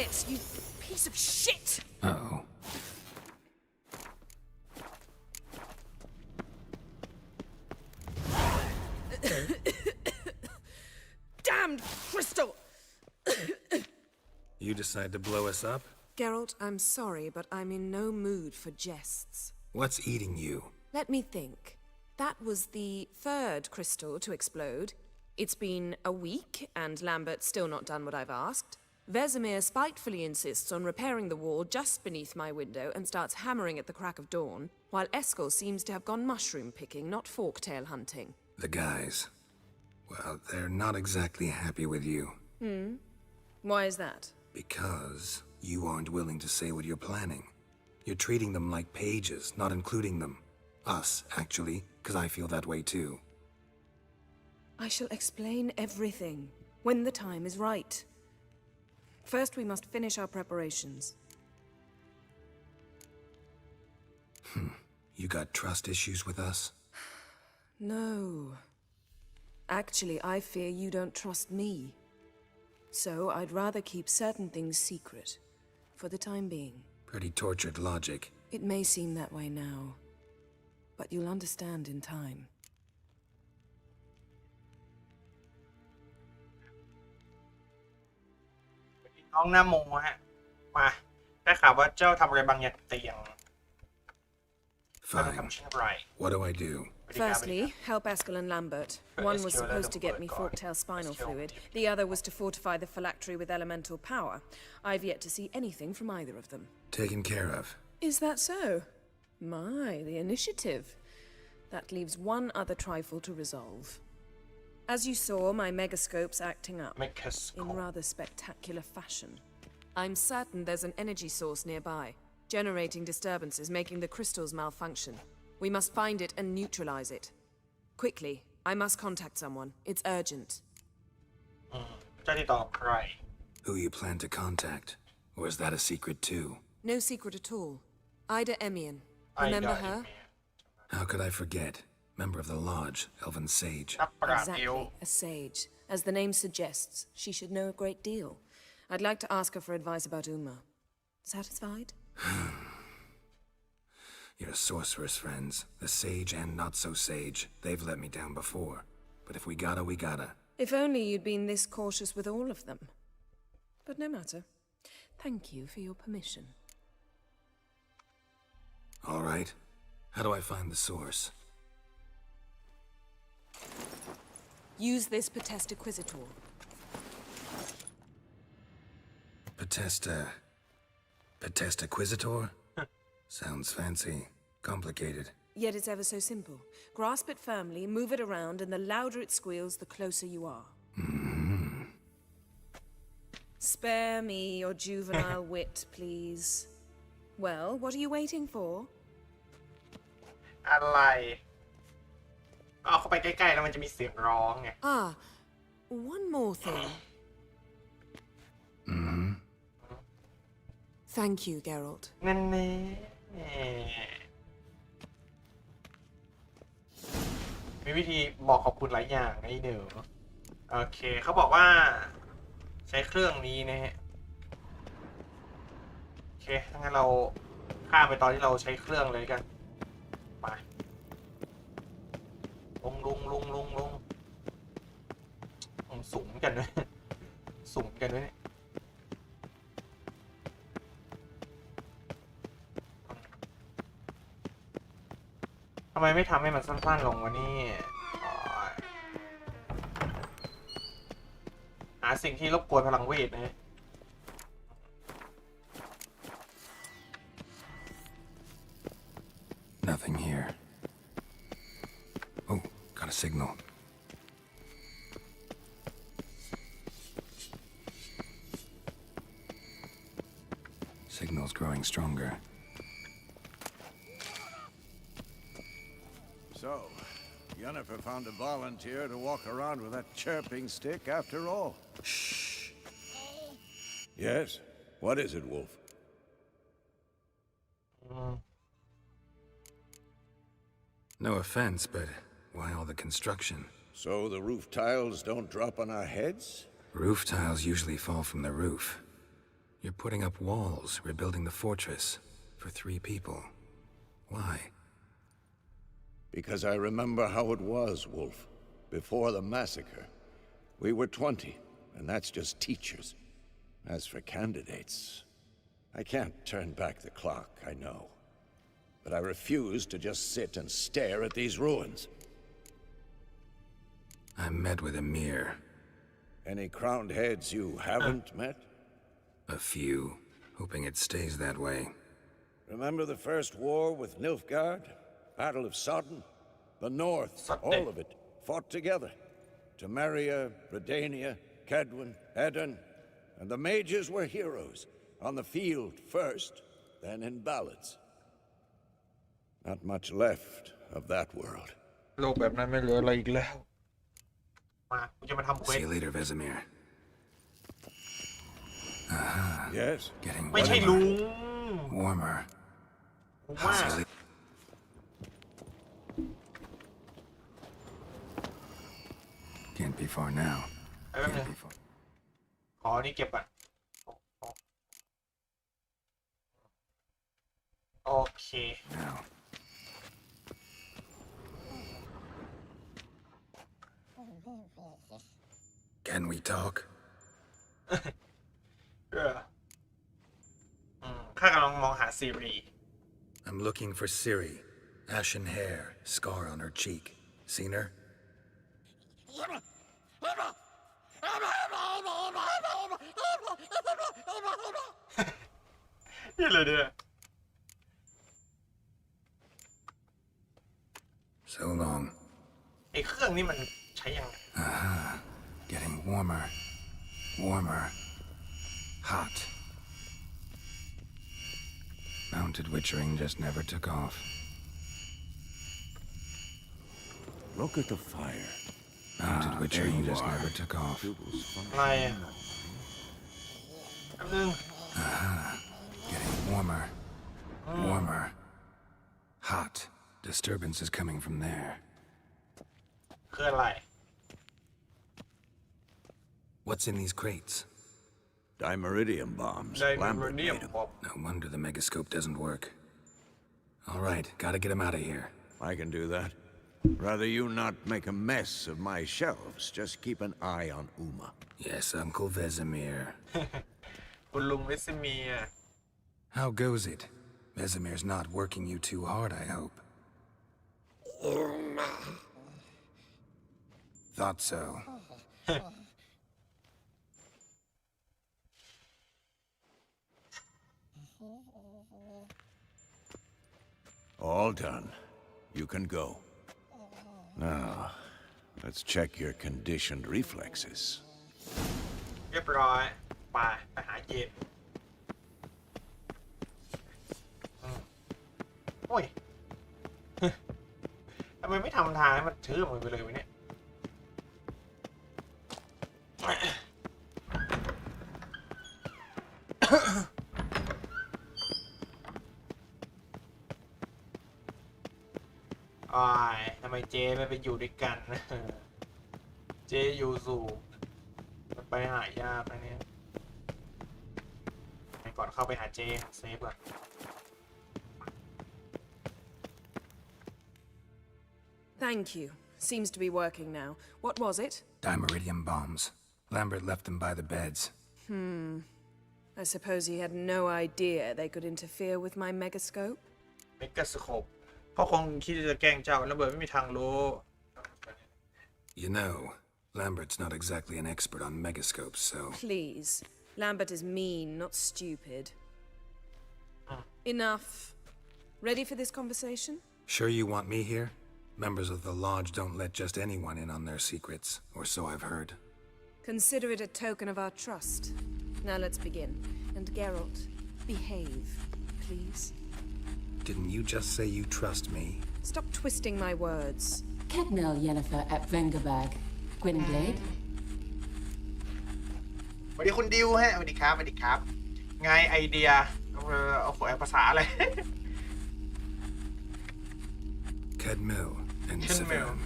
it, you piece of shit! Uh-oh. Damned crystal! You decide to blow us up? Geralt, I'm sorry, but I'm in no mood for jests. What's eating you? Let me think. That was the third crystal to explode. It's been a week, and Lambert's still not done what I've asked. Vesemir spitefully insists on repairing the wall just beneath my window and starts hammering at the crack of dawn, while Eskel seems to have gone mushroom picking, not forktail hunting. The guys. Well, they're not exactly happy with you. Why is that? Because you aren't willing to say what you're planning. You're treating them like pages, not including them. Us, actually, because I feel that way too. I shall explain everything, when the time is right. First, we must finish our preparations. You got trust issues with us? No. Actually, I fear you don't trust me. So, I'd rather keep certain things secret, for the time being. Pretty tortured logic. It may seem that way now, but you'll understand in time. น้องหน้าโมฮะมาได้ข่าวว่าเจ้าทำอะไรบางอย่างเตียง Fine. What do I do? Firstly, help Eskel and Lambert. One was supposed to get me forktail spinal fluid. The other was to fortify the phylactery with elemental power. I've yet to see anything from either of them. Taken care of. Is that so? My, the initiative. That leaves one other trifle to resolve. As you saw, my megascope's acting up in rather spectacular fashion. I'm certain there's an energy source nearby, generating disturbances, making the crystals malfunction. We must find it and neutralize it. Quickly, I must contact someone. It's urgent. เจ้าติดต่อกับใคร Who you plan to contact? Or is that a secret too? No secret at all. Ida Emian. Remember her? How could I forget? Member of the Lodge, Elven Sage. นักปราชญ์เอล Exactly, a sage. As the name suggests, she should know a great deal. I'd like to ask her for advice about Uma. Satisfied? Your sorceress friends, the sage and not so sage, they've let me down before. But if we gotta, we gotta. If only you'd been this cautious with all of them. But no matter. Thank you for your permission. All right. How do I find the source? Use this Potesta Quisitor. Potesta Quisitor? Sounds fancy. Complicated. Yet it's ever so simple. Grasp it firmly, move it around, and the louder it squeals, the closer you are. Spare me your juvenile wit, please. Well, what are you waiting for? อะไรเอาเข้าไปใกล้ๆแล้วมันจะมีเสียงร้องไง Ah, one more thing. Thank you, Geralt. นั่นแน่มีวิธีบอกขอบคุณหลายอย่างนะไอ้เด้อโอเคเขาบอกว่าใช้เครื่องนี้นะฮะโอเคงั้นเราข้ามไปตอนที่เราใช้เครื่องเลยกันไปลงสูงกันด้วยสูงกันด้วยทำไมไม่ทำให้มันสั้นๆลงวะนี่หาสิ่งที่รบกวนพลังเวทนะฮะ Nothing here. Oh, got a signal. Signal's growing stronger. So, Yennefer found a volunteer to walk around with that chirping stick after all. Shh. Yes? What is it, Wolf? No offense, but why all the construction? So the roof tiles don't drop on our heads? Roof tiles usually fall from the roof. You're putting up walls, rebuilding the fortress, for 3 people. Why? Because I remember how it was, Wolf. Before the massacre. We were 20, and that's just teachers. As for candidates, I can't turn back the clock, I know. But I refuse to just sit and stare at these ruins. I met with Emir. Any crowned heads you haven't met? A few, hoping it stays that way. Remember the first war with Nilfgaard? Battle of Sodden? The North, all of it, fought together. Temeria, Redania, Kedwin, Edirn, and the mages were heroes. On the field first, then in ballads. Not much left of that world. โลกแบบนั้นไม่เหลืออะไรอีกแล้วมากูจะมาทำเควส See you later, Vesemir. Yes? Getting ไม่ใช่ลุง warmer. ผมว่า See you later. Can't be far now. แป๊บนึง Can't be far. ขอนี่เก็บก่อนโอเค Now. Can we talk? ข้ากำลังมองหาซีรี I'm looking for Ciri. Ashen hair, scar on her cheek. Seen her? นี่เลยเนี่ย So long. ไอ้เครื่องนี้มันใช้ยังไง Getting warmer. Warmer. Hot. Mounted witchering just never took off. Look at the fire. Mounted witchering there you just are. never took off. อะไรอ่ะแป๊บนึง Getting warmer. Warmer. Hot. Disturbance is coming from there. คืออะไร What's in these crates? Dimeridium bombs. ได Lambert โมเนียม made 'em. บอม No wonder the megascope doesn't work. All right, gotta get him out of here. I can do that. Rather you not make a mess of my shelves. Just keep an eye on Uma. Yes, Uncle Vesemir. คุณลุงเวสเมีย How goes it? Vesemir's not working you too hard, I hope. Thought so. All done. You can go. Now, let's check your conditioned reflexes. เรียบร้อยไปหาเจนโอ้ย ทำไมไม่ทำทางให้มันเชื่อมกันไปเลยวะเนี่ย อ้ายทำไมเจไม่ไปอยู่ด้วยกัน เจอยู่สู่มันไปหายากนะเนี่ยก่อนเข้าไปหาเจเซฟก่อน Thank you. Seems to be working now. What was it? Dimeridium bombs. Lambert left them by the beds. I suppose he had no idea they could interfere with my megascope. เมกาสโคปเขาคงคิดจะแกล้งเจ้าระเบิดไม่มีทางรู้ You know, Lambert's not exactly an expert on megascopes, so... Please. Lambert is mean, not stupid. Enough. Ready for this conversation? Sure you want me here? Members of the Lodge don't let just anyone in on their secrets, or so I've heard. Consider it a token of our trust. Now let's begin. And Geralt, behave, please. Didn't you just say you trust me? Stop twisting my words. Kednel Yennefer at Vengerberg. Gwynblade. สวัสดีคุณดิวฮะสวัสดีครับสวัสดีครับ ไงไอเดียเอาภาษาอะไร Kedmil and Kedmil. Sivan.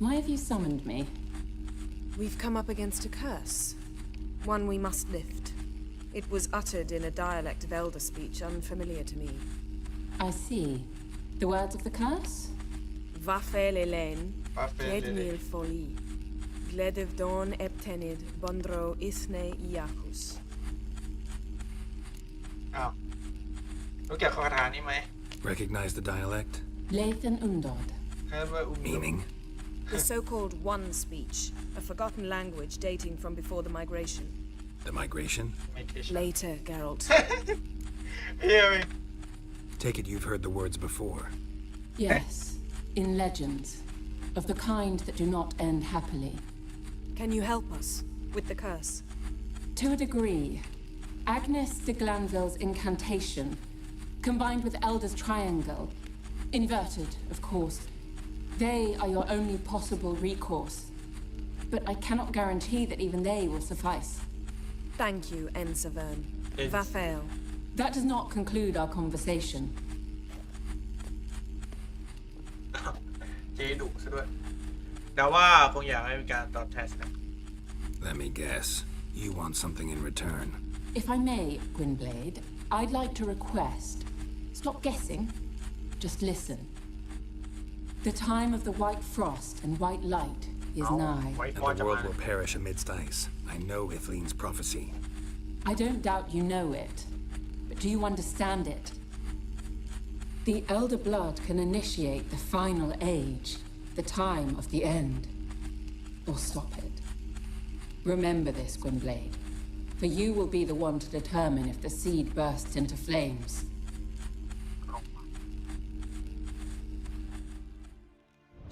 Why have you summoned me? We've come up against a curse. One we must lift. It was uttered in a dialect of elder speech unfamiliar to me. I see. The words of the curse? Vafel Elen, Kedmil Foli, Gledev Don Eptenid, Bondro Ithne Iakus. อ้าวรู้จักคาถานี้ไหม Recognize the dialect? Lathan Undod. คาว่าอุม Meaning? The so-called One Speech, a forgotten language dating from before the migration. The migration? Later, Geralt. เฮ้ย Take it you've heard the words before. Yes, in legends, of the kind that do not end happily. Can you help us with the curse? To a degree, Agnes de Glanville's incantation, combined with Elder's triangle, inverted, of course, they are your only possible recourse. But I cannot guarantee that even they will suffice. Thank you, Ensavern. Vafel. That does not conclude our conversation. เจดุซะด้วยแต่ว่าคงอยากให้มีการตอบแทนนะ Let me guess. You want something in return. If I may, Gwynblade, I'd like to request. Stop guessing. Just listen. The time of the white frost and white light is nigh. ไว้ And พอ the จะ world มา will perish amidst ice. I know Ithleen's prophecy. I don't doubt you know it, but do you understand it? The Elder Blood can initiate the final age, the time of the end, or stop it. Remember this, Gwynblade, for you will be the one to determine if the seed bursts into flames.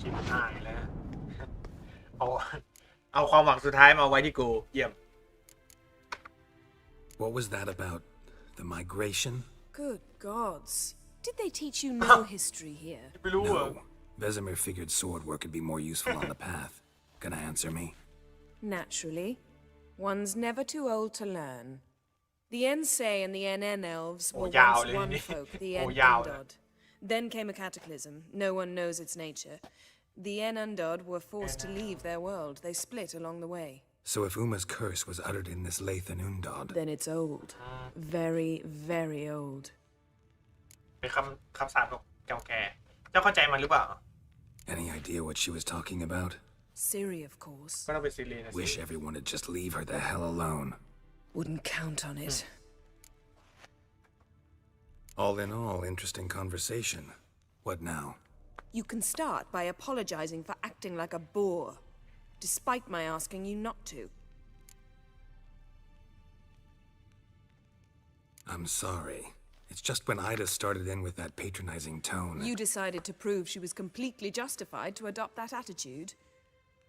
ชิบหายแล้ว เอาความหวังสุดท้ายมาไว้ที่กูเยี่ยม What was that about? The migration? Good gods. Did they teach you no history here? ไม่รู้อ่ะ No. Vesemir figured sword work would be more useful on the path. Gonna answer me? Naturally. One's never too old to learn. The Ensei and the NN elves were yao once le one ni. folk, the yao le. Undod. Then came a cataclysm. No one knows its nature. The Undod were forced to leave their world. They split along the way. So if Uma's curse was uttered in this Lathan Undod, Then it's old. Very, very old. เป็นคำสาปเก่าแก่เจ้าเข้าใจมันหรือเปล่า any idea what she was talking about? Siri, of course. ก็ต้องเป็นซีรีส์นะ Wish everyone would just leave her the hell alone. Wouldn't count on it. All in all, interesting conversation. What now? You can start by apologizing for acting like a bore, despite my asking you not to. I'm sorry. It's just when Ida started in with that patronizing tone. You decided to prove she was completely justified to adopt that attitude.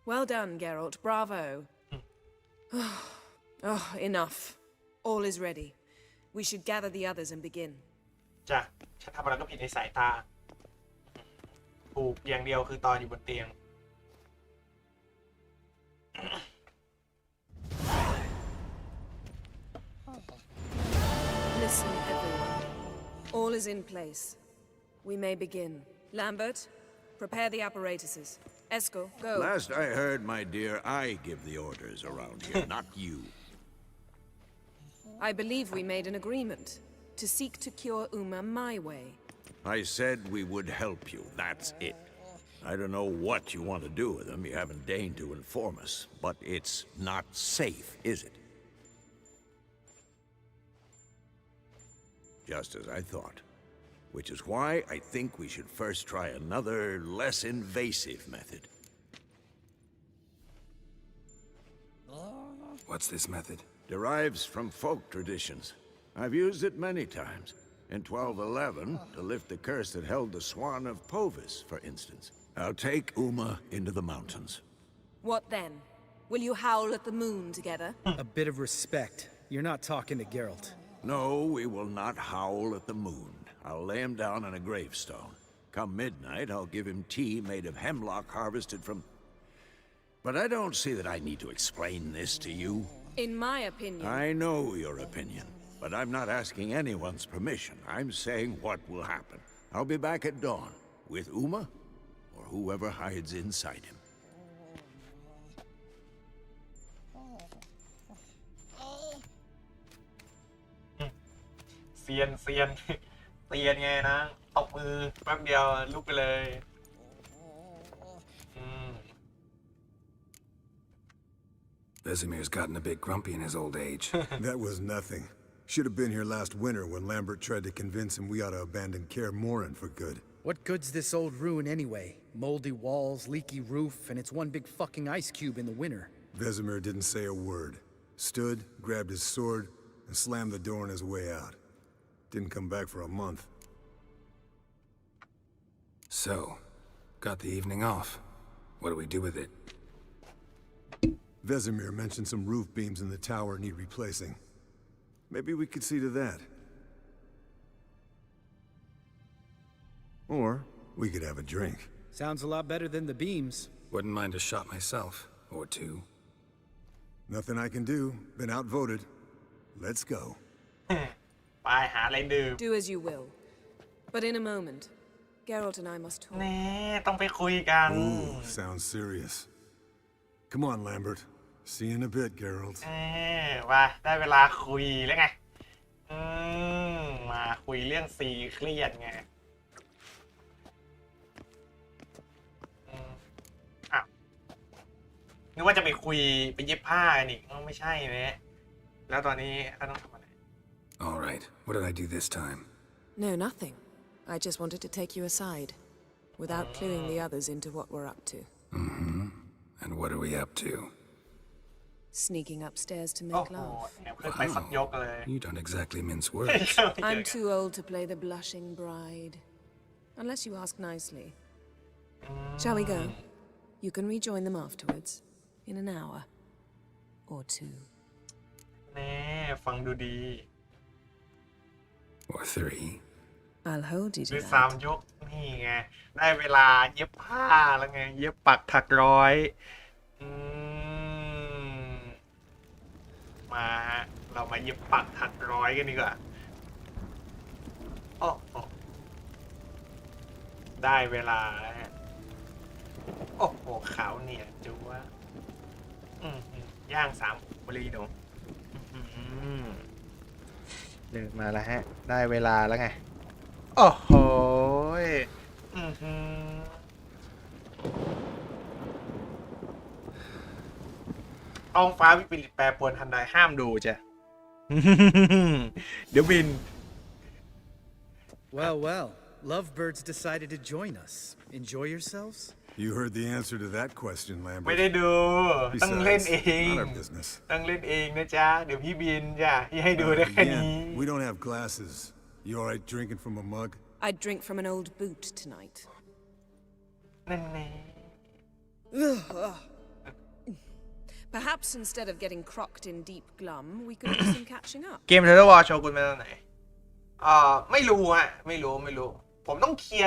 Well done, Geralt. Bravo. Oh, enough. All is ready. We should gather the others and begin. จ้ะฉันทำอะไรก็ผิดในสายตาถูกอย่างเดียวคือตอนอยู่บนเตียง Listen, everyone. All is in place. We may begin. Lambert, prepare the apparatuses. Eskel, go. Last I heard, my dear, I give the orders around here, not you. I believe we made an agreement to seek to cure Uma my way. I said we would help you, that's it. I don't know what you want to do with them, you haven't deigned to inform us, but it's not safe, is it? Just as I thought. Which is why I think we should first try another, less invasive method. What's this method? Derives from folk traditions. I've used it many times. In 1211, to lift the curse that held the Swan of Povis, for instance. I'll take Uma into the mountains. What then? Will you howl at the moon together? A bit of respect. You're not talking to Geralt. No, we will not howl at the moon. I'll lay him down on a gravestone. Come midnight, I'll give him tea made of hemlock harvested from... But I don't see that I need to explain this to you. In my opinion... I know your opinion, but I'm not asking anyone's permission. I'm saying what will happen. I'll be back at dawn, with Uma, or whoever hides inside him. เซียนเซียนเซียนไงนะตบมือแป๊บเดียวลุกไปเลยVesemir's gotten a bit grumpy in his old age. That was nothing. Should have been here last winter when Lambert tried to convince him we ought to abandon Kaer Morhen for good. What good's this old ruin anyway? Moldy walls, leaky roof, and it's one big fucking ice cube in the winter. Vesemir didn't say a word. Stood, grabbed his sword, and slammed the door on his way out. Didn't come back for a month. So, got the evening off. What do we do with it? Vesemir mentioned some roof beams in the tower need replacing. Maybe we could see to that. Or we could have a drink. Sounds a lot better than the beams. Wouldn't mind a shot myself, or two. Nothing I can do. Been outvoted. Let's go. ไปหาอะไรดื่ม Do as you will. But in a moment, Geralt and I must talk. แน่ต้องไปคุยกัน Ooh, sounds serious. Come on, Lambert. See you in a bit, Geralt. ว่าได้เวลาคุยแล้วไงมาคุยเรื่องซีเครียดไงอ้าวนึกว่าจะไปคุยไปเย็บผ้ากันอีกไม่ใช่นะแล้วตอนนี้เขาต้องทำอะไร All right. What did I do this time? No, nothing. I just wanted to take you aside, without cluing the others into what we're up to. And what are we up to? Sneaking upstairs to โอ้ make โห love. เนี่ยขึ้นไปสักยกเลย You don't exactly mince words. I'm too old to play the blushing bride. Unless you ask nicely. Shall we go? You can rejoin them afterwards. In an hour. Or two. แน่ฟังดูดี Or three. I'll hold you ด้ to วย that. 3 ยกนี่ไงได้เวลาเย็บผ้าแล้วไงเย็บปักถักร้อยมาฮะเรามาเย็บปักถักร้อยกันดีกว่าโอ้โหได้เวลาแล้วฮะโอ้โหขาวเนียนจัวย่าง3 บรีหนูเดินมาแล้วฮะได้เวลาแล้วไงโอ้โหท้องฟ้าวิปริตแปรปรวนทันใดห้ามดูจ้ะ เดี๋ยวบิน Well, well. Lovebirds decided to join us. Enjoy yourselves? You heard the answer to that question, ไม่ Lambert. ได้ดูต้องเล่น Besides, เอง not our business. ต้องเล่นเองนะจ๊ะเดี๋ยวพี่บินจ้ะพี่ให้ดูได้แค่นี้ Again, we don't have glasses. You all right drinking from a mug? I'd drink from an old boot tonight. นั่นแน่ Perhaps instead of getting crocked in deep glum, we could do some catching up. เกมเทเลวอร์โชกุนไปตอนไหนไม่รู้ฮะไม่รู้ผมต้องเคลี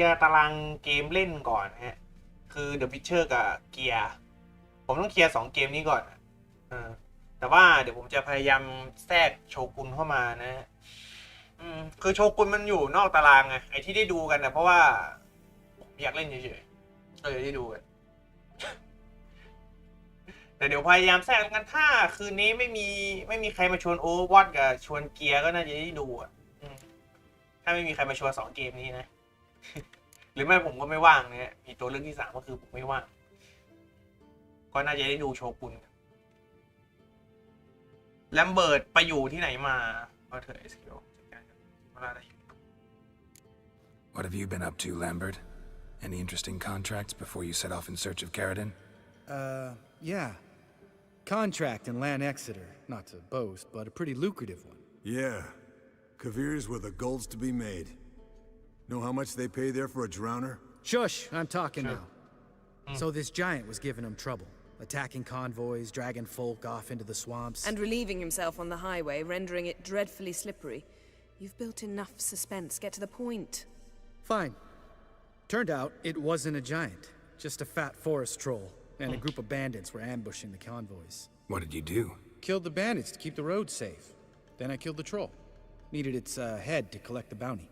ยร์ตารางเกมเล่นก่อนฮะคือ The Witcher กับเกียร์ผมต้องเคลียร์2 เกมนี้ก่อนแต่ว่าเดี๋ยวผมจะพยายามแทรกโชกุนเข้ามานะคือโชกุนมันอยู่นอกตารางไงไอที่ได้ดูกันนะเพราะว่าผมอยากเล่นเฉยๆเลยได้ดูกันแต่เดี๋ยวพยายามแทรกกันถ้าคืนนี้ไม่มีใครมาชวนโอเวอร์วอตกับชวนเกียร์ก็น่าจะได้ดูถ้าไม่มีใครมาชวน2 เกมนี้นะ หรือไม่ผมก็ไม่ว่างเนี่ยมีตัวเลือกที่3ก็คือผมไม่ว่างก็น่าจะได้ดูโชกุนแลมเบิร์ตไปอยู่ที่ไหนมาก็เถอะเอสคิโอ What have you been up to, Lambert? Any interesting contracts before you set off in search of Caradon? Yeah. Contract in Lan Exeter. Not to boast, but a pretty lucrative one. Yeah. Kavir's where the gold's to be made. Know how much they pay there for a drowner? Shush, I'm talking now. So this giant was giving him trouble. Attacking convoys, dragging folk off into the swamps. And relieving himself on the highway, rendering it dreadfully slippery. You've built enough suspense. Get to the point. Fine. Turned out it wasn't a giant. Just a fat forest troll. And a group of bandits were ambushing the convoys. What did you do? Killed the bandits to keep the road safe. Then I killed the troll. Needed its head to collect the bounty.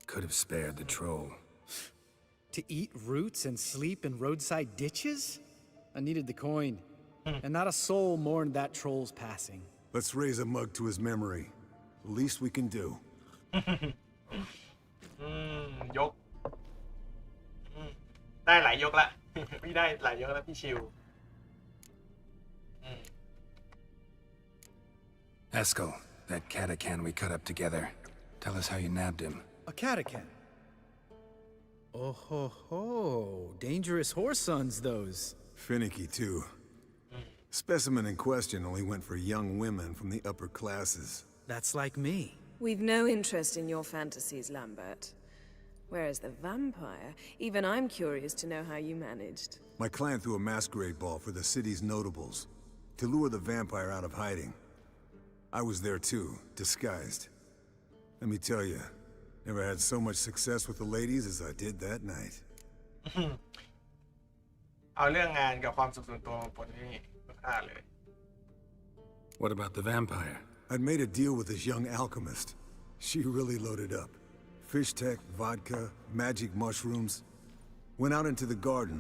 Could have spared the troll. To eat roots and sleep in roadside ditches? I needed the coin, and not a soul mourned that troll's passing. Let's raise a mug to his memory. The least we can do. ยกได้หลายยกละ พี่ได้หลายยกแล้วพี่ชิว Eskel, that catacan we cut up together. Tell us how you nabbed him. A catacan. Oh ho ho! Dangerous horse sons, those. Finicky, too. Specimen in question only went for young women from the upper classes. That's like me. We've no interest in your fantasies, Lambert. Whereas the vampire, even I'm curious to know how you managed. My client threw a masquerade ball for the city's notables to lure the vampire out of hiding. I was there too, disguised. Let me tell you, never had so much success with the ladies as I did that night. เอาเรื่องงานกับความสุขส่วนตัวมาปนนี่ก็พลาดเลย What about the vampire? I'd made a deal with this young alchemist. She really loaded up. Fish tech, vodka, magic mushrooms. Went out into the garden.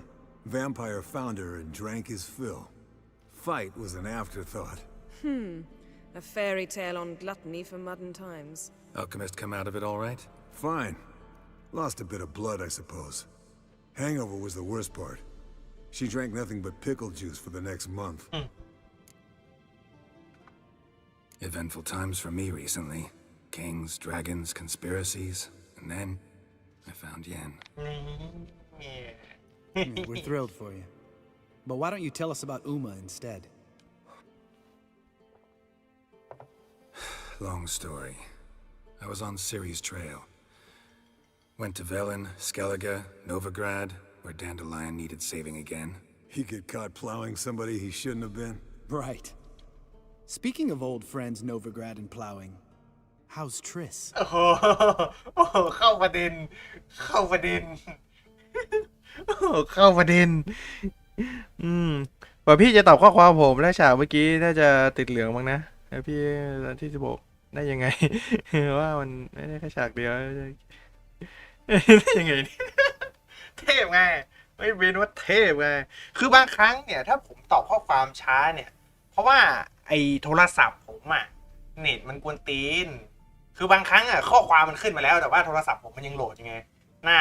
Vampire found her and drank his fill. Fight was an afterthought. A fairy tale on gluttony for modern times. Alchemist come out of it all right? Fine. Lost a bit of blood, I suppose. Hangover was the worst part. She drank nothing but pickle juice for the next month. Eventful times for me recently. Kings, dragons, conspiracies. And then, I found Yen. We're thrilled for you. But why don't you tell us about Uma instead? Long story. I was on Ciri's trail. Went to Velen, Skellige, Novigrad, where Dandelion needed saving again. He get caught plowing somebody he shouldn't have been. Right. Speaking of old friends Novigrad and plowing, how's Triss? โอ้โหเข้าประเด็นเข้าประเด็นกว่าพี่จะตอบข้อความผมและฉากเมื่อกี้น่าจะติดเหลืองมั้งนะแล้วพี่ที่จะบอกได้ยังไง ว่ามันไม่ได้แค่ฉากเดียวได้ยังไง เทพไงไม่เป็นว่าเทพไงคือบางครั้งเนี่ยถ้าผมตอบข้อความช้าเนี่ยเพราะว่าไอ้โทรศัพท์ผมอะเน็ตมันกวนตีนคือบางครั้งอะข้อความมันขึ้นมาแล้วแต่ว่าโทรศัพท์ผมมันยังโหลดยังไงหน้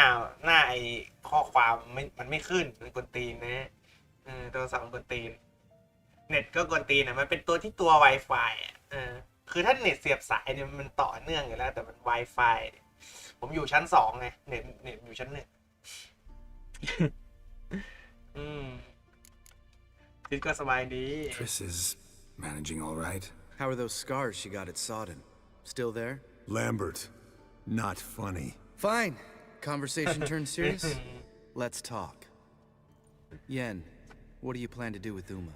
าไอ้ข้อความมันไม่ขึ้นมันกวนตีนนะโทรศัพท์มันกวนตีนเน็ตก็กวนตีนอะมันเป็นตัว Wi-Fi อะคือถ้าเน็ตเสียบสายเนี่ยมันต่อเนื่องอยู่แล้วแต่มัน Wi-Fi ผมอยู่ชั้น2ไงเน็ตอยู่ชั้น1คิดก็สบายดี Triss is managing all right. How are those scars she got at Sodden? Still there? Lambert. Not funny. Fine. Conversation turned serious? Let's talk. Yen, what do you plan to do with Uma?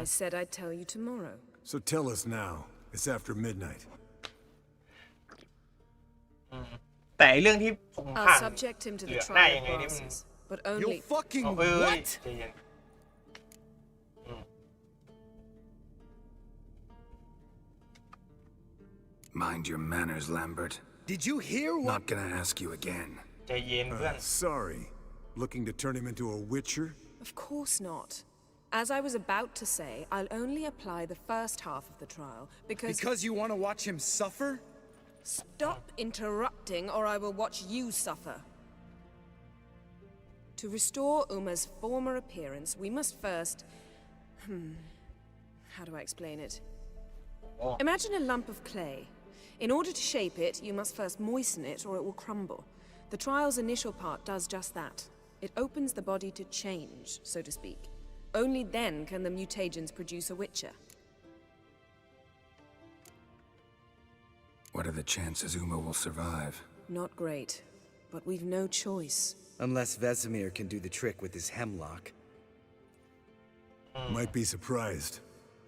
I said I'd tell you tomorrow. So tell us now. It's after midnight. แต่เรื่องที่ผมผ่าน I'll subject him to the ได้ trial ยังไง of นี่มัน glasses, but 'You only fucking เอ้ย what? ใจเย็น Mind your manners, Lambert. Did you hear what? Not gonna ask you again. ใจเย็นเพื่อน Sorry. Looking to turn him into a witcher? Of course not. As I was about to say, I'll only apply the first half of the trial Because you want to watch him suffer? Stop interrupting or I will watch you suffer. To restore Uma's former appearance, we must first... How do I explain it? Oh. Imagine a lump of clay. In order to shape it, you must first moisten it or it will crumble. The trial's initial part does just that. It opens the body to change, so to speak. Only then can the mutagens produce a witcher. What are the chances Uma will survive? Not great, but we've no choice. Unless Vesemir can do the trick with his hemlock. Might be surprised.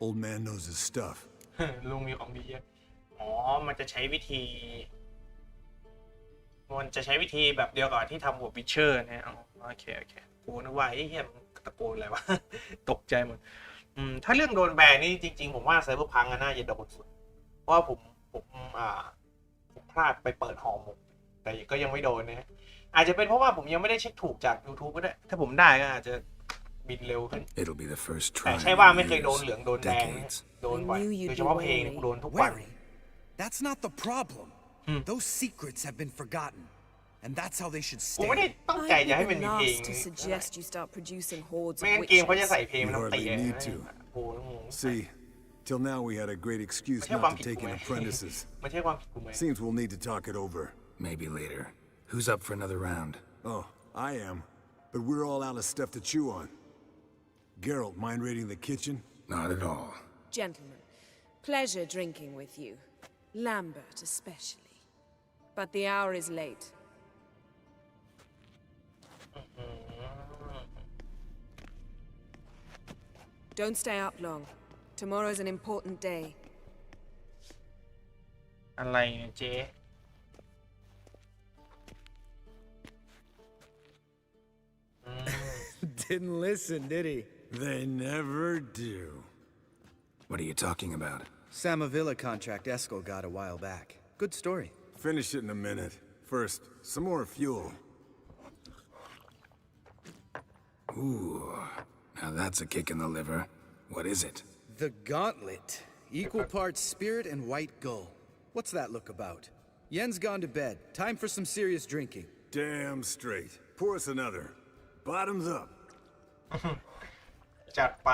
Old man knows his stuff. ลุงมีของดีเยอะอ๋อมันจะใช้วิธีแบบเดียวกับที่ทำหัววิเชอร์นะโอเคกูนึกว่าไอ้เหี้ยมันตะโกนอะไรวะ ตกใจหมดถ้าเรื่องโดนแบนนี่จริงๆผมว่าไซเบอร์พังน่าจะโดนสุดเพราะว่าผมพลาดไปเปิดหอหมกแต่ก็ยังไม่โดนนะอาจจะเป็นเพราะว่าผมยังไม่ได้เช็คถูกจาก YouTube ก็ได้ถ้าผมได้ก็อาจจะ บินเร็วขึ้น It'll be the first แต่ try ใช่ว่าไม่ in เคยโดน years, เหลืองโดนแดง decades. โดนบ่อย I knew you'd โดย be เฉพาะเพลง wary. กูโดนทุกวัน Wary? That's not the problem. Those secrets have been forgotten, and that's how they should กูไม่ได้ stay. ตั้งใจ I'd จะ be ให้มัน the มีเพลง last to suggest you start producing hordes ไม่ of งั้นเกมเขาจะใส่ witches. เพลงมันต้องตี You hardly need to. โอ้โห See, till now we had a great excuse ไม่ใช่ความ not ผิ to ด take กู in ไหม apprentices. ไม่ใช่ความผิดกูไหม Seems we'll need to talk it over. Maybe later. Who's up for another round? Oh, I am. But we're all out of stuff to chew on. Geralt, mind raiding the kitchen? Not at all. Gentlemen, pleasure drinking with you. Lambert especially. But the hour is late. Don't stay up long. Tomorrow's an important day. อะไรเนี่ยเจ๊ Didn't listen, did he? They never do. What are you talking about? Samavilla contract Eskel got a while back. Good story. Finish it in a minute. First, some more fuel. Ooh, now that's a kick in the liver. What is it? The Gauntlet. Equal parts spirit and white gull. What's that look about? Yen's gone to bed. Time for some serious drinking. Damn straight. Pour us another. Bottoms up. จัดไป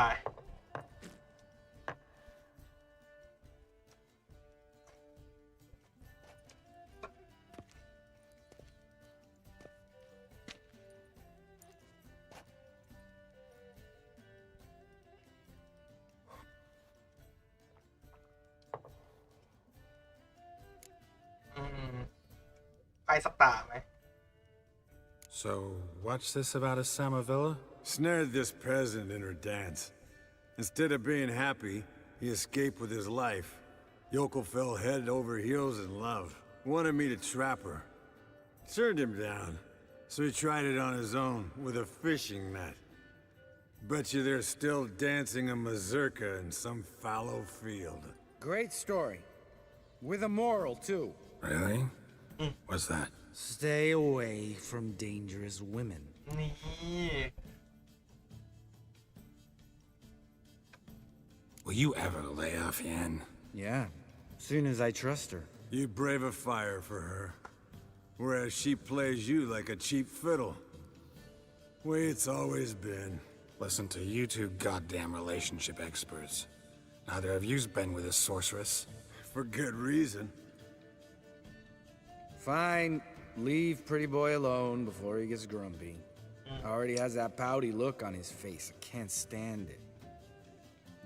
ไปสักตาไหม So, what's this about a Samavilla? Snared this peasant in her dance. Instead of being happy, he escaped with his life. Yokel fell head over heels in love. Wanted me to trap her. Turned him down. So he tried it on his own with a fishing net. Bet you they're still dancing a mazurka in some fallow field. Great story. With a moral, too. Really? What's that? Stay away from dangerous women. นี่ Will you ever lay off Yen? Yeah, soon as I trust her. You brave a fire for her. Whereas she plays you like a cheap fiddle. Way it's always been. Listen to you two goddamn relationship experts. Neither of you's been with a sorceress. For good reason. Fine, leave pretty boy alone before he gets grumpy. Already has that pouty look on his face. I can't stand it.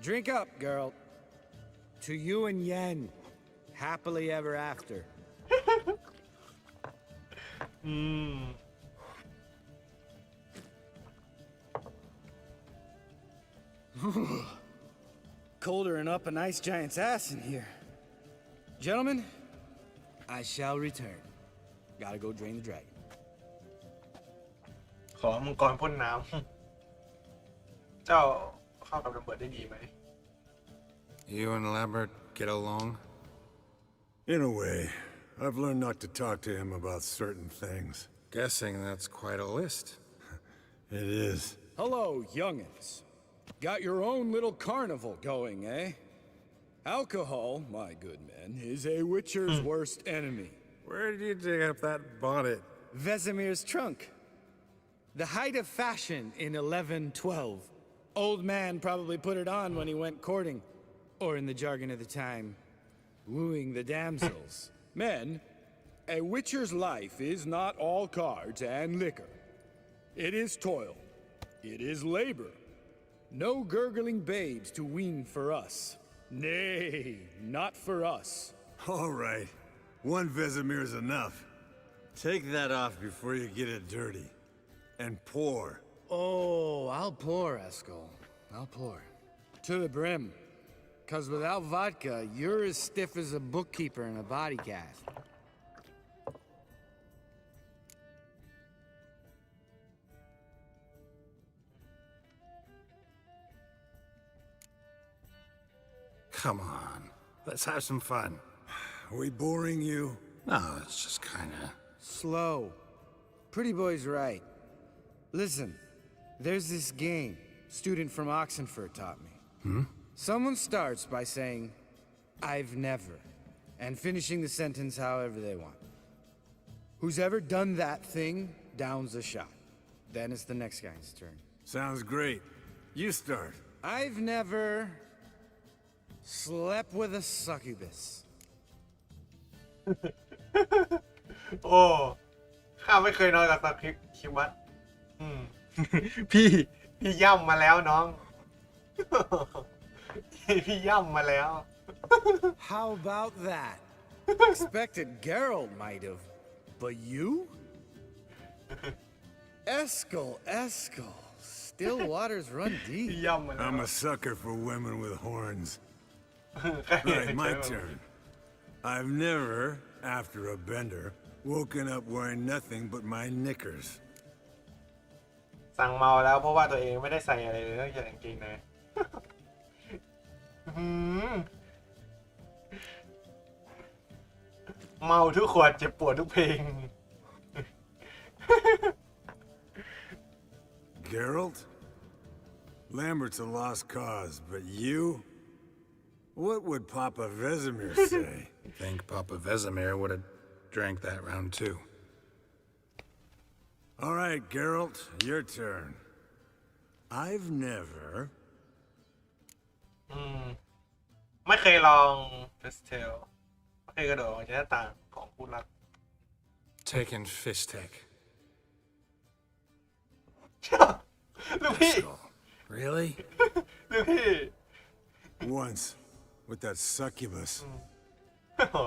Drink up, girl. To you and Yen. Happily ever after. Colder and up a nice giant's ass in here. Gentlemen, I shall return. Gotta go drain the dragon. ขอมังกรพ่นน้ำ เจ้าเข้ากับระเบิดได้ดีไหม You and Lambert get along? In a way. I've learned not to talk to him about certain things. Guessing that's quite a list. It is. Hello, youngins. Got your own little carnival going, eh? Alcohol, my good men, is a witcher's worst enemy. Where did you dig up that bonnet? Vesemir's trunk. The height of fashion in 1112. Old man probably put it on when he went courting. Or in the jargon of the time, wooing the damsels. Men, a witcher's life is not all cards and liquor. It is toil. It is labor. No gurgling babes to wean for us. Nay, not for us. All right. One Vesemir's enough. Take that off before you get it dirty. And pour. Oh, I'll pour, Eskel. I'll pour. To the brim. 'Cause without vodka, you're as stiff as a bookkeeper in a body cast. Come on. Let's have some fun. Are we boring you? No, it's just kinda... Slow. Pretty boy's right. Listen, there's this game. student from Oxenford taught me. Someone starts by saying, I've never, and finishing the sentence however they want. Who's ever done that thing downs a shot. Then it's the next guy's turn. Sounds great. You start. I've never slept with a succubus. โอ้ข้าไม่เคยนอนกับสักคิวัตพี่ย่ำมาแล้วน้อง พี่ย่ำมาแล้ว How about that? Expected Geralt might have, but you? Eskel. Still waters run พี่ deep. ย่ำมาแล้ว I'm a sucker for women with horns. Right, my turn. I've never, after a bender, woken up wearing nothing but my knickers. สั่งเมาแล้วเพราะว่าตัวเองไม่ได้ใส่อะไรเลยนอกจากกางเกงในเมาทุกขวดเจ็บปวดทุกเพลง Geralt? Lambert's a lost cause, but you? What would Papa Vesemir say? Think Papa Vesemir would have drank that round too. All right, Geralt, your turn. I've never... ไม่เคยลองเฟสเทลไม่เคยกระโดดออกจากหน้าต่างของผู้รัก Taken fish tech. ลูกพี่ Really? ลูกพี่ Once, with that succubus.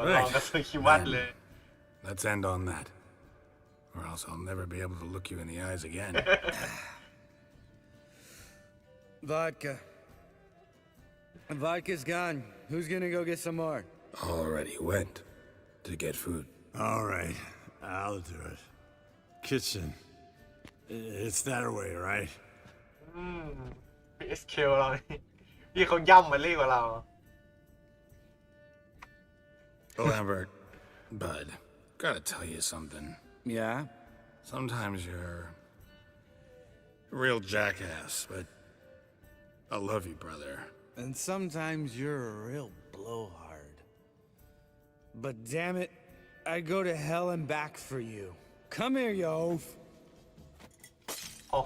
ลองกับสกิวัตเลย Let's end on that. Or else I'll never be able to look you in the eyes again. Vodka. Vodka's gone. Who's gonna go get some more? Already went to get food. All right, I'll do it. Kitchen. It's that way, right? พีเอสเคเรานี่พี่เขาย่ำมาเรียกว่าเรา Lambert, bud, gotta tell you something. Yeah? Sometimes you're a real jackass, but I love you, brother. And sometimes you're a real blowhard. But damn it, I'd go to hell and back for you. Come here, you oaf. โอ้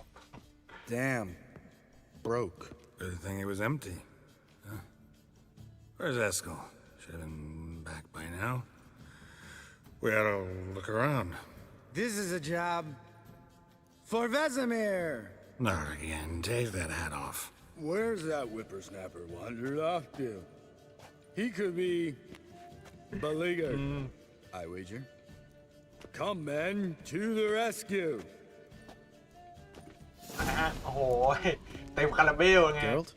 Damn. Broke. Good thing it was empty. Huh? Where's Eskel? Should have been back by now. We ought to look around. This is a job for Vesemir. Not again. Take that hat off. Where's that whippersnapper wandered off to? He could be beleaguered. I wager. Come, men, to the rescue. โอ้โหเต็มคาราเบลไง Geralt?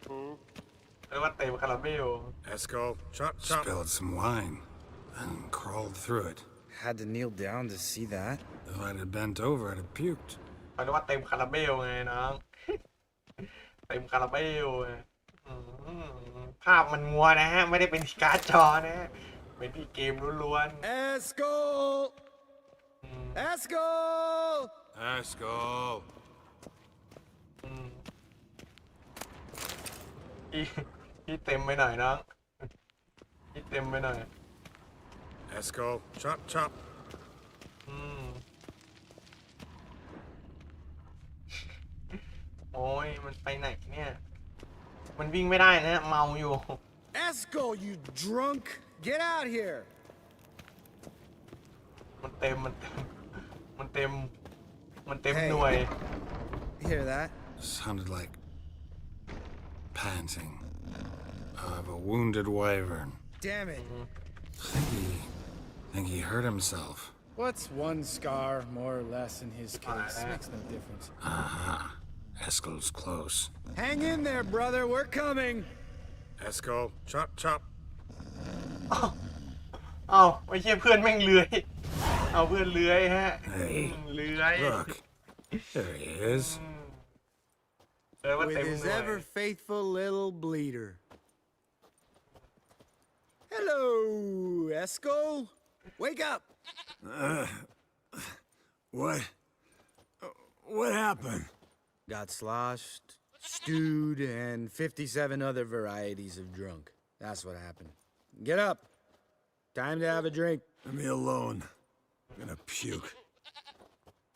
เรียกว่าเต็มคาราเบล Eskel, chop. Spilled some wine and crawled through it. Had to kneel down to see that? If I'd have bent over, I'd have puked. เขาเรียกว่าเต็มคาราเบลไงน้อง เต็มคาราเบลไงภาพมันมัวนะฮะไม่ได้เป็นที่การ์ดจอนะฮะเป็นที่เกมล้วน Eskel! Eskel! Eskel! ที่เต็มไปหน่อยน้องที่เต็มไปหน่อย Eskel, chop. โอ้ยมันไปไหนเนี่ยมันวิ่งไม่ได้นะฮะเมาอยู่ Eskel, you drunk! Get out here! มันเต็มหน่วย Hear that? Sounded like panting of a wounded wyvern. Damn it. Think he hurt himself. What's one scar more or less in his case? Makes no difference. Aha. Eskel's close. Hang in there, brother. We're coming. Eskel, chop. เอาไอ้เหี้ยเพื่อนแม่งเลื้อยเอาเพื่อนเลื้อยฮะ Hey, เลื้อย look. There he is. เลยว่า With เต็มห his น่วย ever faithful little bleeder. Hello, Eskel. Wake up. What? What happened? Got sloshed, Stewed and 57 other varieties of drunk. That's what happened. Get up. Time to have a drink. Leave me alone. I'm gonna puke.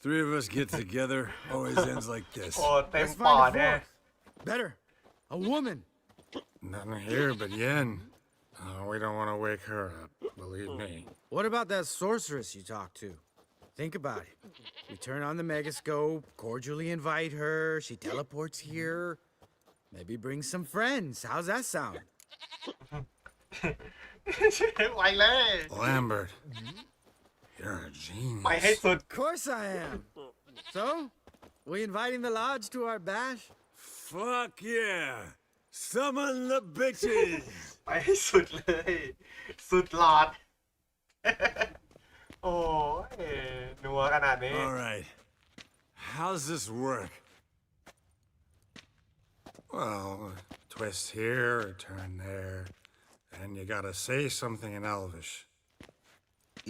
Three of us get together, always ends like this. โอ้เต็ม Let's ปอด find เนี่ย a fourth. Better. A woman. Nothing here but Yen. Oh, we don't want to wake her up, believe me. What about that sorceress you talked to? Think about it. We turn on the megascope, cordially invite her, she teleports here. Maybe bring some friends. How's that sound? ไปเลย Lambert, you're a ไป genius. ให้สุด Of course I am. So, we inviting the lodge to our bash? Fuck yeah! Summon the bitches! ไปให้สุดเลย สุดหลอด โอ้ยนัวขนาดนี้ Alright. How's this work? Well, twist here or turn there, and you gotta say something in Elvish.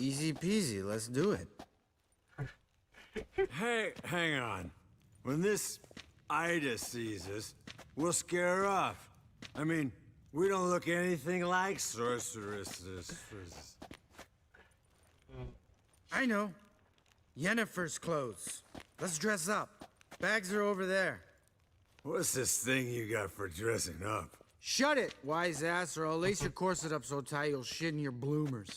Easy peasy, let's do it. Hey, hang on. When this Ida sees us, we'll scare her off. I mean, we don't look anything like sorceresses. I know. Yennefer's clothes. Let's dress up. Bags are over there. What's this thing you got for dressing up? Shut it, wise ass, or I'll lace your corset up so tight you'll shit in your bloomers.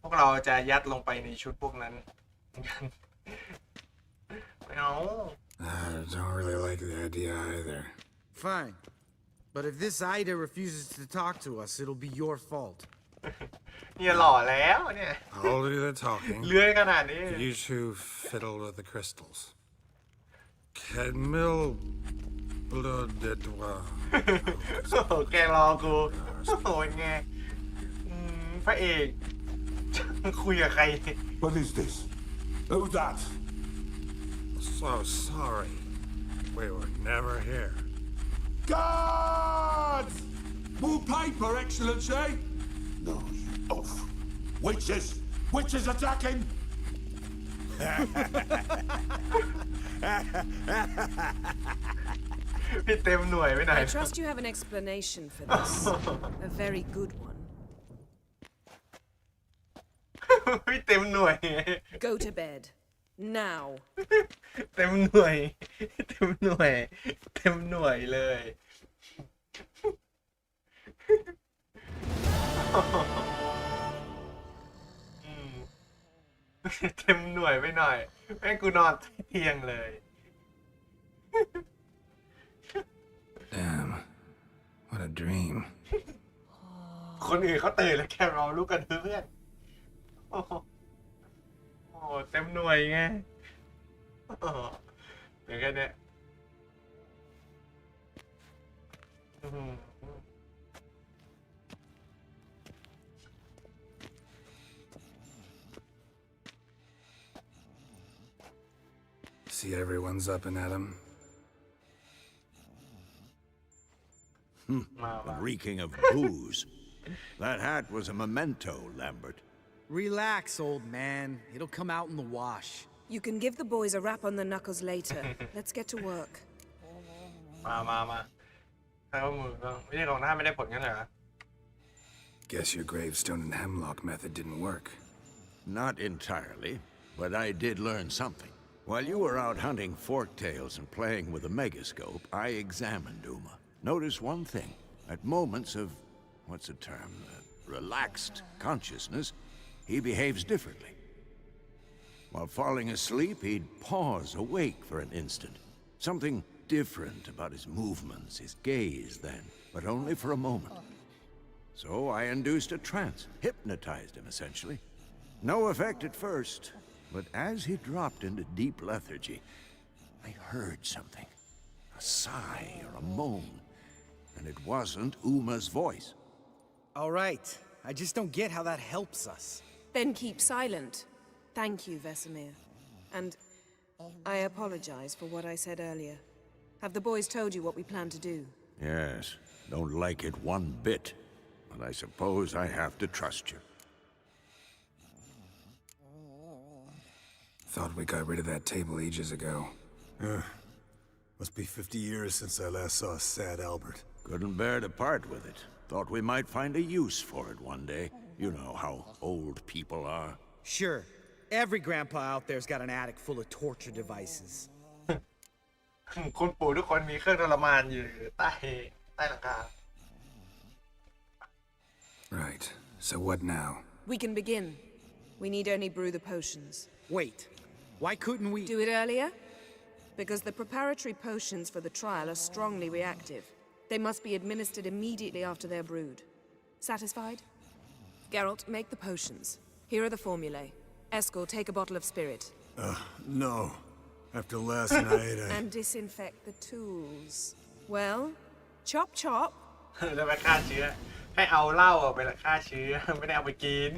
พวกเราจะยัดลงไปในชุดพวกนั้น ไม่เอา I don't really like the idea either. Fine. But if this Ida refuses to talk to us, it'll be your fault. เนี่ยหล่อแล้วเนี่ย I'll do the talking. เลื้อยขนาดนี้ You two fiddle with the crystals. Kedmil blooded one. โอ้โหแกรอกูโอ้ยไงพระเอก คุยกับใคร What is this? Who's that? So sorry. We were never here. Guards! More paper, Excellency! No, you off. Witches! Witches attacking! พี่เต็มหน่วยไปไหน I trust you have an explanation for this. A very good one. พี่เต็มหน่วย Go to bed. Now. เต็มหน่วย เต็มหน่วย เต็มหน่วยเลย เต็มหน่วยไปหน่อยแม่งกูนอนเที่ยงเลย Damn. What a dream. คนอื่นเขาตื่นแล้วแค่เราลุกกันเพื่อนโอ้โหเต็มหน่วยไงโอ้โหเดี๋ยวแค่เนี้ยSee everyone's up and at 'em. มามา Reeking of booze. That hat was a memento, Lambert. Relax, old man. It'll come out in the wash. You can give the boys a rap on the knuckles later. Let's get to work. มาใช้ข้อมือบ้างไม่ใช่ของหน้าไม่ได้ผลกันเหรอ Guess your gravestone and hemlock method didn't work. Not entirely, but I did learn something. While you were out hunting forktails and playing with a megascope, I examined Uma. Notice one thing. At moments of, what's the term, relaxed consciousness, he behaves differently. While falling asleep, he'd pause awake for an instant. Something different about his movements, his gaze then, but only for a moment. So I induced a trance, hypnotized him essentially. No effect at first, but as he dropped into deep lethargy, I heard something. A sigh or a moan. And it wasn't Uma's voice. All right. I just don't get how that helps us. Then keep silent. Thank you, Vesemir. And I apologize for what I said earlier. Have the boys told you what we plan to do? Yes, don't like it one bit. But I suppose I have to trust you. Thought we got rid of that table ages ago. Must be 50 years since I last saw sad Albert. Couldn't bear to part with it. Thought we might find a use for it one day. You know how old people are. Sure. Every grandpa out there's got an attic full of torture devices. คุณปู่ทุกคนมีเครื่องทรมานอยู่ใต้หลังคา Right. So what now? We can begin. We need only brew the potions. Wait. Why couldn't we... Do it earlier? Because the preparatory potions for the trial are strongly reactive. They must be administered immediately after they're brewed. Satisfied? Geralt, make the potions. Here are the formulae. Eskel, take a bottle of spirit. No. After last night, And disinfect the tools. Well, chop chop. แล้วไปฆ่าเชื้อให้เอาเหล้าไปฆ่าเชื้อไม่ได้เอาไปกิน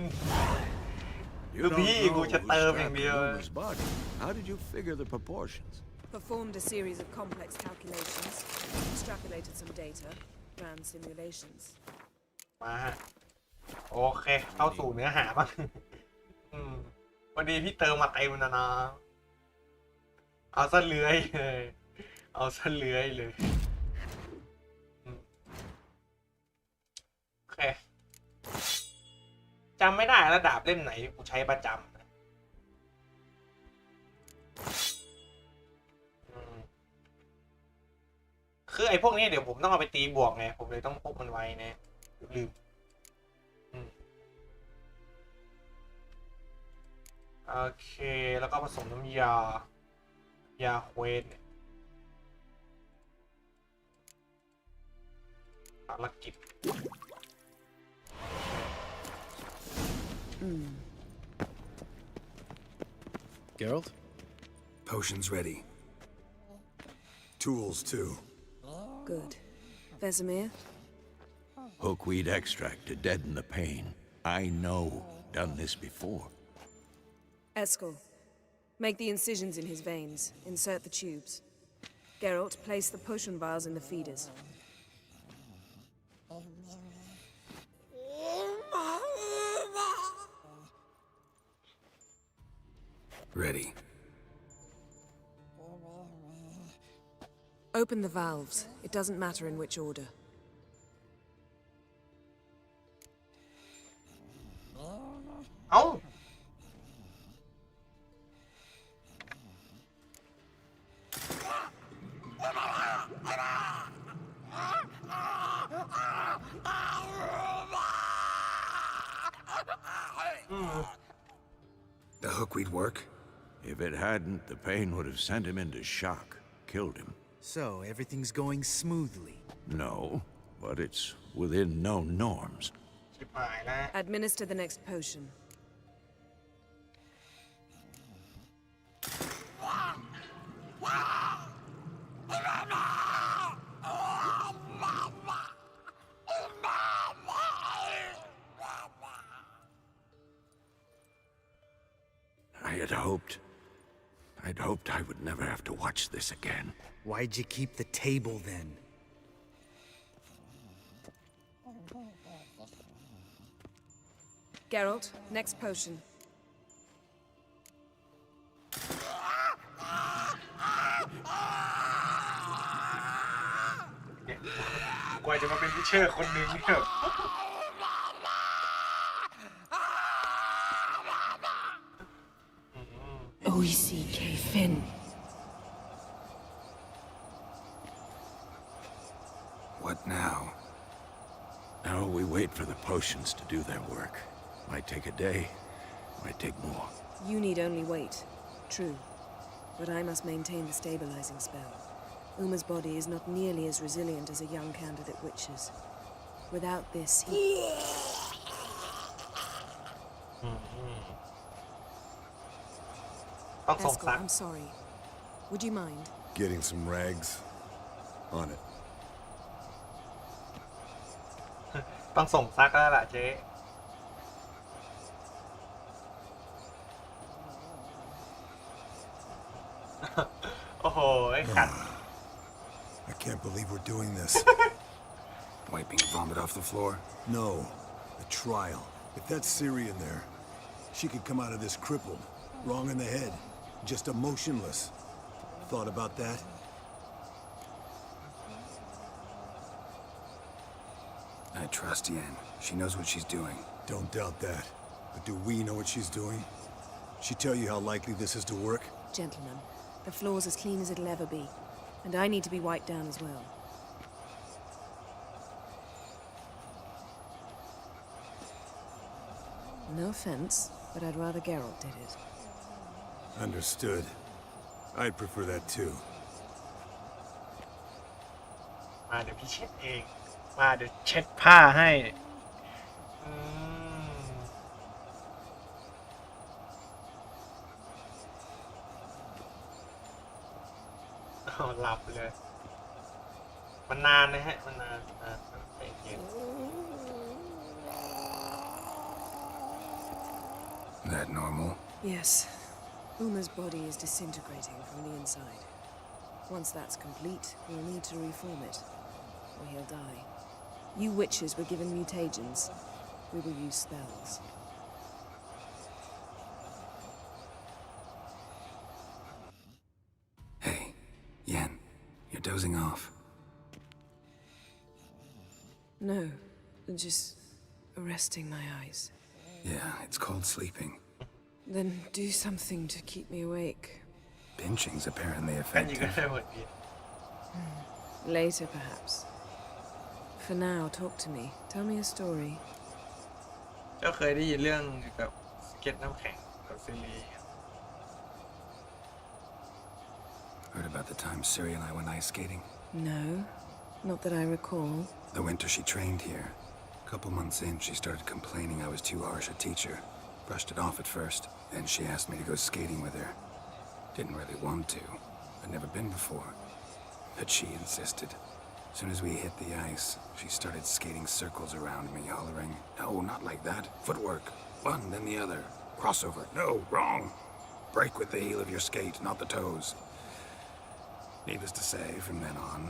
You don'tพี่ know กู who จะเติมอ stabbed ย่างเดียว Uma's body. How did you figure the proportions? Performed a series of complex calculations, extrapolated some data, ran simulations. มาฮะโอเคเข้าสู่เนื้อหาบ้าง วันดีพี่เติมมาเต็มนะ เอาซะเลื้อยเลยเอาซะเลื้อยเลยโอเคจำไม่ได้แล้วดาบเล่มไหนกูใช้ประจำคือไอ้พวกนี้เดี๋ยวผมต้องเอาไปตีบวกไงผมเลยต้องพกมันไว้นะลืมโอเคแล้วก็ผสมน้ำยาเควสภารกิจ Geralt? Potions ready. tools too. Good. Vesemir? Hookweed extract to deaden the pain. I know. Done this before. Eskel, make the incisions in his veins. Insert the tubes. Geralt, place the potion vials in the feeders. Ready. Open the valves. It doesn't matter in which order. Oh! The hookweed work? If it hadn't, the pain would have sent him into shock, killed him. So, everything's going smoothly. No, but it's within known norms. Administer the next potion. I'd hoped I would never have to watch this again. Why'd you keep the table then? Geralt, next potion. กว่าจะมาเป็นวิเชอร์คนหนึ่งเนี่ย OECK Finn. What now? Now we wait for the potions to do their work. Might take a day, might take more. You need only wait. True. But I must maintain the stabilizing spell. Uma's body is not nearly as resilient as a young candidate witch's. Without this, he... Eskel, I'm sorry. Would you mind? Getting some rags. On it. ต้องส่งซักแล้วล่ะเจ๊ โอ้โหขัด I can't believe we're doing this. Wiping vomit off the floor? No. The trial. If that's Ciri in there, she could come out of this crippled. Wrong in the head. just emotionless. Thought about that? I trust Yen. She knows what she's doing. Don't doubt that. But do we know what she's doing? She tell you how likely this is to work? Gentlemen, the floor's as clean as it'll ever be. And I need to be wiped down as well. No offense, but I'd rather Geralt did it. Understood. I'd prefer that too. มาเดี๋ยวพี่เช็ดเองมาเดี๋ยวเช็ดผ้าให้หลับเลยมันนานนะฮะมันนานไปเย็น That normal? Yes. Uma's body is disintegrating from the inside. Once that's complete, we'll need to reform it, or he'll die. You witches were given mutagens. We will use spells. Hey, Yen, you're dozing off. No, just resting my eyes. Yeah, it's called sleeping. Then do something to keep me awake. Pinching's apparently กันอยู่กัน effective. ได้หมดดี Later, perhaps. For now, talk to me. Tell me a story. เจ้าเคยได้ยินเรื่องเกี่ยวกับสเก็ตน้ำแข็งกับซีรีส์ Heard about the time Ciri and I went ice skating? No, not that I recall. The winter she trained here. A couple months in, she started complaining I was too harsh a teacher. Brushed it off at first. Then she asked me to go skating with her. Didn't really want to. I'd never been before. But she insisted. As soon as we hit the ice, she started skating circles around me, hollering, "No, not like that. Footwork. One, then the other. Crossover. No, wrong. Break with the heel of your skate, not the toes." Needless to say, from then on...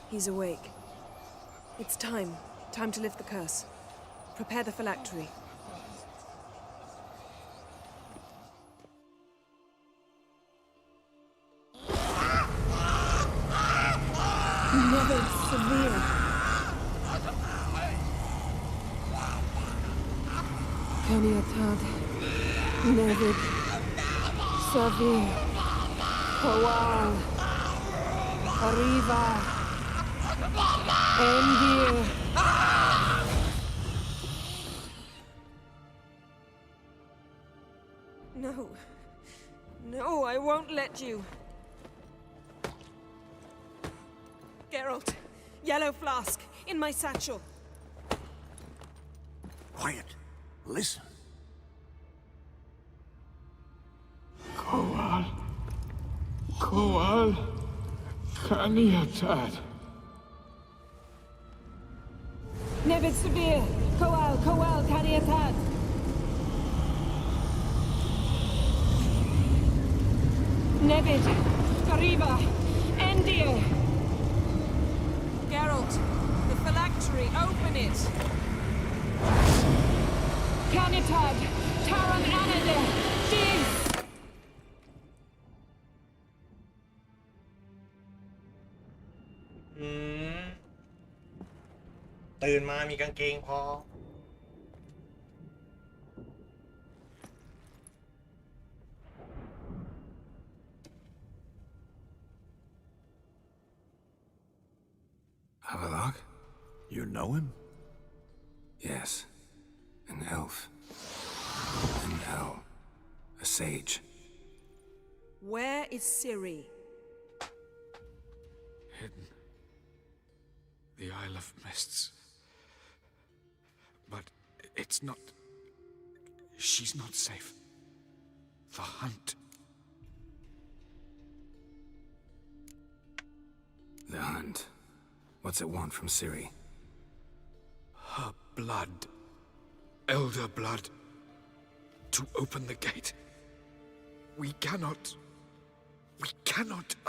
He's awake. It's time. Time to lift the curse. Prepare the phylactery. Never severe. Kaniatad. Nevid. Savir. Kowal. Arriva. Endir. No. No, I won't let you. Geralt, yellow flask, in my satchel. Quiet. Listen. Kowal. Kaniatad. Nevid Severe, Kowal, Kaniatad. Nevid, Arriva, Endir. Geralt, the phylactery, open it. Canitad, Taran Anade, Dig. ตื่นมามีกางเกงพอ Havelock? You know him? Yes. An elf. An elf. A sage. Where is Ciri? Hidden. The Isle of Mists. But it's not... She's not safe. The hunt. The hunt. What's it want from Ciri? Her blood. Elder blood. To open the gate. We cannot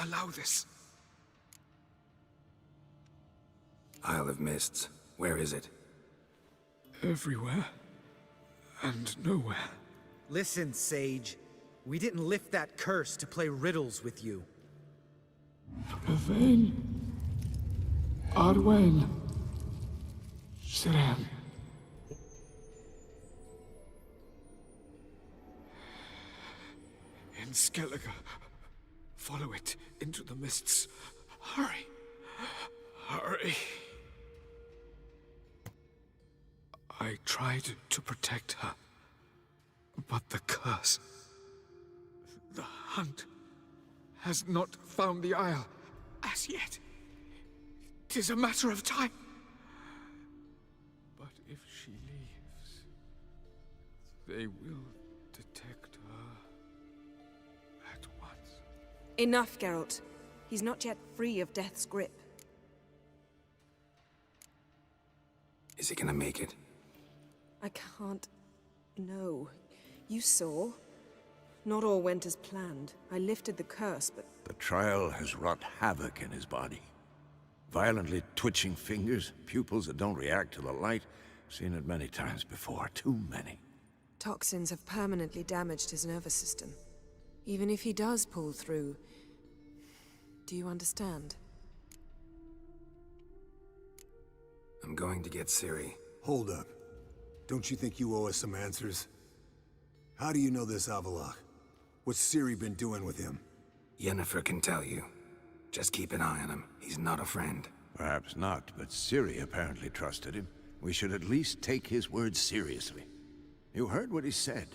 allow this. Isle of Mists. Where is it? Everywhere. And nowhere. Listen, Sage. We didn't lift that curse to play riddles with you. Yvain. Arwen. Siren. In Skellige. Follow it into the mists. Hurry. Hurry. I tried to protect her, but the curse, the hunt, has not found the Isle as yet. 'Tis a matter of time. But if she leaves, they will detect her at once. Enough, Geralt. He's not yet free of death's grip. Is he gonna make it? I can't... No. You saw. Not all went as planned. I lifted the curse, but... The trial has wrought havoc in his body. Violently twitching fingers, pupils that don't react to the light. Seen it many times before, too many. Toxins have permanently damaged his nervous system. Even if he does pull through... Do you understand? I'm going to get Ciri. Hold up. Don't you think you owe us some answers? How do you know this Avallac'h? What's Ciri been doing with him? Yennefer can tell you. Just keep an eye on him. He's not a friend. Perhaps not, but Ciri apparently trusted him. We should at least take his words seriously. You heard what he said.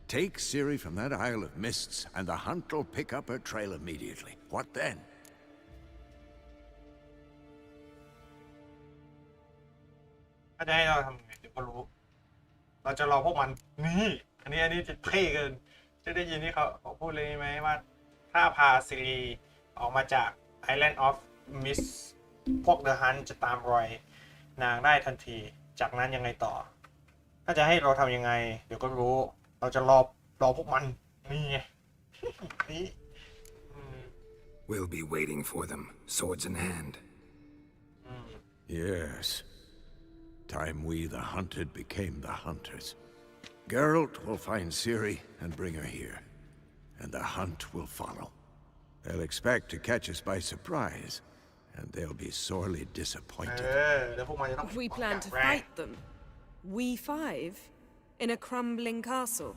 Take Ciri from that Isle of Mists, and the hunt will pick up her trail immediately. What then? ถ้าจะให้เราทำยังไงเดี๋ยวก็รู้ เราจะรอพวกมันนี่อันนี้จะเท่เกินจะได้ยินที่เขาพูดเลยไหมว่าถ้าพาซีรีออกมาจาก Island of Mist พวก The Hunt จะตามรอยนางได้ทันทีจากนั้นยังไงต่อถ้าจะให้เราทำยังไงเดี๋ยวก็รู้เราจะรอพวกมันนี่ไง นี่ We'll be waiting for them, swords in hand. Yes. Time we, the hunted, became the hunters. Geralt will find Ciri and bring her here, and the hunt will follow. They'll expect to catch us by surprise, and they'll be sorely disappointed. We plan to fight them. We five? In a crumbling castle?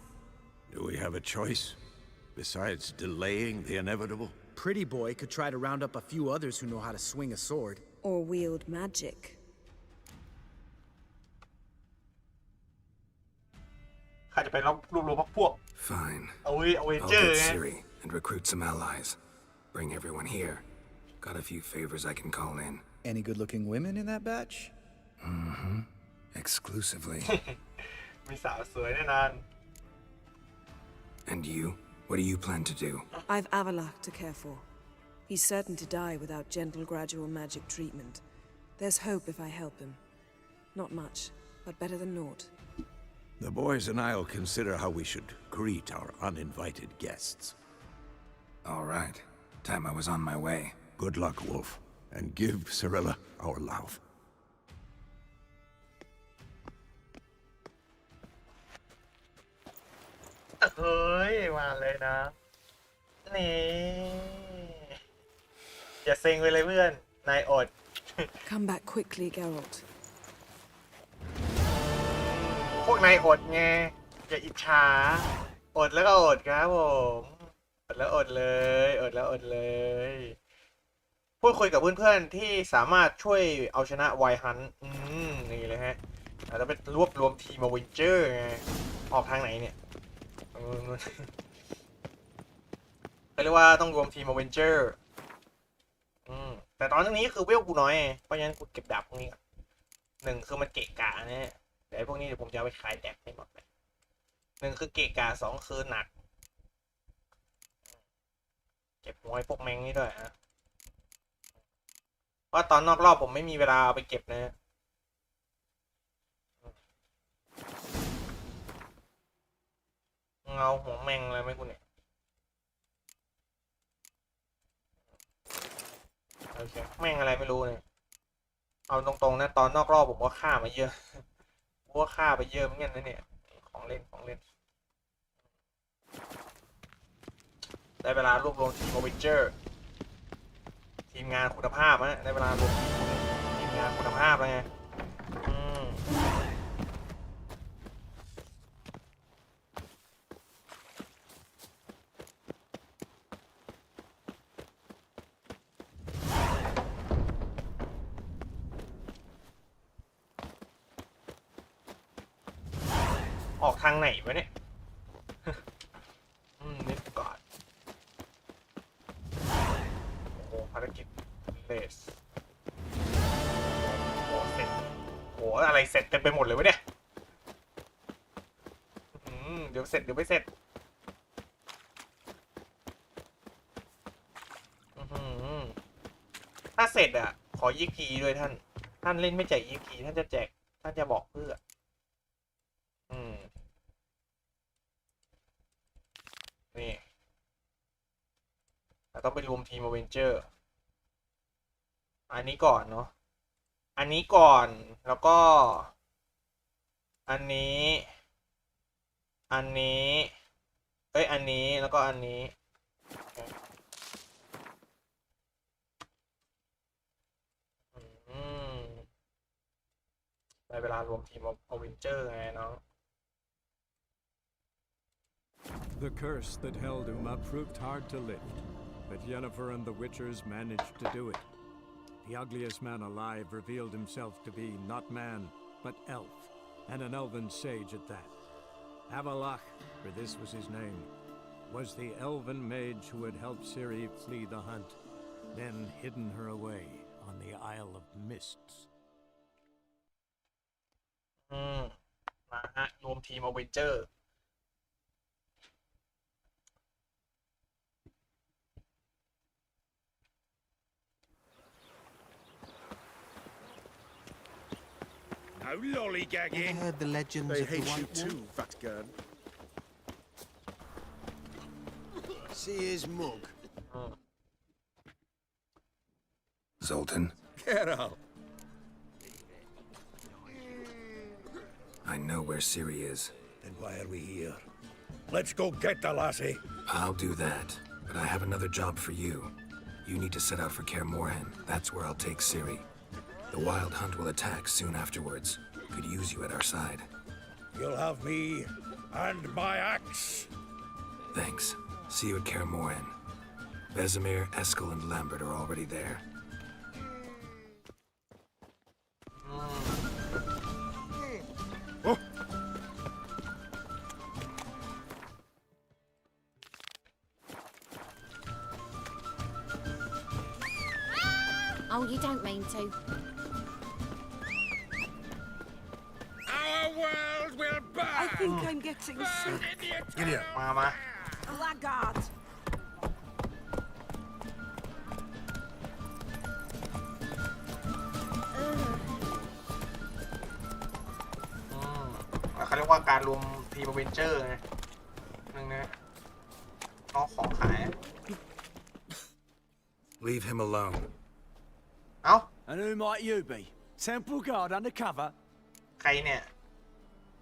Do we have a choice? Besides delaying the inevitable? Pretty boy could try to round up a few others who know how to swing a sword. Or wield magic. ข้าจะไปรวบรวมพวก Fine. เอาไว้ I'll เจอ get ไง Ciri and recruit some allies. Bring everyone here. Got a few favors I can call in. Any good-looking women in that batch? Mm-hmm. Exclusively. มีสาวสวยแน่นอน And you? What do you plan to do? I've Avallac'h to care for. He's certain to die without gentle, gradual magic treatment. There's hope if I help him. Not much, but better than naught. The boys and I'll consider how we should greet our uninvited guests. All right. Time I was on my way. Good luck, Wolf, and give Cirilla our love. เฮ้ยมาเลยนะนี่อย่าเซ็งไปเลยเพื่อนนายอด Come back quickly, Geralt. พวกนายอดไงอย่าอิจฉาอดแล้วก็อดครับผมอดแล้วอดเลยอดแล้วอดเลยพูดคุยกับเพื่อนๆที่สามารถช่วยเอาชนะไวฮันนี่เลยฮะอาจจะเป็นรวบรวมทีมอเวนเจอร์ไงออกทางไหนเนี่ยเรียกว่าต้องรวมทีมอเวนเจอร์แต่ตอนนี้คือเวลกูน้อยเพราะฉะนั้นกูเก็บดาบพวกนี้ก่อนหนึ่งคือมันเกะกะนะฮะแต่พวกนี้เดี๋ยวผมจะเอาไปขายแดบให้หมดเลยหนึ่งคือเกะกะสองคือหนักเก็บหัวไอ้พวกแมงนี่ด้วยนะเพราะตอนนอกรอบผมไม่มีเวลาเอาไปเก็บนะเงาหัวแมงอะไรไหมกูเนี่ยโอเคแมงอะไรไม่รู้เนี่ยเอาตรงๆนะตอนนอกรอบผมก็ฆ่ามาเยอะผมก็ฆ่าไปเยอะเหมือนกันนะเนี่ยของเล่น ได้เวลารวบรวมทีมอเวนเจอร์ทีมงานคุณภาพนะได้เวลารวมทีมงานคุณภาพแล้วไงออกทางไหนวะเนี่ยนิดก่อนโอ้โหภารกิจเลสโอ้เสร็จโอ้อะไรเสร็จเต็มไปหมดเลยวะเนี่ยเดี๋ยวเสร็จเดี๋ยวไม่เสร็จถ้าเสร็จอ่ะขอEXPด้วยท่านเล่นไม่แจกEXPท่านจะแจกท่านจะบอกเพื่อนี่เราต้องไปรวมทีมอเวนเจอร์อันนี้ก่อนเนาะอันนี้ก่อนแล้วก็อันนี้เอ้ยอันนี้แล้วก็อันนี้ได้เวลารวมทีมอเวนเจอร์ไงเนาะThe curse that held Uma proved hard to lift, but Yennefer and the Witchers managed to do it. The ugliest man alive revealed himself to be not man, but elf, and an elven sage at that. Avalach, for this was his name, was the elven mage who had helped Ciri flee the hunt, then hidden her away on the Isle of Mists. มาฮะรวมทีมอเวนเจอร์No lollygagging. Heard the legends They of the hate you White too, Vatgern. See his mug. Zoltan, Get out. I know where Ciri is. Then why are we here? Let's go get the lassie. I'll do that, but I have another job for you. You need to set out for Kaer Morhen. That's where I'll take Ciri. The Wild Hunt will attack soon afterwards. Could use you at our side. You'll have me and my axe. Thanks. See you at Kaer Morhen. Vesemir, Eskel, and Lambert are already there. Oh. 'Oh, you don't mean to. Our world will burn. I think I'm getting sick. Get here. มา Laggard. เขาเรียกว่าการรวมทีมอเวนเจอร์ไงนึงนะเอาของขาย Leave him alone. เอ้า And who might you be? Temple guard undercover? ใครเนี่ย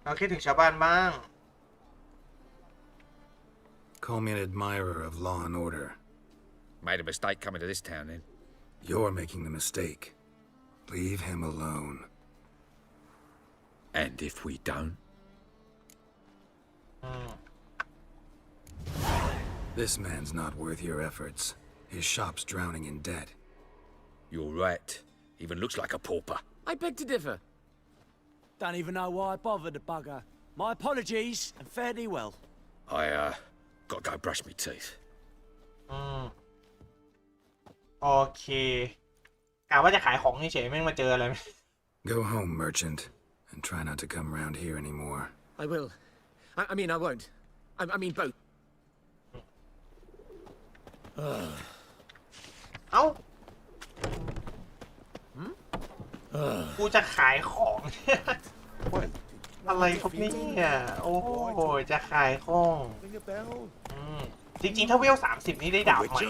เราคิดถึงชาวบ้านบ้าง Call me an admirer of law and order. Made a mistake coming to this town, then. You're making the mistake. Leave him alone. And if we don't? This man's not worth your efforts. His shop's drowning in debt. You're right. Even looks like a pauper. I beg to differ. Don't even know why I bothered the bugger. My apologies, and fare thee well. Gotta go brush my teeth. โอเคกะว่าจะขายของเฉยๆแม่งมาเจออะไร Go home, merchant, and try not to come round here anymore. I will. I mean, I won't. I mean both. เอ้ากูจะขายของ อะไรครับเนี่ยโอ้โหจะขายของจริงๆถ้าเวล30นี่ได้ดาบใหม่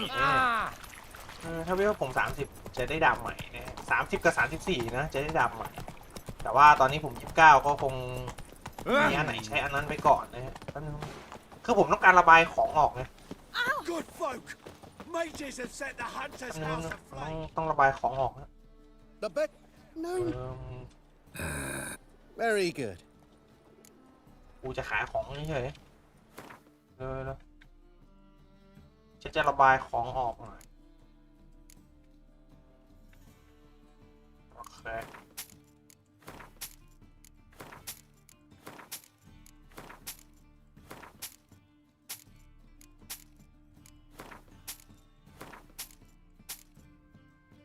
ถ้าเวลผม30จะได้ดาบใหม่นะ30กับ34นะจะได้ดาบใหม่แต่ว่าตอนนี้ผม29ก็คงมีอันไหนใช้อันนั้นไปก่อนนะฮะคือผมต้องการระบายของออกนะ Good folk. Mages have set the hunter's house aflame. ต้องระบายของออกนะ The bet? No. Very good. กูจะขายของเฉยๆเลยจะระบายของออกหน่อยโอเค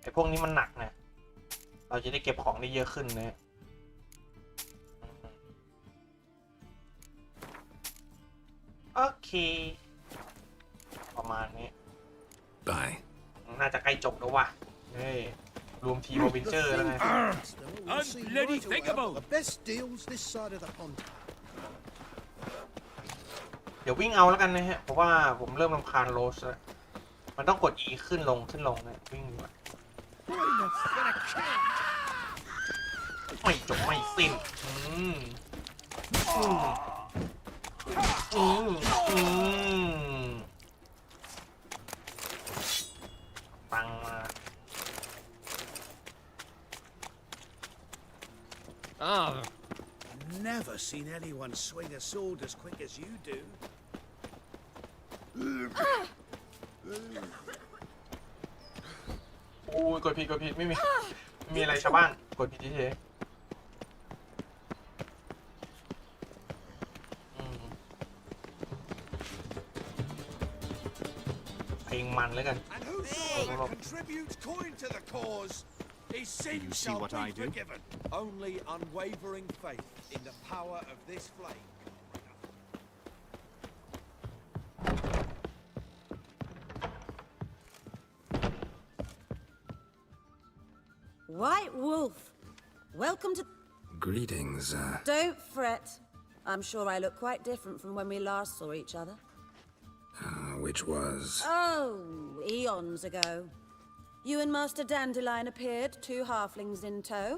ไอ้พวกนี้มันหนักนะเราจะได้เก็บของได้เยอะขึ้นนะโอเคประมาณนี้น่าจะใกล้จบแล้วว่ะเฮ้ยรวมทีมวินเจอร์แล้วไง Unbloody thinkable. The best deals this side of the pond. เดี๋ยววิ่งเอาแล้วกันนะฮะเพราะว่าผมเริ่มรำคาญโรสแล้วมันต้องกด E ขึ้นลงนะวิ่งดีกว่าไม่จบไม่สิ้นปังมาNever seen anyone swing a sword as quick as you do. โอ้ยกดผิดไม่มีอะไรชาวบ้านกดผิดเฉยเพลงมันแล้วกัน And whosoever contributes coin to the cause, his sins shall be forgiven. Only unwavering faith in the power of this flame. White Wolf, welcome to... Greetings, Don't fret. I'm sure I look quite different from when we last saw each other. Which was... Oh, eons ago. You and Master Dandelion appeared, 2 halflings in tow.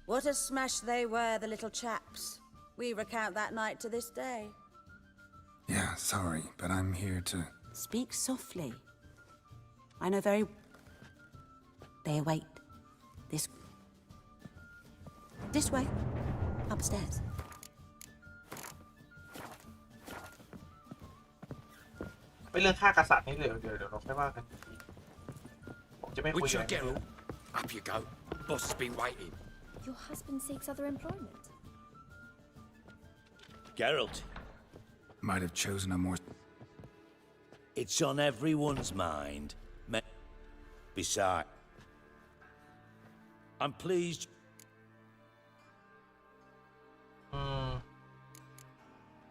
What a smash they were, the little chaps. We recount that night to this day. Yeah, sorry, but I'm here to... Speak softly. I know very... They await. This way. Upstairs. ไปเรื่องฆ่ากษัตริย์นี่เดี๋ยวเราค่อยว่ากันผมจะไม่คุย Witcher Geralt, up you go. Boss has been waiting. Your husband seeks other employment. Geralt, Might have chosen a more... it's on everyone's mind. Besides, I'm pleased.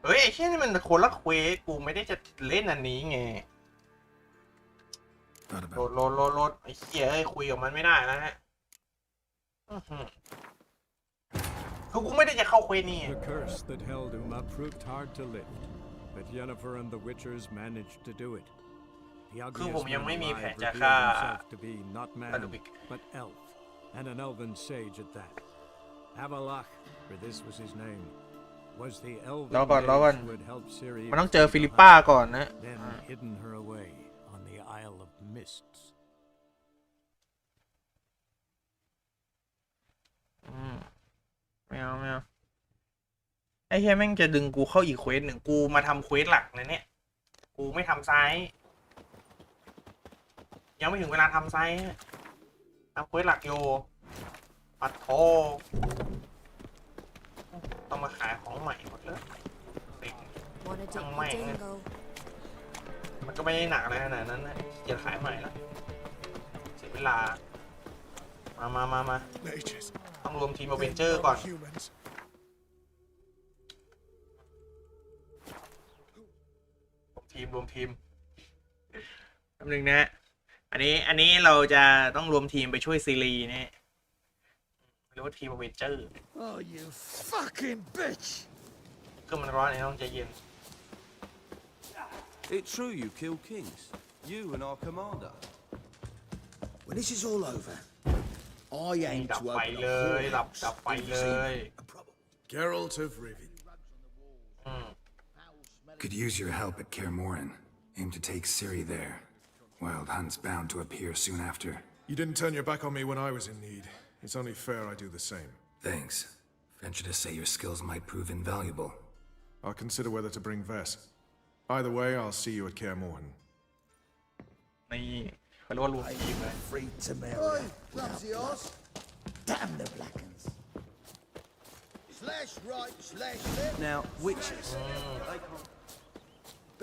เฮ้ยไอ้เช่นนี่มันคนละเควสกูไม่ได้จะเล่นอันนี้ไงโหลดไอ้เหี้ยเอ้ยคุยกับมันไม่ได้แล้วฮะคือกูไม่ได้จะเข้าเควสนี่ The curse that held Uma proved hard to lift, but Yennefer and the Witchers managed to do it. The ugliest man alive revealed himself to be not man, but elf, and an elven sage at that. Avalach, for this was his name, was the elven mage who had helped Ciri มันต้องเจอฟิลิปป้าก่อนนะ then hidden her away on the Isle of Mists. ไม่เอาไอ้เหี้ยแม่งจะดึงกูเข้าอีกเควสหนึ่งกูมาทำเควสหลักนะเนี่ยกูไม่ทำไซส์ยังไม่ถึงเวลาทำไซส์ทำเควสหลักโยปัดโทต้องมาขายของใหม่หมดเลยทั้งใหม่เนี่ยมันก็ไม่ได้หนักอะไรขนาดนั้นนะจะขายใหม่ละเสียเวลามาต้องรวมทีมอเวนเจอร์ก่อนรวมทีมแป๊บนึงนะอันนี้เราจะต้องรวมทีมไปช่วยซีรีเนี่ยหรือว่าทีมอเวนเจอร์ Oh, you fucking bitch! เครื่องมันร้อนไอ้น้องใจเย็น It's true you killed kings. You and our commander. When this is all over, I aim ดับ to ไฟ open เลย a ดับไฟเลย Geralt of Rivia. Could use your help at Kaer Morhen. Aim to take Ciri there. Wild Hunt's bound to appear soon after. You didn't turn your back on me when I was in need. It's only fair I do the same. Thanks. Venture to say your skills might prove invaluable. I'll consider whether to bring Vess. Either way, I'll see you at Kaer Morhen. นี่เขาเรียกว่าลูกทีมเลย Free to marry. Clumsy horse. Damn the Blackens. Slash right, slash left. Now, witches.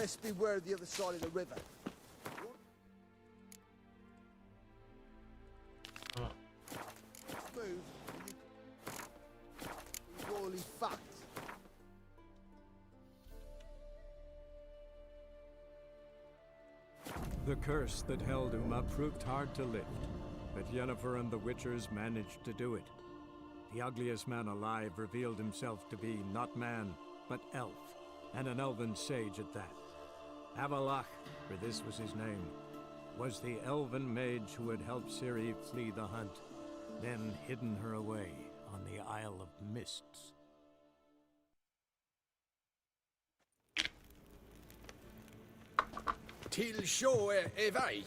Best beware of the other side of the river. Move. You royally fucked. The curse that held Uma proved hard to lift, but Yennefer and the Witchers managed to do it. The ugliest man alive revealed himself to be not man, but elf, and an elven sage at that. Avalach, for this was his name, was the elven mage who had helped Ciri flee the hunt, then hidden her away on the Isle of Mists. Till sjå är väg.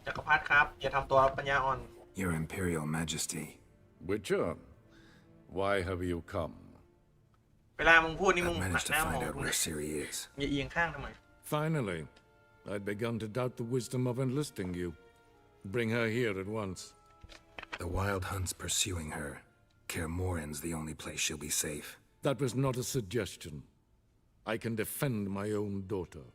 จักรพรรดิครับอย่าทำตัวปัญญาอ่อน Your Imperial Majesty. Witcher, why have you come? เวลามึงพูดนี่มึง I've หัน managed ห to น้ามอง find out where Ciri is. อย่าเอียงข้างทำไม Finally, I'd begun to doubt the wisdom of enlisting you. Bring her here at once. The Wild Hunt's pursuing her. Kaer Morhen's the only place she'll be safe. That was not a suggestion. I can defend my own daughter.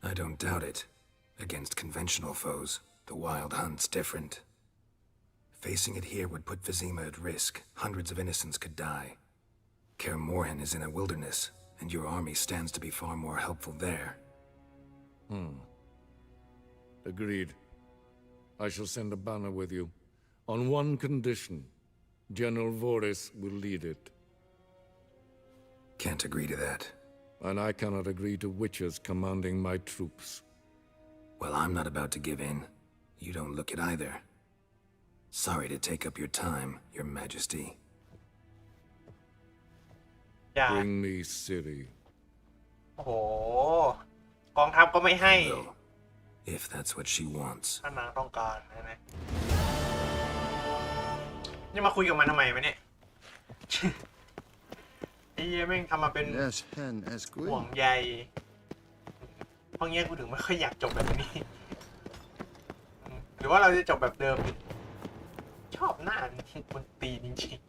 I don't doubt it. Against conventional foes, the Wild Hunt's different. Facing it here would put Vizima at risk. Hundreds of innocents could die. Kaer Morhen is in a wilderness, and your army stands to be far more helpful there. Agreed. I shall send a banner with you. On one condition. General Voris will lead it. Can't agree to that. And I cannot agree to witches commanding my troops. Well, I'm not about to give in. You don't look it either. Sorry to take up your time, Your Majesty. Bring me Ciri. โอ้โหกองทัพก็ไม่ให้ I will, if that's what she wants. ถ้านางต้องการนะนี่มาคุยกับมันทำไมวะเนี่ย ไอ้เหี้ยแม่งทำมาเป็นห่วงใยเพราะงี้กูถึงไม่ค่อยอยากจบแบบนี้ หรือว่าเราจะจบแบบเดิมดิชอบหน้าคนตีจริงๆ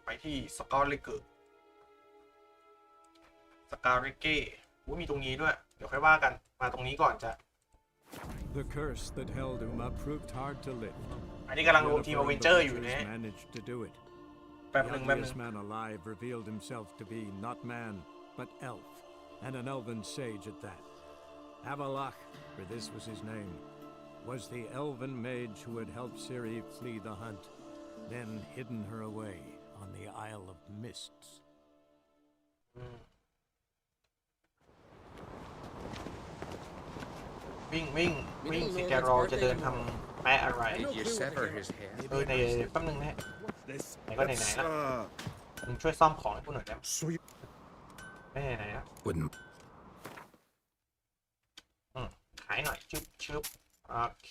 ไปที่สกอร์เลเกอร์สกาเรเก้มีตรงนี้ด้วยเดี๋ยวค่อยว่ากันมาตรงนี้ก่อนจะ The curse that held Uma proved hard to lift. อันนี้กำลังรวมทีมอเวนเจอร์อยู่นะ Managed to do it. แป๊บหนึ่ง The ugliest man alive revealed himself to be not man, but elf, and an elven sage at that. Avalach, for this was his name, was the elven mage who had helped Ciri flee the hunt, then hidden her away on the Isle of Mists. วิ่งสิแกรอจะเดินทำแปะอะไรในแป๊บนึงนะฮะไหนก็ไหนละมึงช่วยซ่อมของให้กูหน่อยได้ไหมไหนนะขายหน่อยชึบโอเค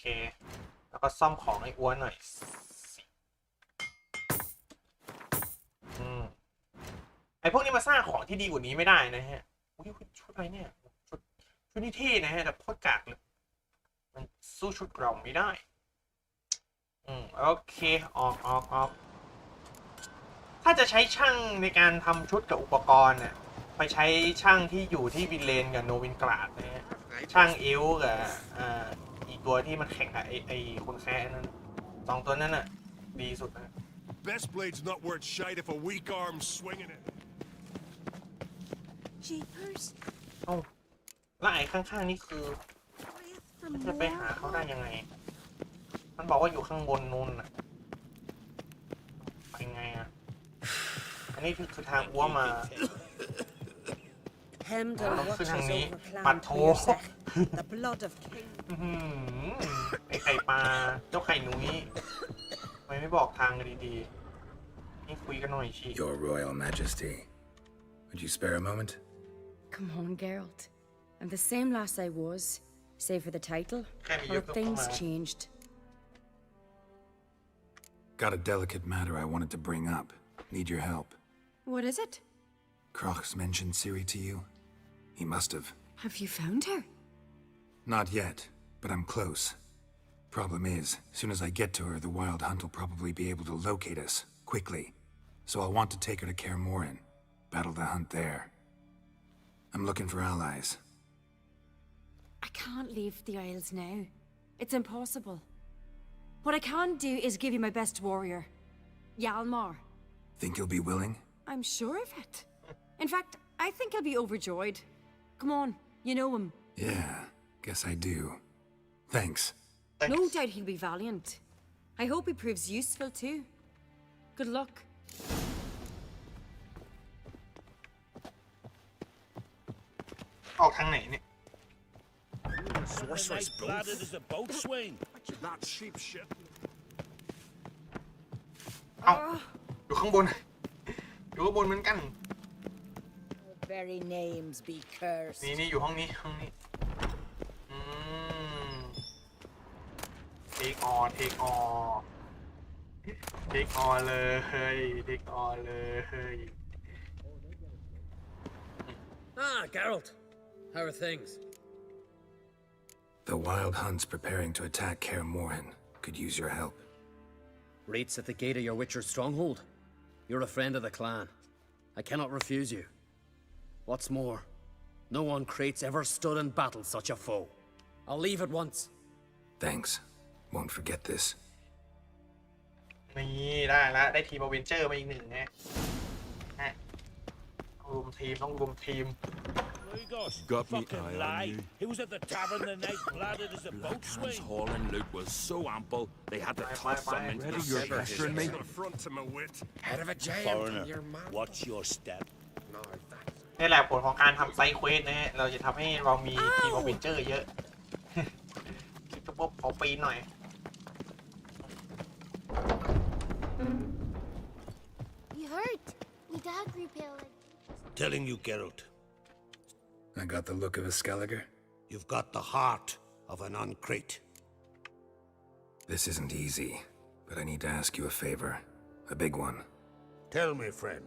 แล้วก็ซ่อมของให้อ้วนหน่อยไอพวกนี้มาสร้างของที่ดีกว่านี้ไม่ได้นะฮะอุ้ยชุดอะไรเนี่ยชุดนี้เท่นะฮะแต่โคตรกากเลยมันสู้ชุดเราไม่ได้โอเคออกถ้าจะใช้ช่างในการทำชุดกับอุปกรณ์เนี่ยไปใช้ช่างที่อยู่ที่วินเลนกับโนวินกราดนะฮะช่างเอลกับอีกตัวที่มันแข่งกับไอคนแค่นั้นสองตัวนั้นน่ะดีสุดนะ Best blade's not worth shite if a weak arm's swinging it. Jeepers. เอ้าแล้วไอ้ข้างๆนี่คือจะไปหาเขาได้ยังไงมันบอกว่าอยู่ข้างบนนู้นน่ะ ยังไงอะอันนี้คือทางอ้วมา Hemmed ต้ and องขึ้น watches ทางนี้ over ปัด clan โถ Pierce. The blood of king. ไอไข่ปลาเจ้าไข่นุ้ยทำไมไม่บอกทางกันดีๆนี่คุยกันหน่อยชิ Your Royal Majesty, would you spare a moment? Come on, Geralt. I'm the same lass I was, save for the title. Or have things changed? Got a delicate matter I wanted to bring up. Need your help. What is it? Croc's mentioned Ciri to you? He must have. Have you found her? Not yet, but I'm close. Problem is, soon as I get to her, the Wild Hunt will probably be able to locate us, quickly. So I'll want to take her to Kaer Morhen, battle the hunt there. I'm looking for allies. I can't leave the Isles now. It's impossible. What I can do is give you my best warrior, Hjalmar. Think you'll be willing? I'm sure of it. In fact, I think he'll be overjoyed. Come on, you know him. Yeah, guess I do. Thanks. No doubt he'll be valiant. I hope he proves useful too. Good luck. ออกทางไหนเนี่ย Sorceress blooded as a boatswain. That sheep shit. เอ้าอยู่ข้างบนอยู่ข้างบนเหมือนกัน Very names be cursed. นี่อยู่ห้องนี้เทคออนเลยเทคออนเลย Ah, Geralt. How are things? The Wild Hunt's preparing to attack Kaer Morhen. Could use your help. Raid's at the gate of your Witcher's stronghold. You're a friend of the clan. I cannot refuse you. What's more, no one Crate's ever stood and battled such a foe. I'll leave at once. Thanks. Won't forget this. นี่ได้แล้วได้ทีมอเวนเจอร์มาอีกหนึ่งนะรวมทีม Got me eye on you. He was at the tavern the night, blooded as a boatswain. haul and loot was so ample, they had to toss some into the You're cellar. pestering me. Front to my wit. Head of a giant. Foreigner, what's your step? นี่แหละผลของการทำไซด์เควสนะฮะเราจะทำให้เรามีทีมอเวนเจอร์เยอะกระป๋องขอปีนหน่อย You hurt. Me dad repaired. Telling you, Geralt, I got the look of a Skelliger. you've got the heart of an uncrate. This isn't easy, but I need to ask you a favor. A big one. Tell me, friend.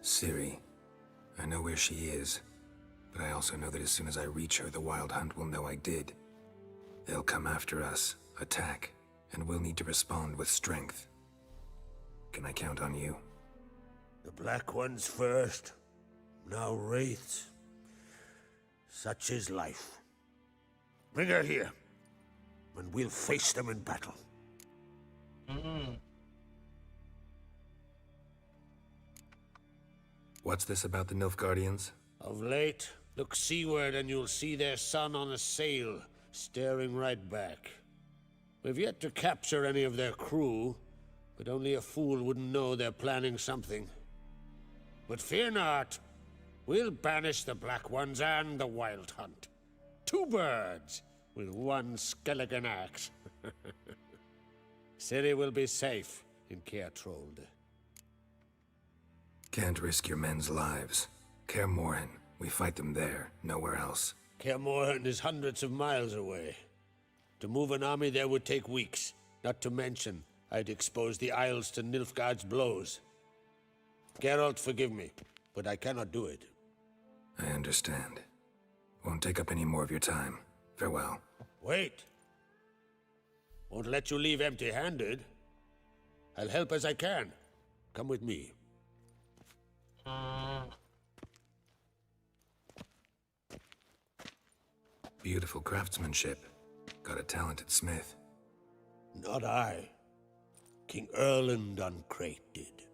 Ciri. I know where she is, but I also know that as soon as I reach her, the Wild Hunt will know I did. They'll come after us, attack, and we'll need to respond with strength. Can I count on you? The Black Ones first, now Wraiths. Such is life. Bring her here, and we'll face them in battle. What's this about the Nilfgaardians? Of late, look seaward and you'll see their sun on a sail, staring right back. We've yet to capture any of their crew, but only a fool wouldn't know they're planning something. But fear not, we'll banish the Black Ones and the Wild Hunt. 2 birds with 1 skeleton axe. Ciri will be safe in Kaer Trolde. Can't risk your men's lives. Kaer Morhen, we fight them there, nowhere else. Kaer Morhen is hundreds of miles away. To move an army there would take weeks, not to mention I'd expose the Isles to Nilfgaard's blows. Geralt, forgive me, but I cannot do it. I understand. Won't take up any more of your time. Farewell. Wait. Won't let you leave empty-handed. I'll help as I can. Come with me. Beautiful craftsmanship. Got a talented smith. Not I. King Erland Uncrate did.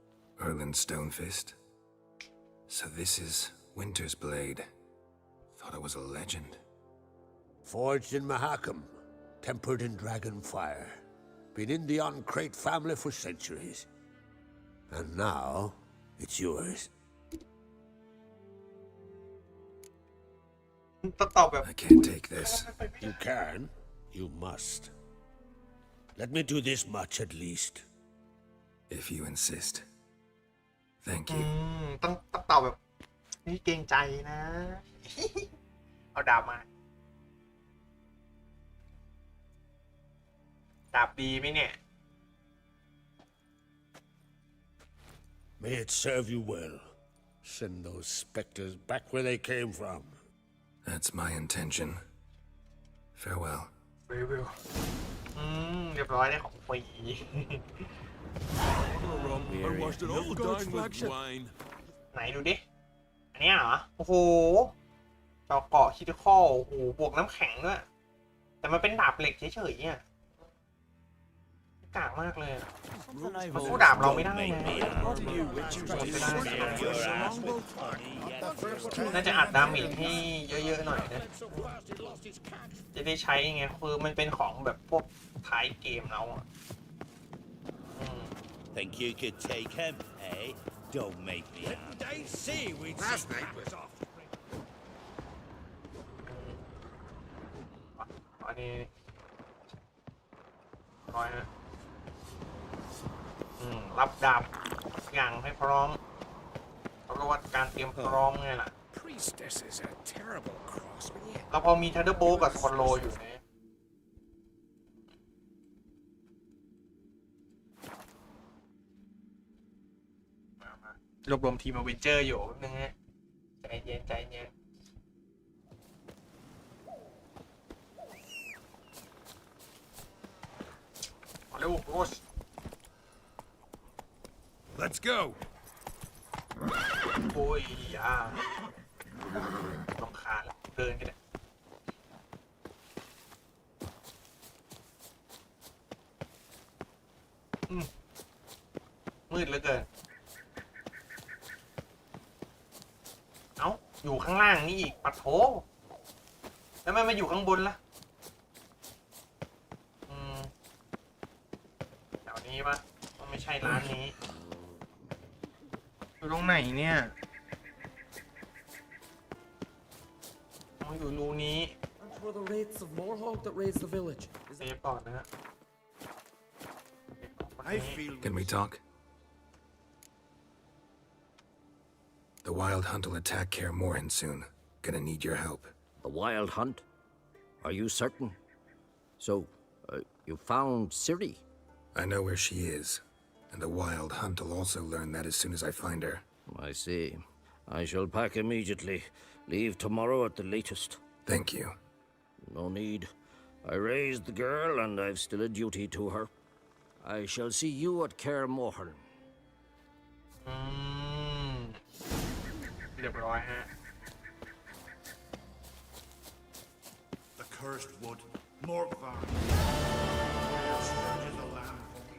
Erland Stonefist? So this is Winter's Blade. Thought it was a legend. Forged in Mahakam, tempered in dragon fire. Been in the Uncrate family for centuries. And now, it's yours. ต้องตอบแบบ I can't take this. You can. You must. Let me do this much at least. If you insist. Thank you. ต้องตอบแบบนี่เกรงใจนะ เอาดาบมาดาบดีไหมเนี่ย May it serve you well. Send those specters back where they came from. That's my intention. Farewell. เรียบร้อยได้ของฟรี I washed it all down with wine. ไหนดูดิ อันนี้เหรอ โอ้โหจอเกาะคิติคอลโอ้โหบวกน้ำแข็งด้วย แต่มันเป็นดาบเหล็กเฉยๆเนี่ยกากมากเลยมันสู้ดาบเราไม่ได้นะน่าจะอัดดาเมจให้เยอะๆหน่อยนะ จะได้ใช้ไงคือมันเป็นของแบบพวกท้ายเกมเราอะ Think you could take him, eh? Don't make me Didn't I say we'd last night was off. อันนี้ร้อยนะรับดาบอย่างให้พร้อมแล้วก็วัดการเตรียมพร้อมไงล่ะ Priestess is a terrible cross with you. เราพอมีทันเดอร์โบกับคอนโลอยู่นะรวบรวมทีมอเวนเจอร์อยู่นึงฮะใจเย็นใจเย็นมาเร็วโรส Let's go. โอ้ยลงคาแล้วเดินกันเลยมืดเหลือเกินเอ้าอยู่ข้างล่างนี่อีกปัดโถแล้วไม่มาอยู่ข้างบนล่ะแถวนี้ปะมันไม่ใช่ร้านนี้อยู่ตรงไหนเนี่ยอยู่รูนี้ For the raids of Morhog that raised the village. เซฟก่อนนะฮะ Can we talk? The Wild Hunt will attack Kaer Morhen soon. Gonna need your help. The Wild Hunt? Are you certain? So, you found Ciri? I know where she is, and the Wild Hunt will also learn that as soon as I find her. I see. I shall pack immediately. Leave tomorrow at the latest. Thank you. No need. I raised the girl, and I've still a duty to her. I shall see you at Kaer Morhen. เรียบร้อยฮะ The cursed wood. Morgvar. Scourges the land for me.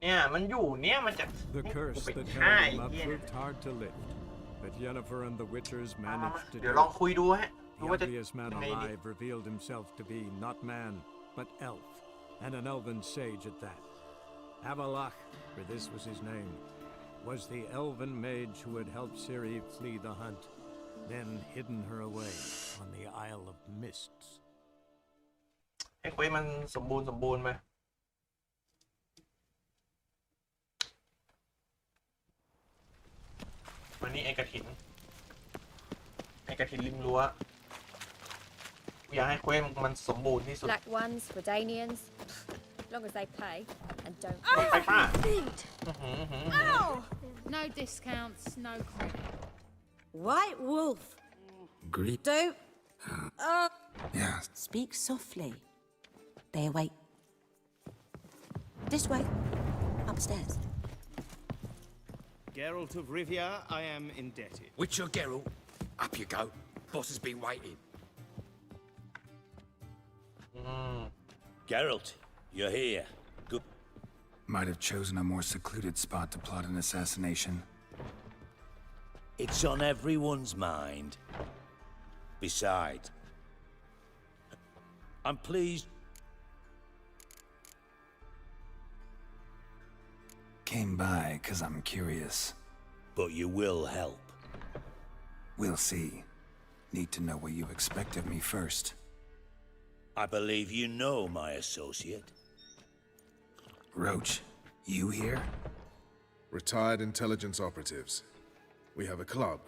เนี่ยมันอยู่เนี่ยมันจะ The curse เป็น that ค่าย held him up เนี่ย proved hard to lift, but Yennefer and the Witchers managed to เดี๋ยว do ลอง it. คุยดูฮะดู The ว่าจะ ugliest man ยังไงดี alive revealed himself to be not man, but elf, and an elven sage at that. Avalach, for this was his name, was the elven mage who had helped Ciri flee the hunt, then hidden her away on the Isle of Mists. ให้เควสมันสมบูรณ์ไหมวันนี้ไอ้กระถินริมรั้วอยากให้เควสมันสมบูรณ์ที่สุด Black ones, Redanians, long as they pay and don't. ไปป้า No discounts, no credit. White Wolf. Greet. Don't. Yeah. Speak softly. They await. This way. Upstairs. Geralt of Rivia, I am indebted. Witcher Geralt, up you go. Boss has been waiting. Geralt, you're here. Good. Might have chosen a more secluded spot to plot an assassination. It's on everyone's mind. Besides, I'm pleased. Came by 'cause I'm curious. But you will help. We'll see. Need to know what you expect of me first. I believe you know my associate. Roach, you here? Retired intelligence operatives. We have a club.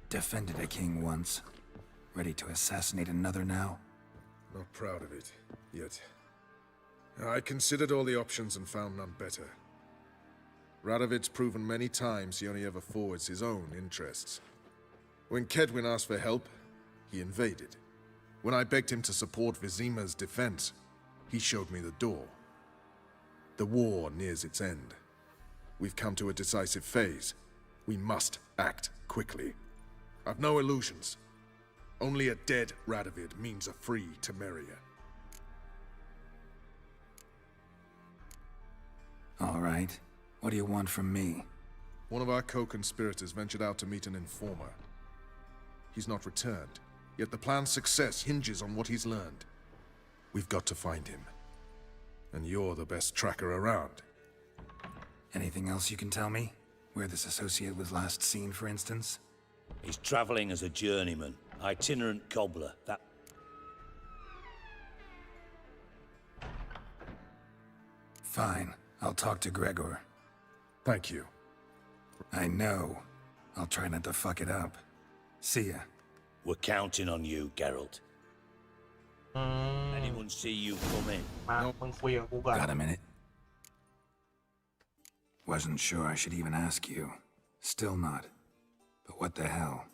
Defended a king once. Ready to assassinate another now? Not proud of it, yet. I considered all the options and found none better. Radovid's proven many times he only ever forwards his own interests. When Kedwin asked for help, he invaded. When I begged him to support Vizima's defense, he showed me the door. The war nears its end. We've come to a decisive phase. We must act quickly. I've no illusions. Only a dead Radovid means a free Temeria. All right. What do you want from me? One of our co-conspirators ventured out to meet an informer. He's not returned, yet the plan's success hinges on what he's learned. We've got to find him. And you're the best tracker around. Anything else you can tell me? Where this associate was last seen, for instance? He's traveling as a journeyman, itinerant cobbler. That. Fine. I'll talk to Gregor. Thank you. I know. I'll try not to fuck it up. See ya. We're counting on you, Geralt. Anyone see you come in? Got a minute? Wasn't sure I should even ask you. Still not. But what the hell?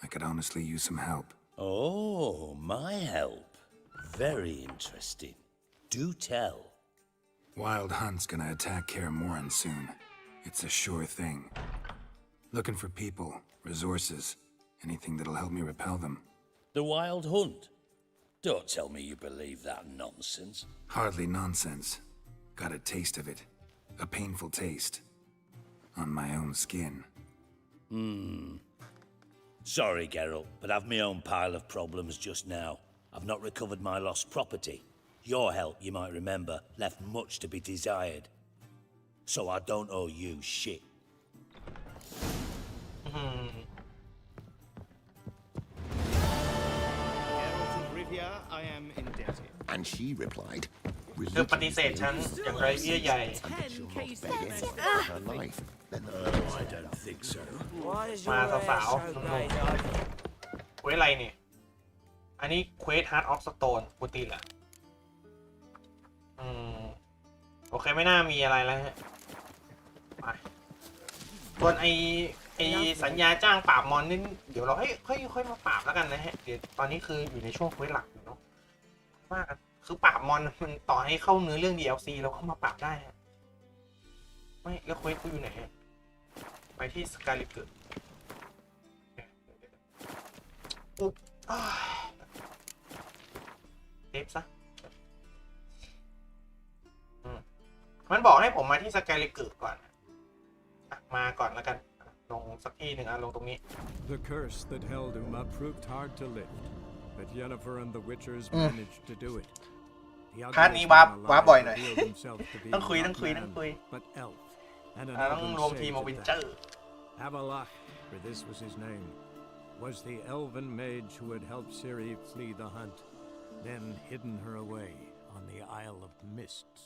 I could honestly use some help. Oh, my help. Very interesting. Do tell. Wild Hunt's gonna attack Kaer Morhen soon. It's a sure thing. Looking for people, resources, anything that'll help me repel them. The Wild Hunt? Don't tell me you believe that nonsense. Hardly nonsense. Got a taste of it. A painful taste. On my own skin. Sorry, Geralt, but I've my own pile of problems just now. I've not recovered my lost property. Your help, you might remember, left much to be desired. So I don't owe you shit. Geralt of Rivia, I am indebted. And she replied, คือปฏิเสธฉันอย่างไรเยื่อใย her life. Then I don't think so. มาสาวๆเควสอะไรเนี่ย อันนี้เควส Heart of Stone กูตีแหละโอเคไม่น่ามีอะไรแล้วฮะไปส่วนไอสัญญาจ้างปราบมอนนี่เดี๋ยวเราค่อยมาปราบแล้วกันนะฮะเดี๋ยวตอนนี้คืออยู่ในช่วงเควสหลักอยู่เนาะมากคือปราบมอนมันต่อให้เข้าเนื้อเรื่อง DLC เราเข้ามาปราบได้ฮะไม่แล้วเควสกูอยู่ไหนฮะไปที่สกาลิเกอร์อุ๊บเทปซะมันบอกให้ผมมาที่สกายลิเกอร์ก่อนมาก่อนแล้วกันลงสักทีหนึ่งลงตรงนี้ The curse that held Uma proved hard to lift, but Yennefer and the Witchers managed to do it. พาร์ทนี้ว้าบ่อยหน่อยต้องคุย But elf and ต้องรวมทีมมาวินเจอร์ Avalach, for this was his name, was the elven mage who had helped Ciri flee the hunt, then hidden her away on the Isle of Mists.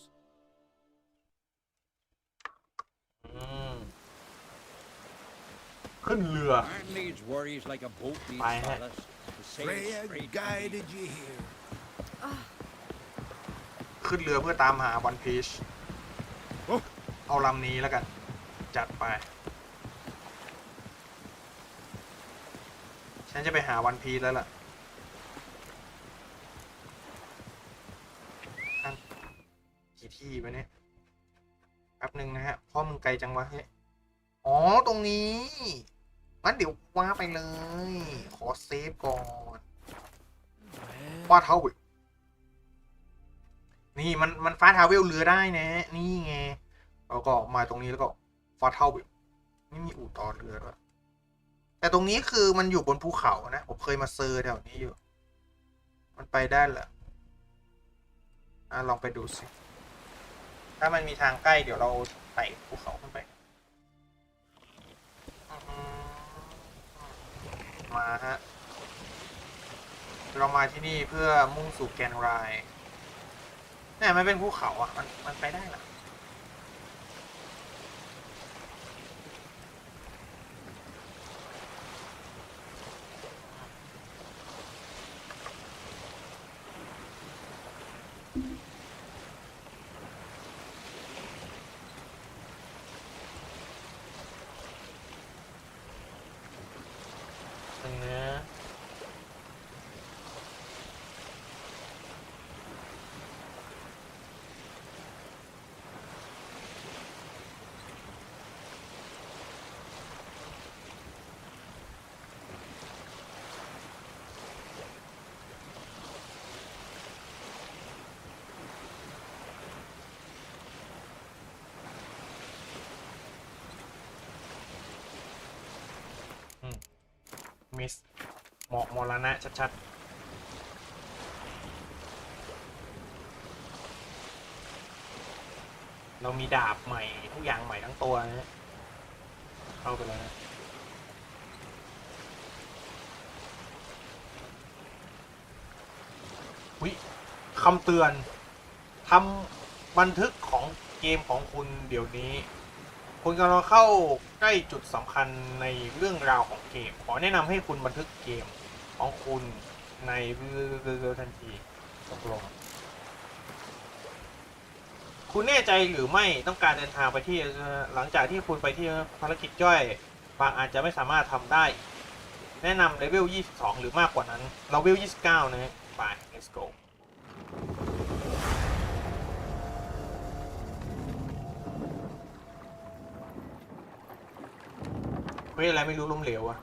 ขึ้นเรือ ไปฮะ Freya guided you here. ขึ้นเรือเพื่อตามหาวันพีชเอาลำนี้แล้วกันจัดไปฉันจะไปหาวันพีชแล้วล่ะกี่ที่ไปเนี่ยแป๊บหนึ่งนะฮะพ่อมึงไกลจังวะเฮ้ยอ๋อตรงนี้งั้นเดี๋ยวว้าไปเลยขอเซฟก่อนว่าเท่า นี่มันฟ้าทาวเวลเรือได้นะนี่ไงเราก็มาตรงนี้แล้วก็ฟ้าทาวเวลนี่มีอู่ต่อเรือด้วยแต่ตรงนี้คือมันอยู่บนภูเขานะผมเคยมาเซอร์แถวนี้อยู่มันไปได้เหรอลองไปดูสิถ้ามันมีทางใกล้เดี๋ยวเราไต่ภูเขาขึ้นไปมาฮะเรามาที่นี่เพื่อมุ่งสู่แกนไรเนี่ยมันเป็นภูเขาอ่ะมันไปได้เหรอมิสเหมาะมรณะชัดๆเรามีดาบใหม่ทุกอย่างใหม่ทั้งตัวนะเข้าไปแล้วนะคำเตือนทำบันทึกของเกมของคุณเดี๋ยวนี้คุณกำลังเข้าใกล้จุดสำคัญในเรื่องราวของเกมขอแนะนำให้คุณบันทึกเกมของคุณในทันทีตกลงคุณแน่ใจหรือไม่ต้องการเดินทางไปที่หลังจากที่คุณไปที่ภารกิจย่อยบางอาจจะไม่สามารถทำได้แนะนำเลเวล22หรือมากกว่านั้นเราเลเวล29นะไป let's goอะไรไม่รู้ล้มเหลวอะ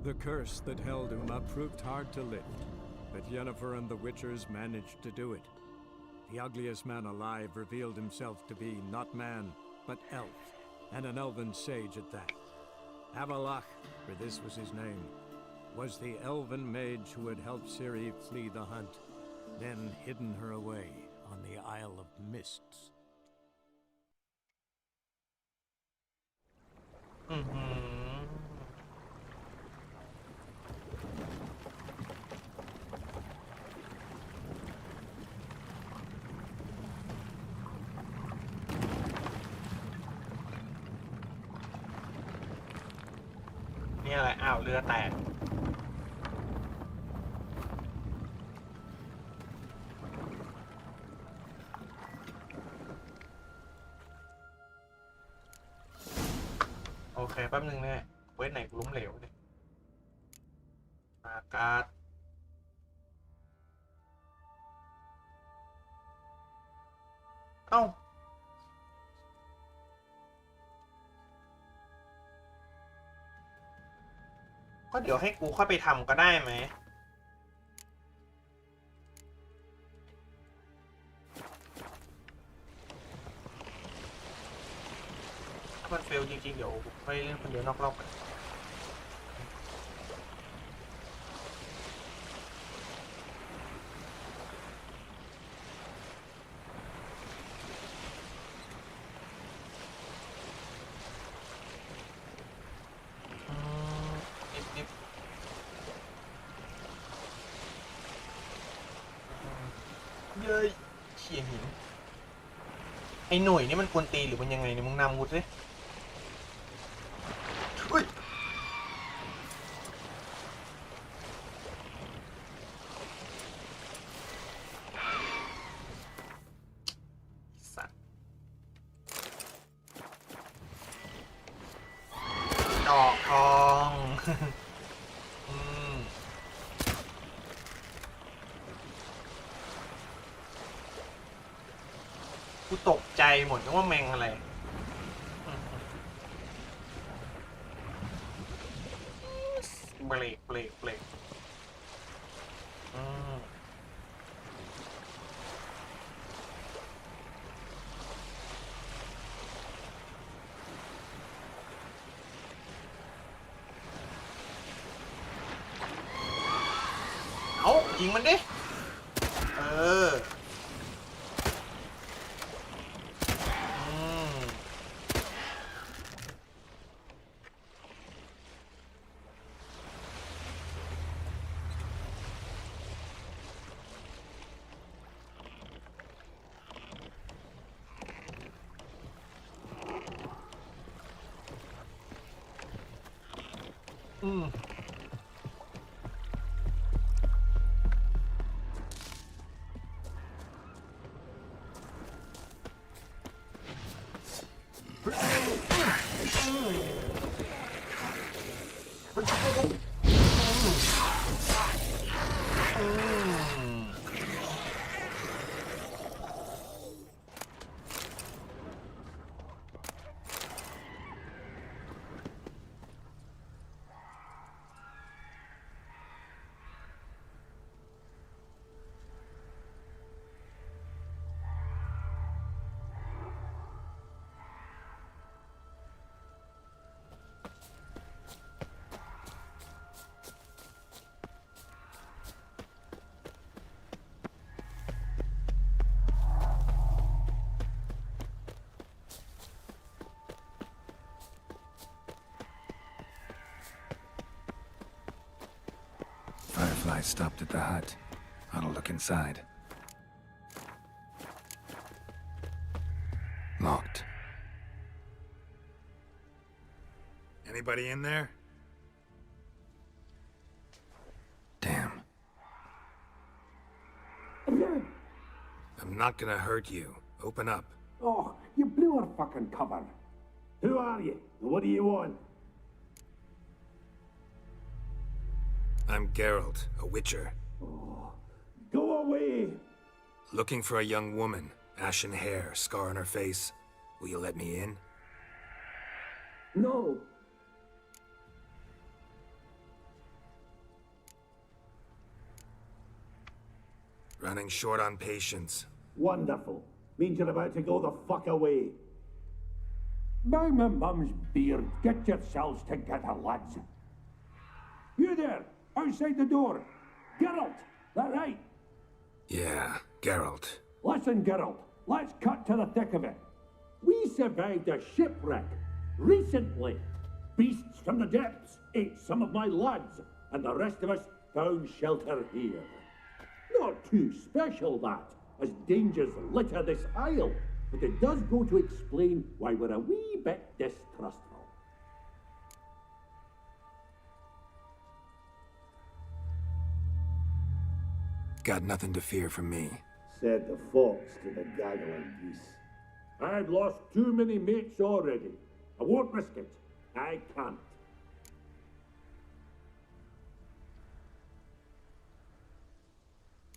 The curse that held Uma proved hard to lift, but Yennefer and the Witchers managed to do it. The ugliest man alive revealed himself to be not man, but elf, and an elven sage at that. Avalach, for this was his name, was the elven mage who had helped Ciri flee the hunt, then hidden her away on the Isle of Mists. Mm-hmm. นี่อะไรอ้าวเรือแตกโอเคแป๊บนึงเนี่ยเว้ยไหนกูล้มเหลวเนี่ยอากาศเอ้าก็เดี๋ยวให้กูเข้าไปทำก็ได้ไหมถ้ามันเฟลจริงๆเดี๋ยวไปเล่นคนเดียวนอกรอบกันเย้ยเขี่ยหินไอ้หน่วยนี่มันกวนตีหรือมันยังไงเนี่ยมึงนำกูสิอุ้ยสัตว์ดอกทอง กูตกใจหมดนึกว่าแมงอะไรเบรกเอายิงมันดิFirefly stopped at the hut. I'll look inside. Locked. Anybody in there? Damn. I'm not gonna hurt you. Open up. Oh, you blew our fucking cover. Who are you? What do you want? I'm Geralt, a witcher. Oh, go away! Looking for a young woman. Ashen hair, scar on her face. Will you let me in? No. Running short on patience. Wonderful. Means you're about to go the fuck away. By my mum's beard, get yourselves together, lads. You there, outside the door. Geralt, that right? Yeah, Geralt. Listen, Geralt, let's cut to the thick of it. We survived a shipwreck recently. Beasts from the depths ate some of my lads, and the rest of us found shelter here. Not too special, that, as dangers litter this isle, but it does go to explain why we're a wee bit distrustful. Got nothing to fear from me. Said the fox to the gaggling geese. I've lost too many mates already. I won't risk it. I can't.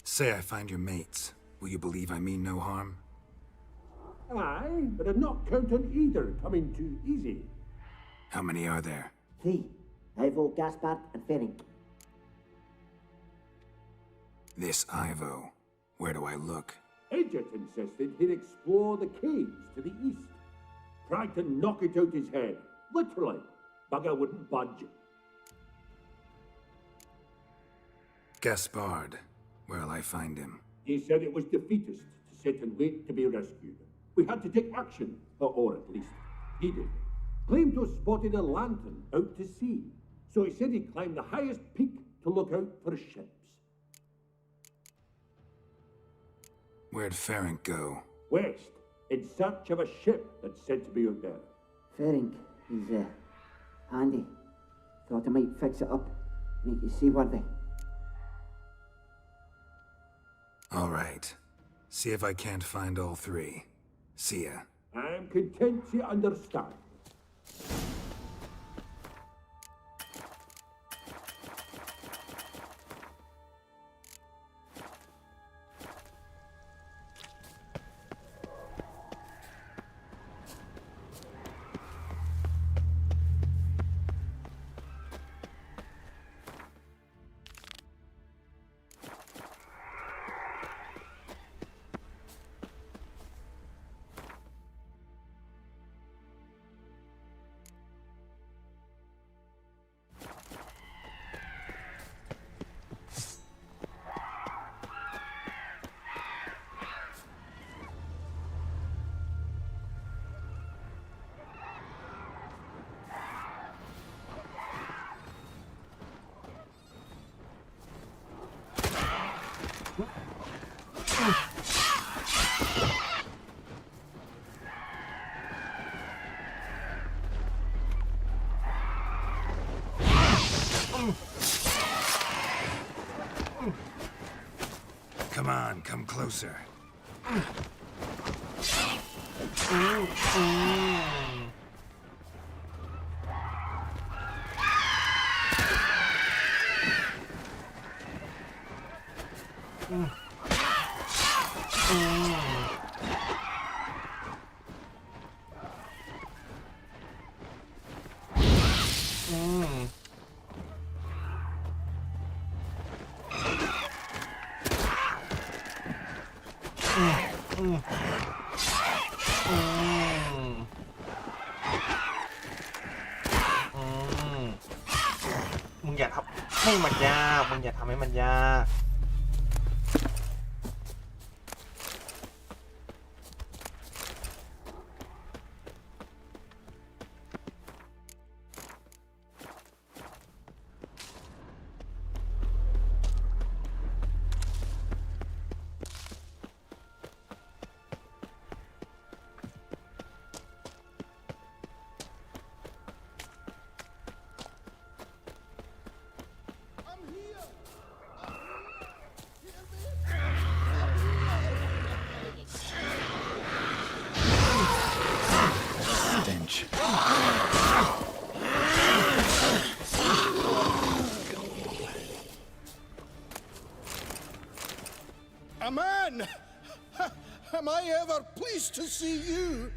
Say I find your mates. Will you believe I mean no harm? Aye, but I'm not counting either coming too easy. How many are there? 3. Ivo, Gaspard, and Ferenc. This Ivo. Where do I look? Edget insisted he'd explore the caves to the east. Tried to knock it out his head. Literally. Bugger wouldn't budge. Gaspard. Where'll I find him? He said it was defeatist to sit and wait to be rescued. We had to take action, or at least he did. Claimed to have spotted a lantern out to sea. So he said he'd climb the highest peak to look out for ships. Where'd Ferenc go? West, in search of a ship that's said to be out there. Ferenc, he's handy. Thought I might fix it up, make it seaworthy. All right. See if I can't find all 3. See ya. I'm content to understand. Come on, come closer.มึงอย่าทำให้มันยากมึงอย่าทำให้มันยาก Stench. A man! Am I ever pleased to see you?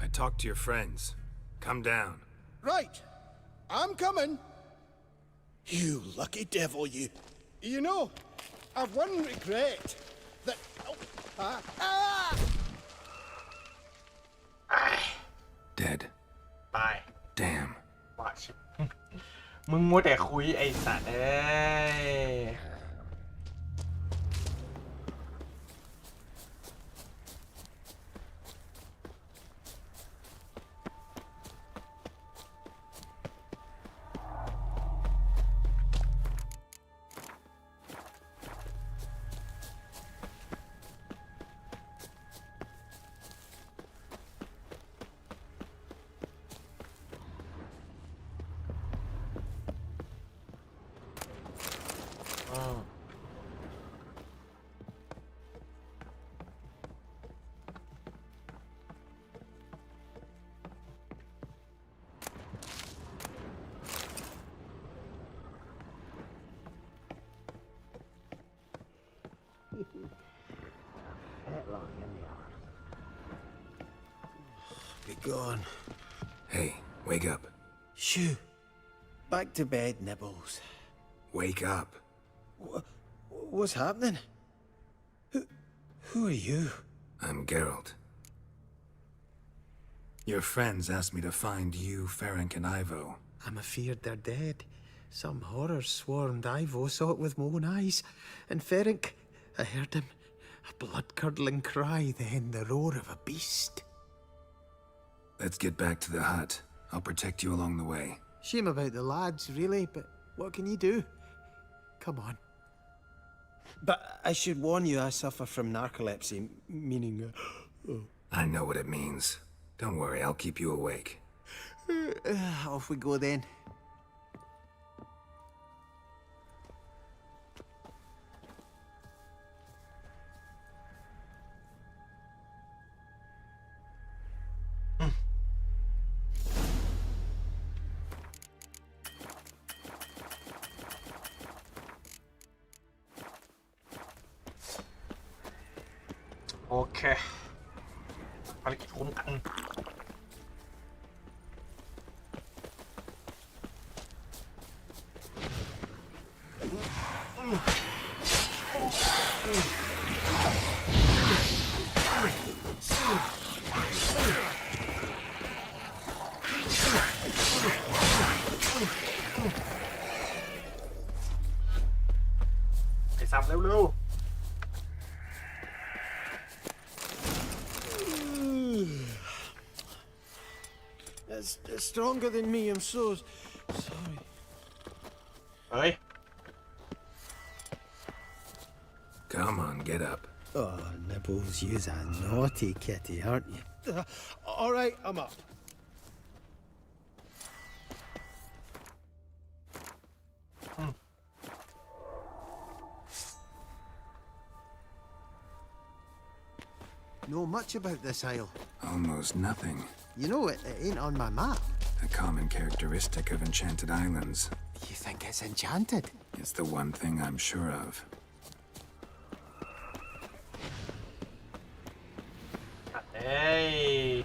I talked to your friends. Come down. Right. I'm coming. You lucky devil, you. You know, I've one regret. That... Dead. ตาย Damn. ว่าชิบ มึงมัวแต่คุยไอ้สัตว์เอ้ย Be gone. Hey, wake up. Shoo. Back to bed, Nibbles. Wake up. What's happening? Who are you? I'm Geralt. Your friends asked me to find you, Ferenc, and Ivo. I'm afeard they're dead. Some horror swarmed Ivo, saw it with my own eyes. And Ferenc, I heard him. A blood-curdling cry, then the roar of a beast. Let's get back to the hut. I'll protect you along the way. Shame about the lads, really, but what can you do? Come on. But I should warn you, I suffer from narcolepsy, meaning... I know what it means. Don't worry, I'll keep you awake. Off we go then. Okay. ภารกิจคุ้มกัน ไปสับเร็วๆ It's stronger than me, I'm so sorry. Hey. Come on, get up. Oh, Nibbles, you's a naughty kitty, aren't you? All right, I'm up. know much about this isle. Almost nothing. You know, it ain't on my map. A common characteristic of enchanted islands. You think it's enchanted? It's the one thing I'm sure of. Hey.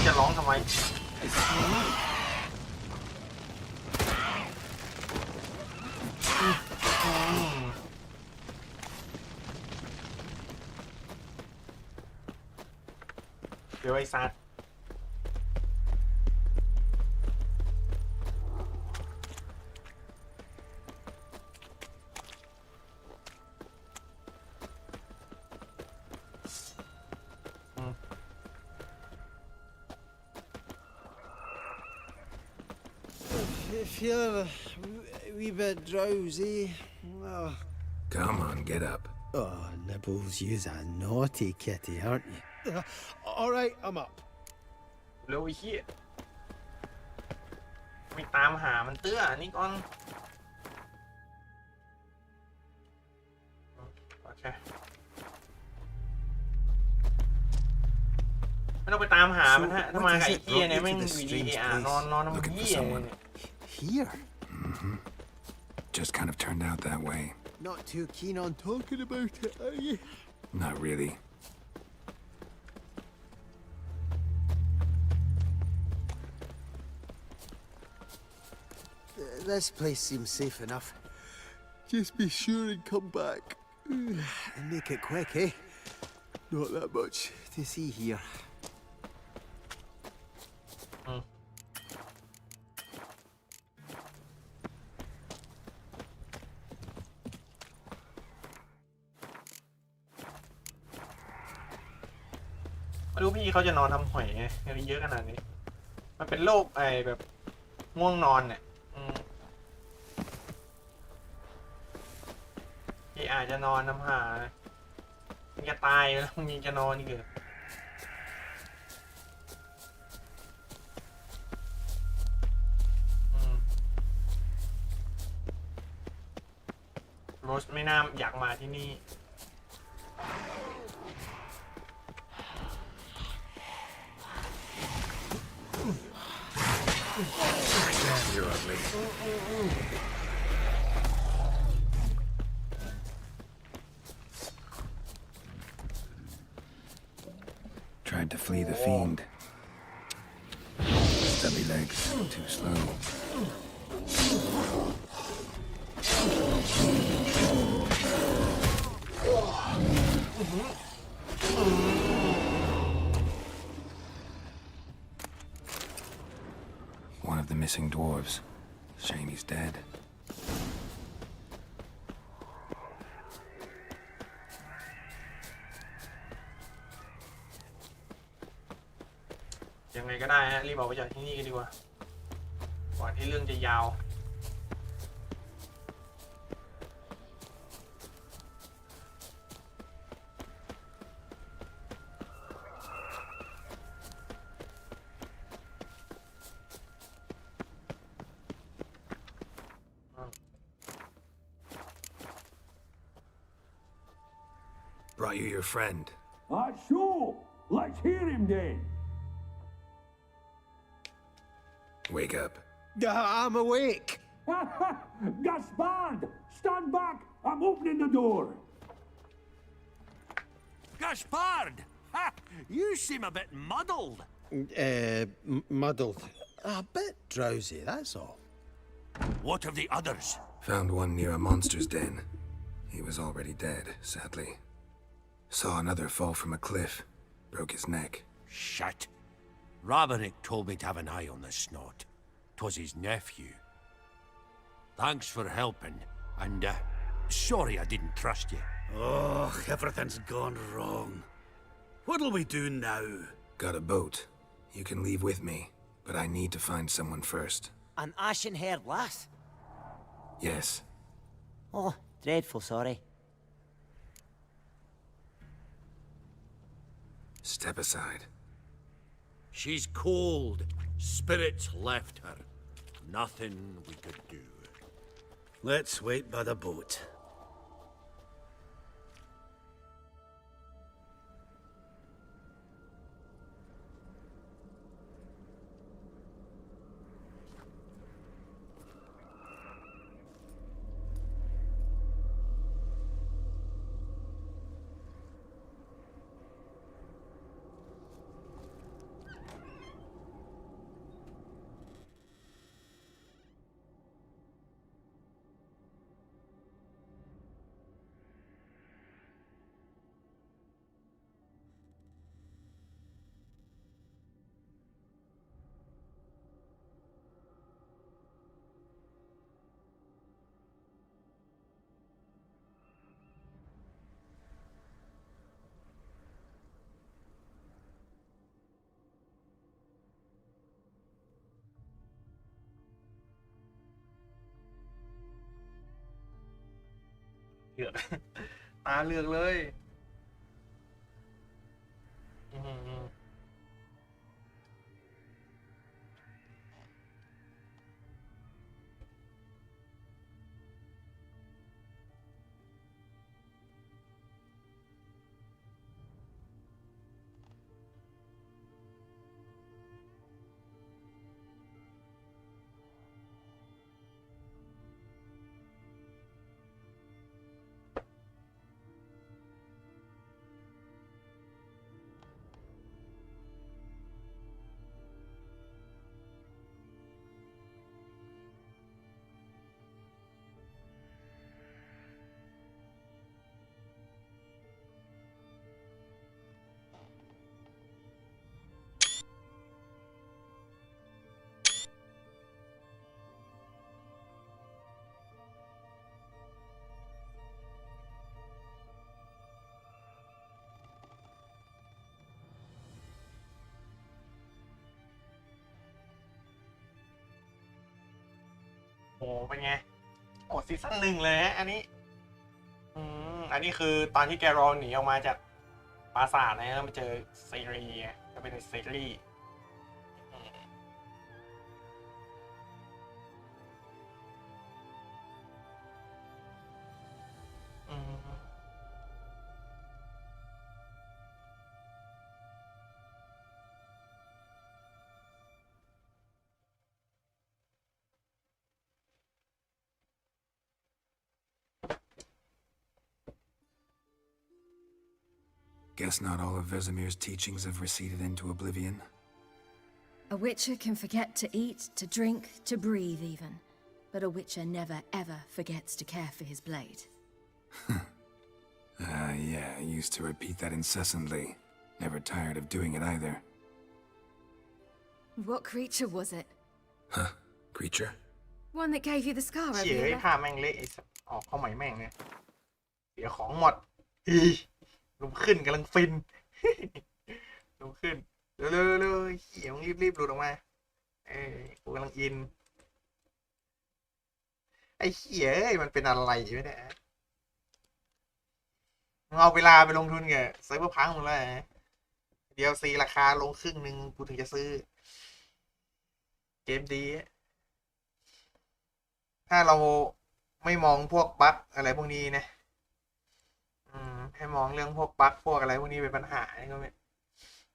จะร้องทำไมเดี๋ยวไอ้ซัดFeel a wee bit drowsy. Oh. Come on, get up. Oh, Nibbles, you's a naughty kitty, aren't you? All right, I'm up. เร็วไอ้เหี้ยไม่ตามหามันเตื้อนี่ก่อนโอเคไม่ต้องไปตามหามันฮะถ้ามากับไอ้เหี้ยเนี่ยแม่งนอนน้ำเหี้ย Here? Mm-hmm. Just kind of turned out that way. Not too keen on talking about it, are you? Not really. This place seems safe enough. Just be sure and come back. And make it quick, eh? Not that much to see here.ดูพี่เขาจะนอนทำหอยไงเยอะขนาดนี้มันเป็นโรคไอแบบง่วงนอนเนี่ยพี่อาจจะนอนน้ำหามันจะตายแล้วมึงยังจะนอนอีกเหรอโรสไม่น่าอยากมาที่นี่You're ugly. Tried to flee the fiend. Stubby legs, too slow. One of the missing dwarves. Shame he's dead. ยังไงก็ได้ฮะรีบออกไปจากที่นี่กันดีกว่าก่อนที่เรื่องจะยาวBrought you your friend. Sure. Let's hear him then. Wake up. I'm awake. Gaspard! Stand back! I'm opening the door. Gaspard! Ha! You seem a bit muddled. Muddled. A bit drowsy, that's all. What of the others? Found one near a monster's den. He was already dead, sadly. Saw another fall from a cliff. Broke his neck. Shit. Roderick told me to have an eye on the snot. 'Twas his nephew. Thanks for helping, and sorry I didn't trust you. Oh, everything's gone wrong. What'll we do now? Got a boat. You can leave with me, but I need to find someone first. An ashen-haired lass? Yes. Oh, dreadful sorry. Step aside. She's cold. Spirits left her. Nothing we could do. Let's wait by the boat.ตาเหลือกเลยโอ้เป็นไงโอ้ซีซั่น1เลยฮะอันนี้อันนี้คือตอนที่แกรอหนีออกมาจากปราสาทนะแล้วมาเจอซีรีส์จะเป็นซีรีส์Guess not all of Vesemir's teachings have receded into oblivion. A witcher can forget to eat, to drink, to breathe even. But a witcher never ever forgets to care for his blade. Yeah, I used to repeat that incessantly. Never tired of doing it either. What creature was it? Huh? Creature? One that gave you the scar over เฉีย your ให้ left. ผ้าแม่งเละออกเข้าใหม่แม่งเนี่ยเสียของหมดลุมขึ้นกำลังฟินลุมขึ้นเร็วๆเหี้ยมึงรีบหลุดออกมากูกำลังอินไอ้เหี้ยมันเป็นอะไรวะเนี่ยมึงเอาเวลาไปลงทุนกับเซิร์ฟเวอร์พังหมดแล้วDLC ราคาลงครึ่งนึงกูถึงจะซื้อเกมดีถ้าเราไม่มองพวกบั๊กอะไรพวกนี้นะให้มองเรื่องพวกบั๊กพวกอะไรพวกนี้เป็นปัญหา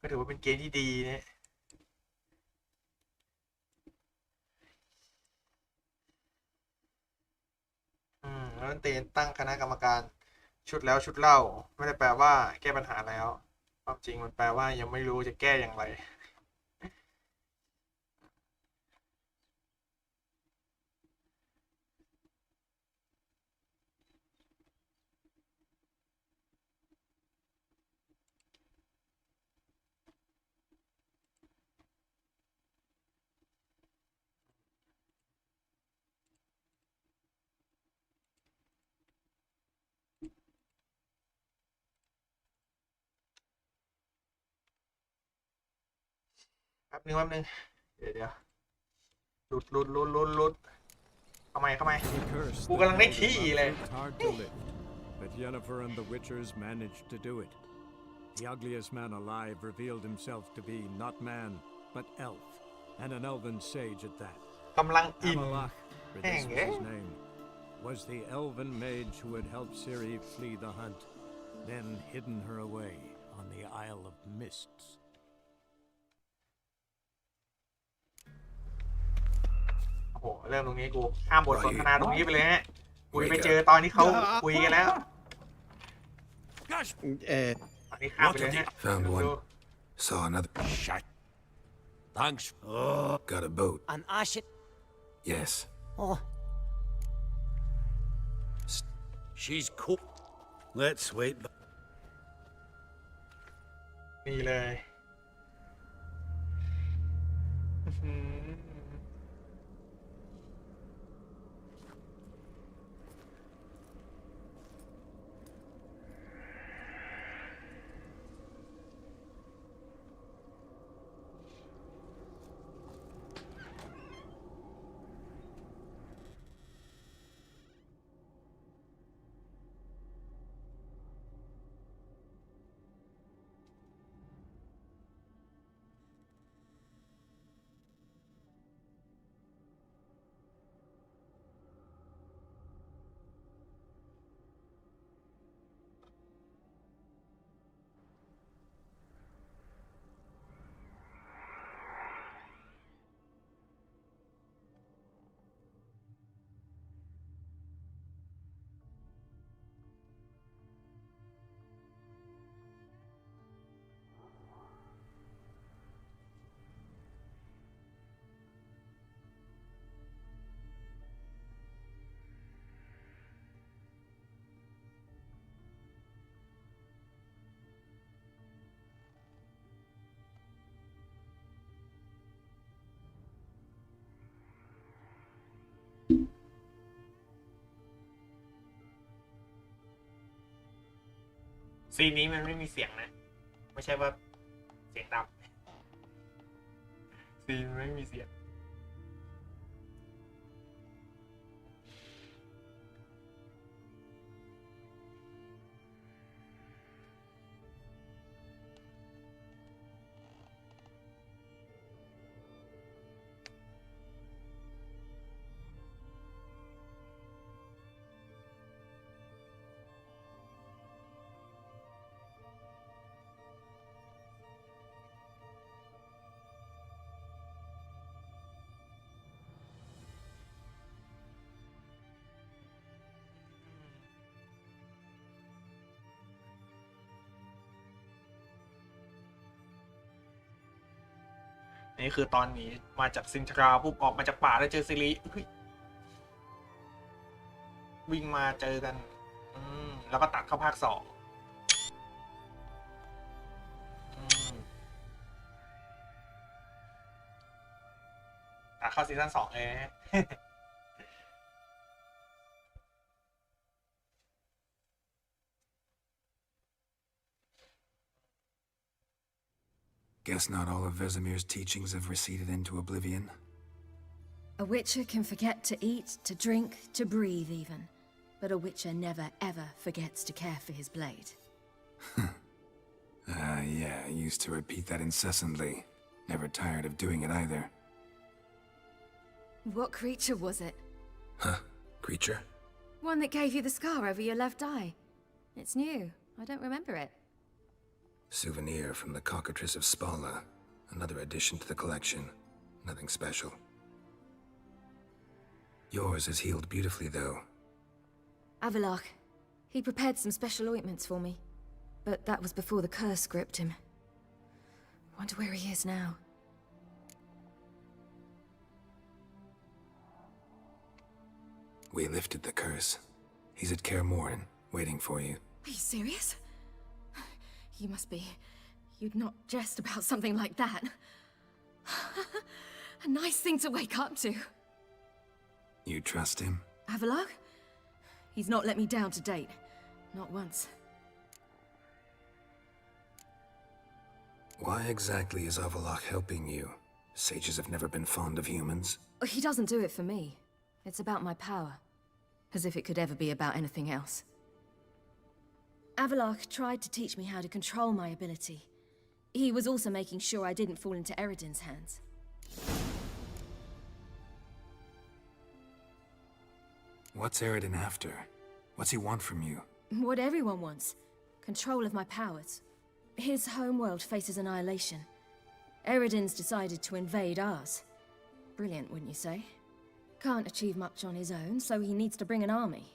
ก็ถือว่าเป็นเกมที่ดีเนี่ยแล้วเตนตั้งคณะกรรมการชุดแล้วชุดเล่าไม่ได้แปลว่าแก้ปัญหาแล้วความจริงมันแปลว่ายังไม่รู้จะแก้อย่างไร ป๊บนึงเดี๋ยวหลุดเข้ามากูกำลังได้ที่เลย But Yennefer and the Witchers managed to do it. The ugliest man alive revealed himself to be not man, but elf, and an elven sage at that. กำลังอิน Amalach, for this was his name, was the elven mage who had helped Ciri flee the hunt, then hidden her away on the Isle of Mists. โอ้โหเริ่มตรงนี้กูข้ามบทสนทนาตรงนี้ไปเลยฮะกูไปเจอตอนที่เขาคุยกันแล้วตอนนี้ข้ามไปเลยฮะ Found one. Saw another. Shit. Thanks. Oh, got a boat. An ashen. Yes. Oh. She's cool. Let's wait. นี่เลยซีนนี้มันไม่มีเสียงนะไม่ใช่ว่าเสียงดับซีนไม่มีเสียงนี่คือตอนนี้มาจากซินทราปุ๊บออกมาจากป่าแล้วเจอซิริวิ่งมาเจอกันแล้วก็ตัดเข้าภาค2ตัดเข้าซีซั่น2เลย Guess not all of Vesemir's teachings have receded into oblivion. A witcher can forget to eat, to drink, to breathe even. But a witcher never ever forgets to care for his blade. Yeah, I used to repeat that incessantly. Never tired of doing it either. What creature was it? Huh? Creature? One that gave you the scar over your left eye. It's new. I don't remember it. Souvenir from the Cockatrice of Spala. Another addition to the collection. Nothing special. Yours is healed beautifully, though. Avalach. He prepared some special ointments for me. But that was before the curse gripped him. Wonder where he is now. We lifted the curse. He's at Kaer Morhen, waiting for you. Are you serious? You must be. You'd not jest about something like that. A nice thing to wake up to. You trust him? Avalach? He's not let me down to date. Not once. Why exactly is Avalach helping you? Sages have never been fond of humans. He doesn't do it for me. It's about my power. As if it could ever be about anything else. Avalok tried to teach me how to control my ability. He was also making sure I didn't fall into Eredin's hands. What's Eredin after? What's he want from you? What everyone wants. Control of my powers. His homeworld faces annihilation. Eredin's decided to invade ours. Brilliant, wouldn't you say? Can't achieve much on his own, so he needs to bring an army.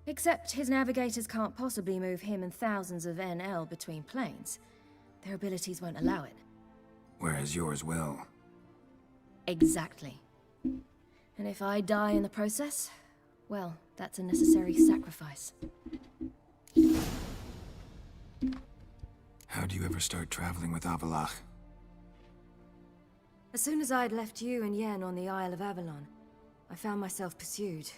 Except his navigators can't possibly move him and thousands of NL between planes. Their abilities won't allow it. Whereas yours will. Exactly. And if I die in the process, well, that's a necessary sacrifice. How do you ever start traveling with Avalok? As soon as I'd left you and Yen on the Isle of Avalon, I found myself pursued.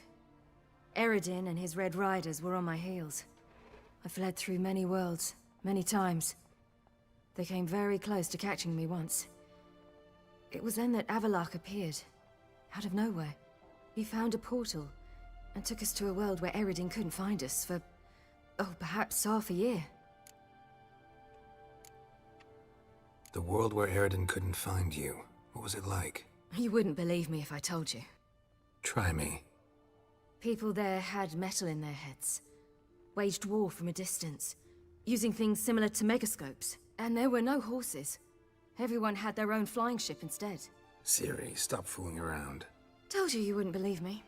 Eredin and his Red Riders were on my heels. I fled through many worlds, many times. They came very close to catching me once. It was then that Avalok appeared, out of nowhere. He found a portal, and took us to a world where Eredin couldn't find us for, oh, perhaps half a year. The world where Eredin couldn't find you, what was it like? You wouldn't believe me if I told you. Try me. People there had metal in their heads, waged war from a distance, using things similar to megascopes. And there were no horses. Everyone had their own flying ship instead. Siri, stop fooling around. Told you wouldn't believe me.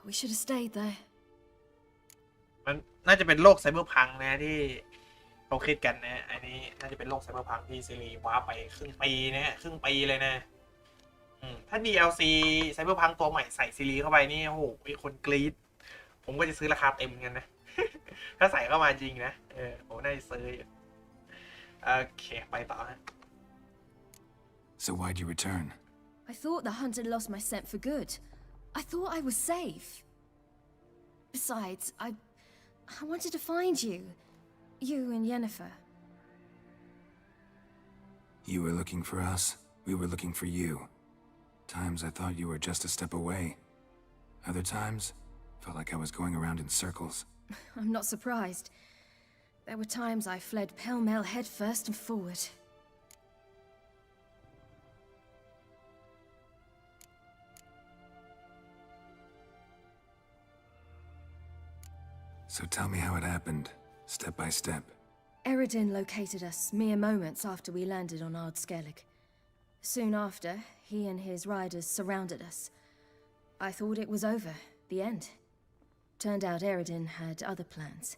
We should have stayed there. มันน่าจะเป็นโลกไซเบอร์พังนะที่เขาคิดกันนะอันนี้น่าจะเป็นโลกไซเบอร์พังที่ซีรีส์ว้าไปครึ่งปีนะครึ่งปีเลยนะถ้า DLC ไซเบอร์พังตัวใหม่ใส่ซีรีส์เข้าไปนี่โอ้โหมีคนกรี๊ดผมก็จะซื้อราคาเต็มกันนะ ถ้าใส่เข้ามาจริงนะผมน่าจะซื้อโอเคไปต่อนะ So why'd you return? I thought the hunt had lost my scent for good. I thought I was safe. Besides, I wanted to find you. You and Yennefer. You were looking for us. We were looking for you. Times I thought you were just a step away. Other times, felt like I was going around in circles. I'm not surprised. There were times I fled pell-mell head first and forward. So tell me how it happened, step by step. Eredin located us mere moments after we landed on Ard Skellig. Soon after, he and his riders surrounded us. I thought it was over, the end. Turned out Eredin had other plans.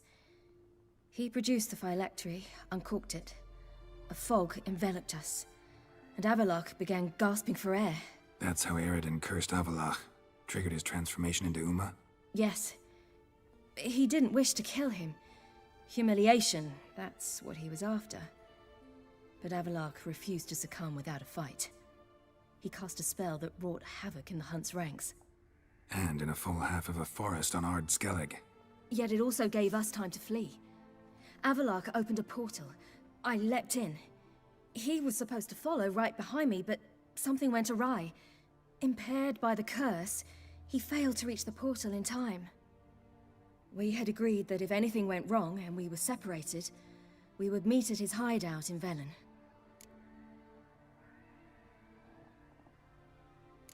He produced the phylactery, uncorked it. A fog enveloped us, and Avalok began gasping for air. That's how Eredin cursed Avalok, triggered his transformation into Uma? Yes. He didn't wish to kill him. Humiliation, that's what he was after. But Avalok refused to succumb without a fight. He cast a spell that wrought havoc in the hunt's ranks. And in a full half of a forest on Ard Skellig. Yet it also gave us time to flee. Avalok opened a portal. I leapt in. He was supposed to follow right behind me, but something went awry. Impaired by the curse, he failed to reach the portal in time. We had agreed that if anything went wrong and we were separated, we would meet at his hideout in Velen.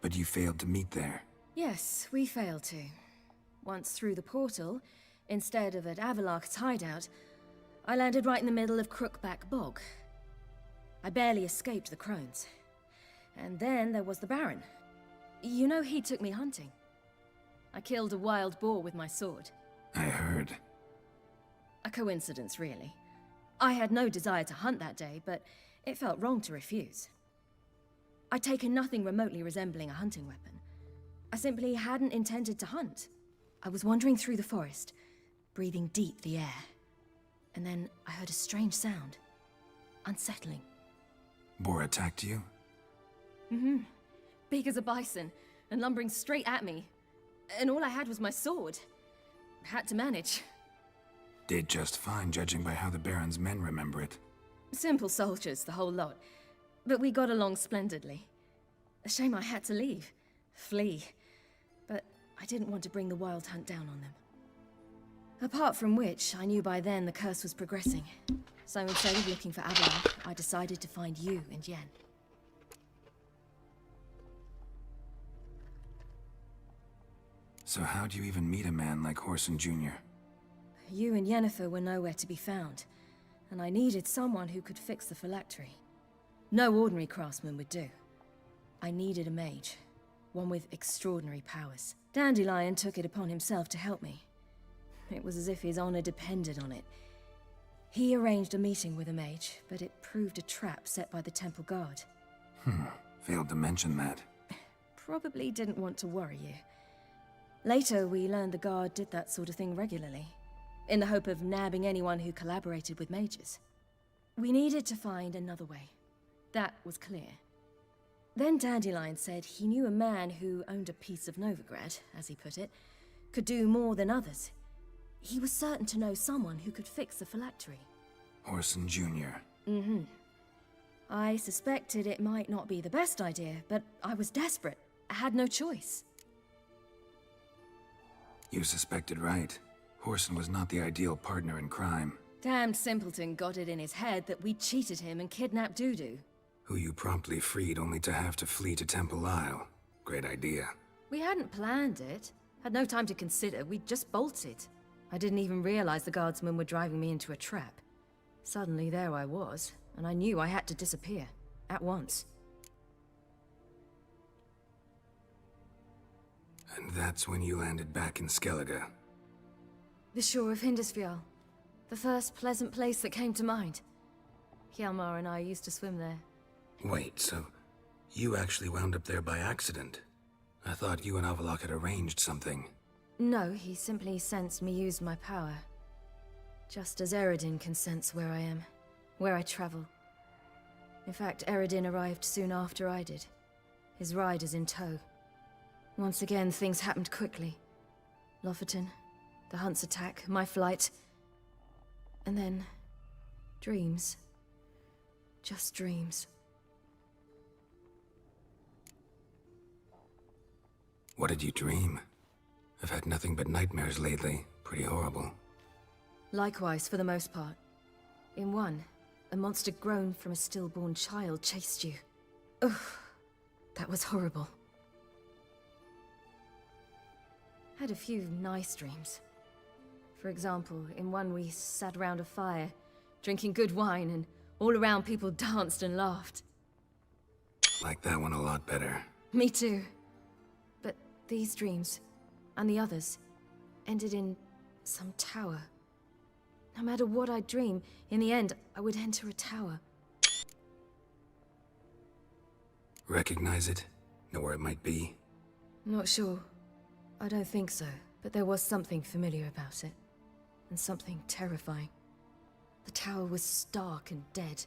But you failed to meet there. Yes, we failed to. Once through the portal, instead of at Avalok's hideout, I landed right in the middle of Crookback Bog. I barely escaped the crones. And then there was the Baron. You know, he took me hunting. I killed a wild boar with my sword. I heard. A coincidence, really. I had no desire to hunt that day, but it felt wrong to refuse. I'd taken nothing remotely resembling a hunting weapon. I simply hadn't intended to hunt. I was wandering through the forest, breathing deep the air. And then I heard a strange sound. Unsettling. Boar attacked you? Mm-hmm. Big as a bison, and lumbering straight at me. And all I had was my sword. Had to manage. Did just fine, judging by how the Baron's men remember it. Simple soldiers, the whole lot. But we got along splendidly. A shame I had to leave. Flee. But I didn't want to bring the Wild Hunt down on them. Apart from which, I knew by then the curse was progressing. So instead of looking for Avalon, I decided to find you and Yen. So how'd you even meet a man like Horson Jr.? You and Yennefer were nowhere to be found, and I needed someone who could fix the phylactery. No ordinary craftsman would do. I needed a mage, one with extraordinary powers. Dandelion took it upon himself to help me. It was as if his honor depended on it. He arranged a meeting with a mage, but it proved a trap set by the temple guard. Failed to mention that. Probably didn't want to worry you. Later, we learned the guard did that sort of thing regularly, in the hope of nabbing anyone who collaborated with mages. We needed to find another way. That was clear. Then Dandelion said he knew a man who owned a piece of Novigrad, as he put it, could do more than others. He was certain to know someone who could fix the phylactery. Horson Jr. Mm-hmm. I suspected it might not be the best idea, but I was desperate. I had no choice. You suspected right. Horson was not the ideal partner in crime. Damned simpleton got it in his head that we cheated him and kidnapped Dudu. Who you promptly freed only to have to flee to Temple Isle. Great idea. We hadn't planned it. Had no time to consider. We just bolted. I didn't even realize the guardsmen were driving me into a trap. Suddenly there I was, and I knew I had to disappear. At once. And that's when you landed back in Skellige. The shore of Hindisfjall. The first pleasant place that came to mind. Hjalmar and I used to swim there. Wait, so you actually wound up there by accident? I thought you and Avalok had arranged something. No, he simply sensed me use my power. Just as Eredin can sense where I am, where I travel. In fact, Eredin arrived soon after I did. His riders in tow. Once again, things happened quickly. Lofoten, the Hunt's attack, my flight. And then, dreams. Just dreams. What did you dream? I've had nothing but nightmares lately. Pretty horrible. Likewise, for the most part. In one, a monster grown from a stillborn child chased you. Ugh, that was horrible. Had a few nice dreams. For example, in one we sat around a fire, drinking good wine, and all around people danced and laughed. Like that one a lot better. Me too. But these dreams, and the others, ended in some tower. No matter what I dream, in the end, I would enter a tower. Recognize it? Know where it might be? Not sure. I don't think so, but there was something familiar about it. And something terrifying. The tower was stark and dead.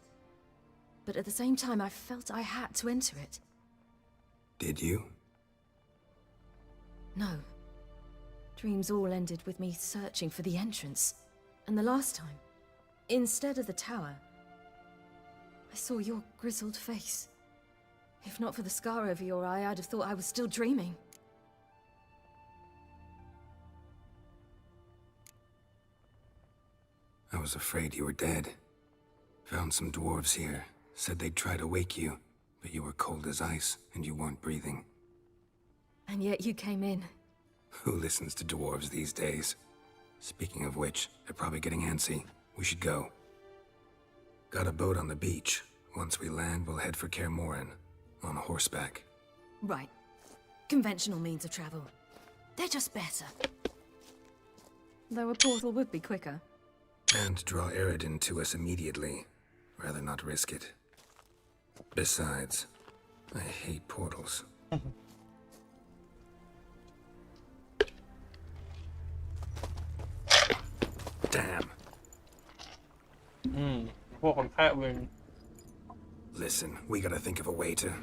But at the same time, I felt I had to enter it. Did you? No. Dreams all ended with me searching for the entrance. And the last time, instead of the tower, I saw your grizzled face. If not for the scar over your eye, I'd have thought I was still dreaming. I was afraid you were dead. Found some dwarves here. Said they'd try to wake you, but you were cold as ice, and you weren't breathing. And yet you came in. Who listens to dwarves these days? Speaking of which, they're probably getting antsy. We should go. Got a boat on the beach. Once we land, we'll head for Kaer Morhen. On horseback. Right. Conventional means of travel. They're just better. Though a portal would be quicker. And draw Eredin to us immediately. Rather not risk it. Besides, I hate portals. Damn. Listen, we gotta think of a way to...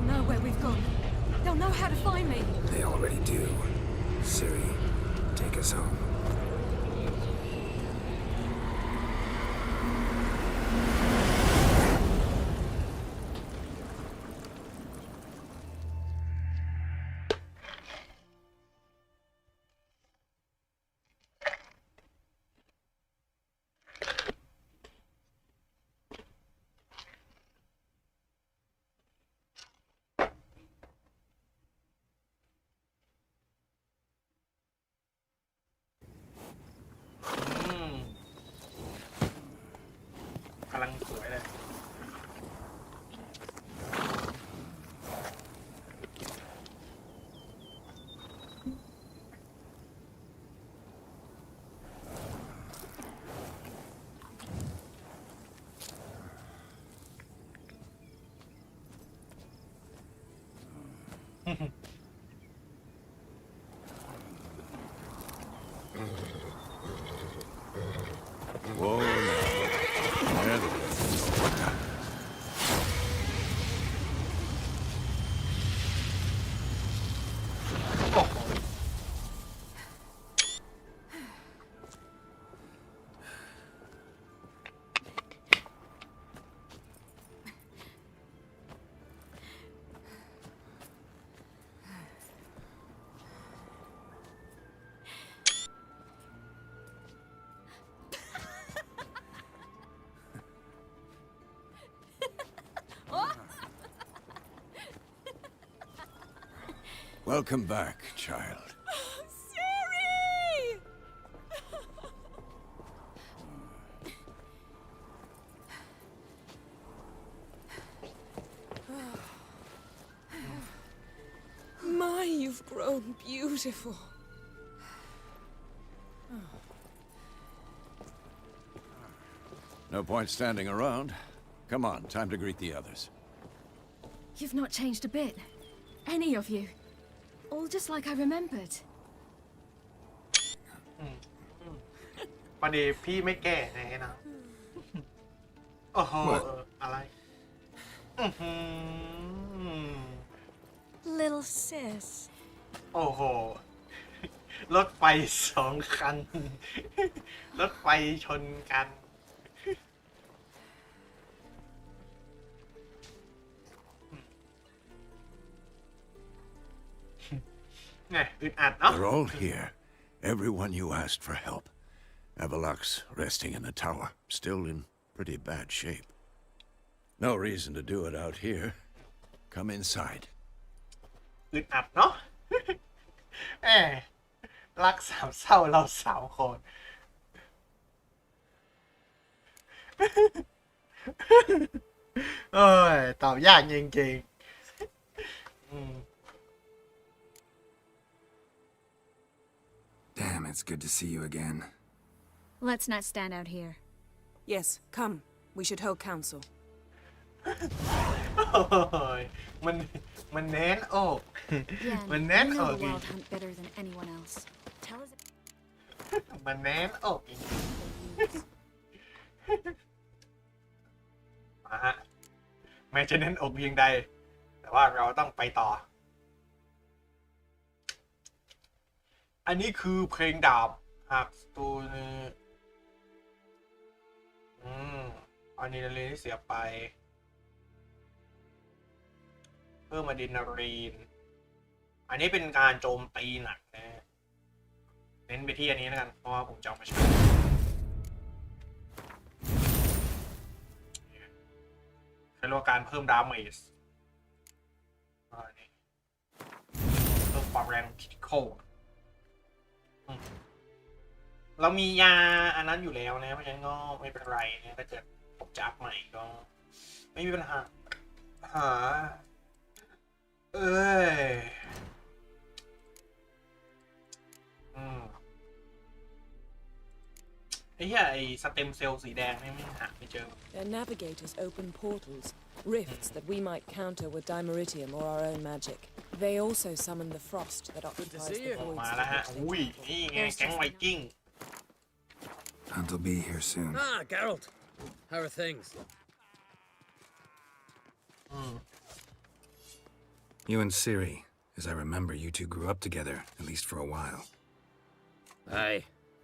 know where we've gone. They'll know how to find me. They already do. Siri, take us home. Whoa, now. There we go. Welcome back, child. Siri! My, you've grown beautiful. No point standing around. Come on, time to greet the others. You've not changed a bit. Any of you. All just like I remembered. พอดีพี่ไม่แก่ไงนะโอ้โหอะไร Little sis. โอ้โหรถไฟ2 คันรถไฟชนกันThey're all here. Everyone you asked for help. Avalok's resting in the tower, still in pretty bad shape. No reason to do it out here. Come inside. อึดอัดเนาะแหมรักสามเศร้าเรา3 คนเอ้ยตอบยากจริงๆDamn, it's good to see you again. Let's not stand out here. Yes, come. We should hold council. มันแน่นอกมันแน่นอก Wild hunt better than anyone else. Tell us. มันแน่นอกมาฮะแม้จะแน่นอกเพียงใดแต่ว่าเราต้องไปต่ออันนี้คือเพลงดาบหากตัวนี้อะดรีนาลีนที่เสียไปเพิ่มอะดรีนาลีนอันนี้เป็นการโจมตีหนักนะเน้นไปที่อันนี้แล้วกันเพราะว่าผมจะเอามาใช้ใช้เรียกว่าการเพิ่มดาเมจเพิ่มความแรงคิติคอลเรามียาอันนั้นอยู่แล้วนะเพราะฉะนั้นก็ไม่เป็นไรนะถ้าเกิดผมจะอัพใหม่ก็ไม่มีปัญหาไอ้เหี้ยไอ้สเต็มเซลล์สีแดงนี่ไม่หาไม่เจอ Their navigators open portals, rifts that we might counter with dimeritium or our own magic. They also summon the frost that occupies the voids. มาแล้วฮะอุ้ยนี่ไงแก๊งไวกิ้ง Hunt'll be here soon. Ah, Geralt. How are things? You and Ciri, as I remember, you two grew up together, at least for a while. Aye.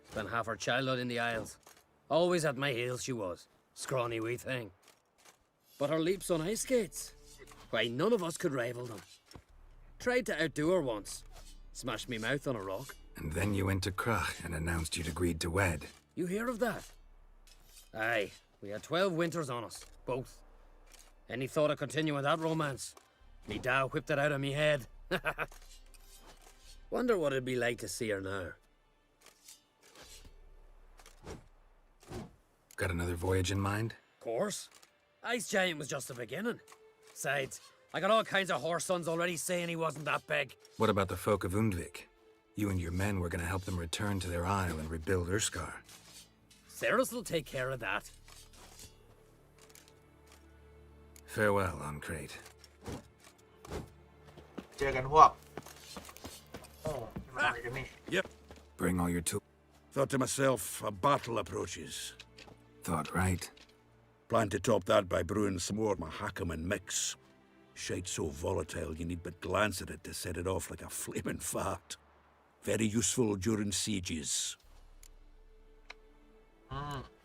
Spent half her childhood in the Isles. Always at my heels she was. Scrawny wee thing. But her leaps on ice skates, why, none of us could rival them. Tried to outdo her once. Smashed me mouth on a rock. And then you went to Crach and announced you'd agreed to wed. You hear of that? Aye. We had 12 winters on us, both. Any thought of continuing that romance? Me da whipped it out of me head. Wonder what it'd be like to see her now. Got another voyage in mind? Course. Ice Giant was just the beginning. Besides, I got all kinds of horse sons already saying he wasn't that big. What about the folk of Undvik? You and your men were gonna help them return to their isle and rebuild Urskar. Cerys will take care of that. Farewell, Ancrate. เจอกันพวกโอ้มาอะไรกันนี่ Yep. Bring all your tools. Thought to myself, a battle approaches. Thought right. Plan to top that by brewing some more Mahakam and mix. Shite so volatile you need but glance at it to set it off like a flaming fart. Very useful during sieges.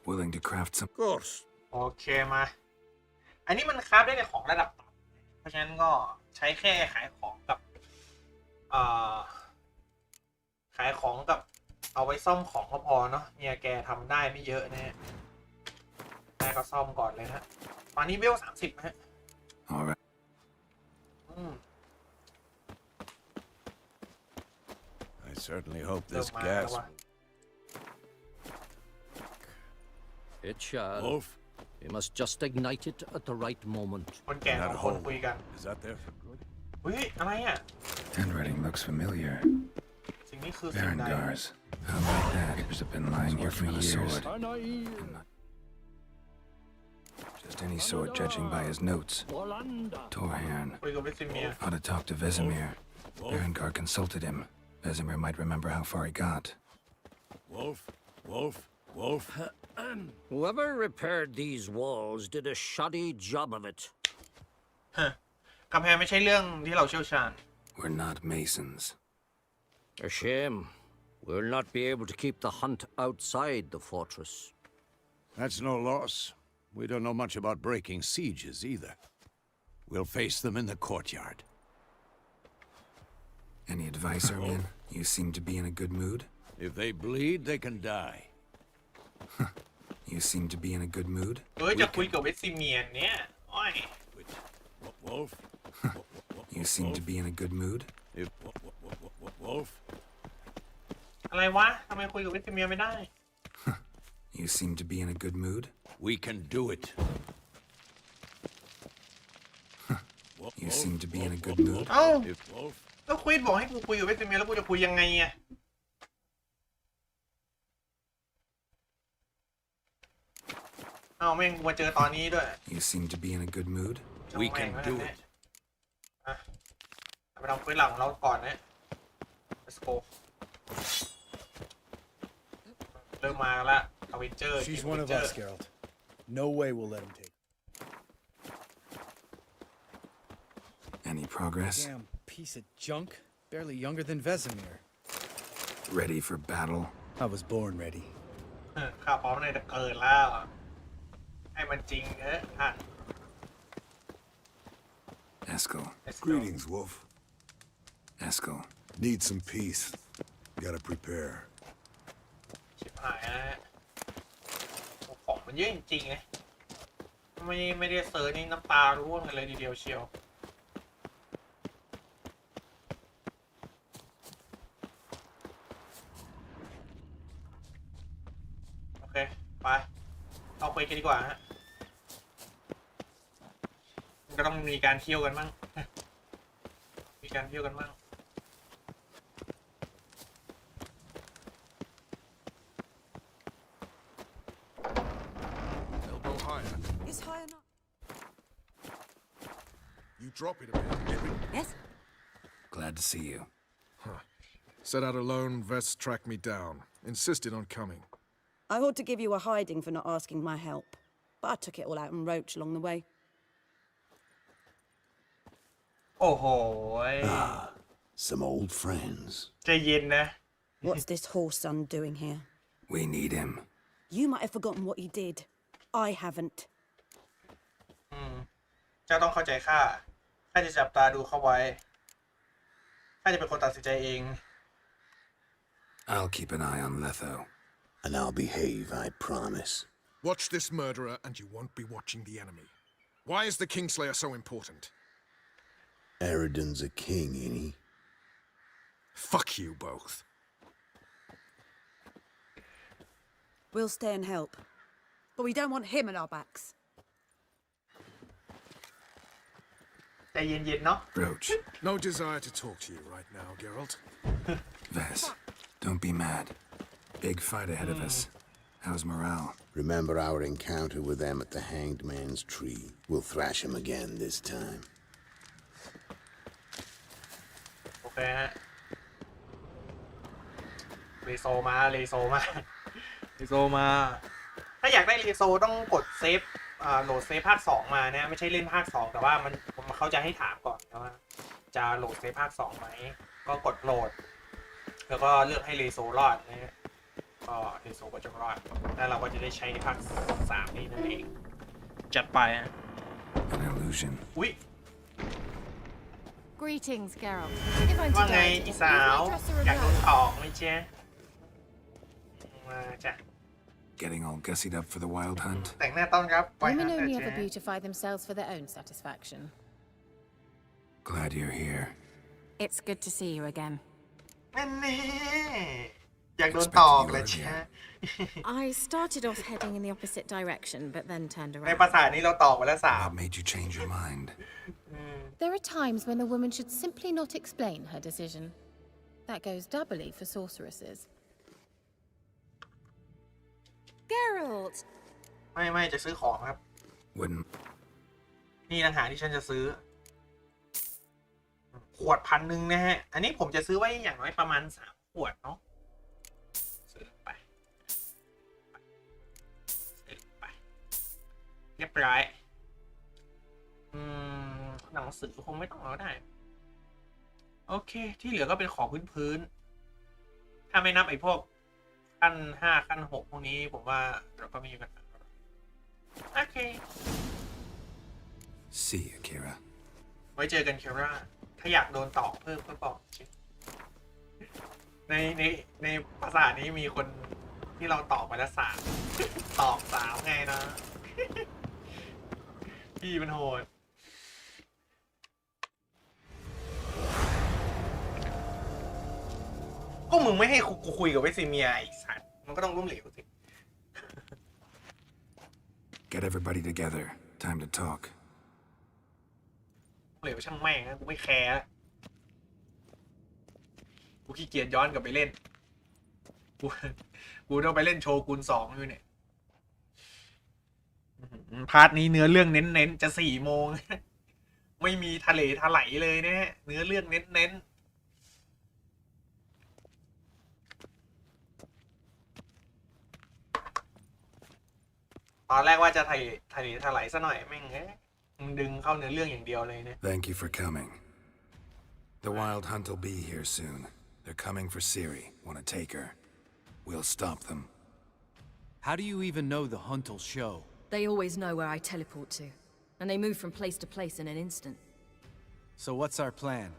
Willing to craft some. Of course. โอเคมาอันนี้มันคราฟได้ในของระดับต่ำเพราะฉะนั้นก็ใช้แค่ขายของกับขายของกับเอาไว้ซ่อมของก็พอเนาะเนี่ยแกทำได้ไม่เยอะนะฮะแม่ก็ซ่อมก่อนเลยนะตอนนี้เวล30นะฮะ Alright. I certainly hope this gas. It shall. Wolf? We must just ignite it at the right moment. คนแก่สองคนคุยกัน Is that there for good? เฮ้ยอะไรอ่ะ Handwriting looks familiar. สิ่งนี้คือสิ่งใด Barangars. How about that? Papers have been lying here for years. Just any sword judging by his notes. Torhan. คุยกับเวสเมีย Ought to talk to Vesemir. Berengar consulted him. Vesemir might remember how far he got. Wolf? Wolf? Wolf? Whoever repaired these walls did a shoddy job of it. กำแพงไม่ใช่เรื่องที่เราเชี่ยวชาญ We're not masons. A shame. We'll not be able to keep the hunt outside the fortress. That's no loss. We don't know much about breaking sieges either. We'll face them in the courtyard. Any advice, Ermin? You seem to be in a good mood. If they bleed, they can die. You seem to be in a good mood. เฮ้ยจะคุยกับเวสเมียเนี่ยโอ้ย Wolf? You seem to be in a good mood. Wolf? อะไรวะทำไมคุยกับเวสเมียไม่ได้ You seem to be in a good mood. We can do it. You seem to be in a good mood. เอ้าแล้วควิดบอกให้กูคุยกับเวสเมียแล้วกูจะคุยยังไงอ่ะเอ้าแม่งกูมาเจอตอนนี้ด้วย You seem to be in a good mood. We can do it. ไปทำควิดหลังของเราก่อนนะ Let's go เริ่มมาแล้วอเวนเจอร์ She's one of us, Geralt. No way we'll let him take. Any progress? Damn piece of junk. Barely younger than Vesemir. Ready for battle? I was born ready. ข้าพร้อมในจะเกิดแล้วให้มันจริงเถอะท่าน Eskel. Greetings, Wolf. Eskel. Need some peace. Gotta prepare. ชิบหายนะฮะของมันเยอะจริงๆนะไม่ได้เซิร์ชนี่น้ำตาร่วงกันเลยทีเดียวเชียวโอเคไปเอาไปกันดีกว่าฮะมันก็ต้องมีการเที่ยวกันบ้างมีการเที่ยวกันบ้าง It's high enough. You drop it a bit. Yes? Glad to see you. Set out alone, Vest tracked me down. Insisted on coming. I ought to give you a hiding for not asking my help, but I took it all out in Roach along the way. โอ้โห Some old friends. ใจเย็นนะ What's this whore's son doing here? We need him. You might have forgotten what he did. I haven't. เจ้าต้องเข้าใจข้าจะจับตาดูเขาไว้ข้าจะเป็นคนตัดสินใจเอง I'll keep an eye on Letho. And I'll behave, I promise. Watch this murderer and you won't be watching the enemy. Why is the Kingslayer so important? Eridan's a king, ain't he? Fuck you both. We'll stay and help. But we don't want him at our backs. ใจเย็นๆเนาะ Roach. No desire to talk to you right now, Geralt. Vess, don't be mad. Big fight ahead of us. How's morale? Remember our encounter with them at the Hanged Man's Tree. We'll thrash him again this time. โอเคฮะเลโซมาถ้าอยากได้เลโซต้องกดเซฟโหลดเซฟภาค2มาเนี่ยไม่ใช่เล่นภาค2แต่ว่าเขาจะให้ถามก่อนนะว่าจะโหลดเซฟภาค2ไหมก็กดโหลดแล้วก็เลือกให้เลโซรอดนะฮะก็เลโซก็จะรอดแล้วเราก็จะได้ใช้ในภาค3นี้นั่นเองจัดไปฮะ An illusion. อุ๊ย Greetings, Geralt. ว่าไงอีสาวอยากโดนตอกไหมเจ๊มาจ้ะ Getting all gussied up for the wild hunt? แต่งหน้าต้อนรับไว้ Women ฮะ only เจ๊ ever beautify themselves for their own satisfaction. Glad you're here. It's good to see you again. แน่ๆอยากโดนตอกเลยเจ๊ I started off heading in the opposite direction, but then turned ใน around. ภาษานี้เราตอกไปแล้วWhat made you change your mind? There are times when the woman should simply not explain her decision. That goes doubly for sorceresses. Geralt! ไม่จะซื้อของครับ Wouldn't. นี่ต่างหากที่ฉันจะซื้อ ขวด1,000นะฮะ อันนี้ผมจะซื้อไว้อย่างน้อยประมาณ3 ขวดเนาะซื้อไปเรียบร้อยหนังสือคงไม่ต้องเอาได้โอเคที่เหลือก็เป็นของพื้นถ้าไม่นับไอ้พวกขั้น5ขั้น6พวกนี้ผมว่าเราก็ไม่มีปัญหาโอเค See you, Kira. ไว้เจอกันเคราถ้าอยากโดนตอกเพิ่มก็บอกในภาษานี้มีคนที่เราตอกไปแล้วตอกสาวไงนะ พี่มันโหดก็มึงไม่ให้กูคุยกับเวซิเมียไอ้สัตว์มันก็ต้องล้มเหลวสิ Get everybody together. Time to talk. เหลวช่างแม่งนะกูไม่แคร์กูขี้เกียจย้อนกลับไปเล่นกูต้องไปเล่นโชกุน2อยู่เนี่ยพาร์ทนี้เนื้อเรื่องเน้นๆจะ4 โมง ไม่มีทะเลถลายเลยนะฮะเนื้อเรื่องเน้นตอนแรกว่าจะทะเลถลายซะหน่อยแม่งมันดึงเข้าเนื้อเรื่องอย่างเดียวเลยเนี่ย Thank you for coming. The wild hunt will be here soon. They're coming for Ciri. Want to take her? We'll stop them. How do you even know the hunt will show? They always know where I teleport to, and they move from place to place in an instant. So what's our plan?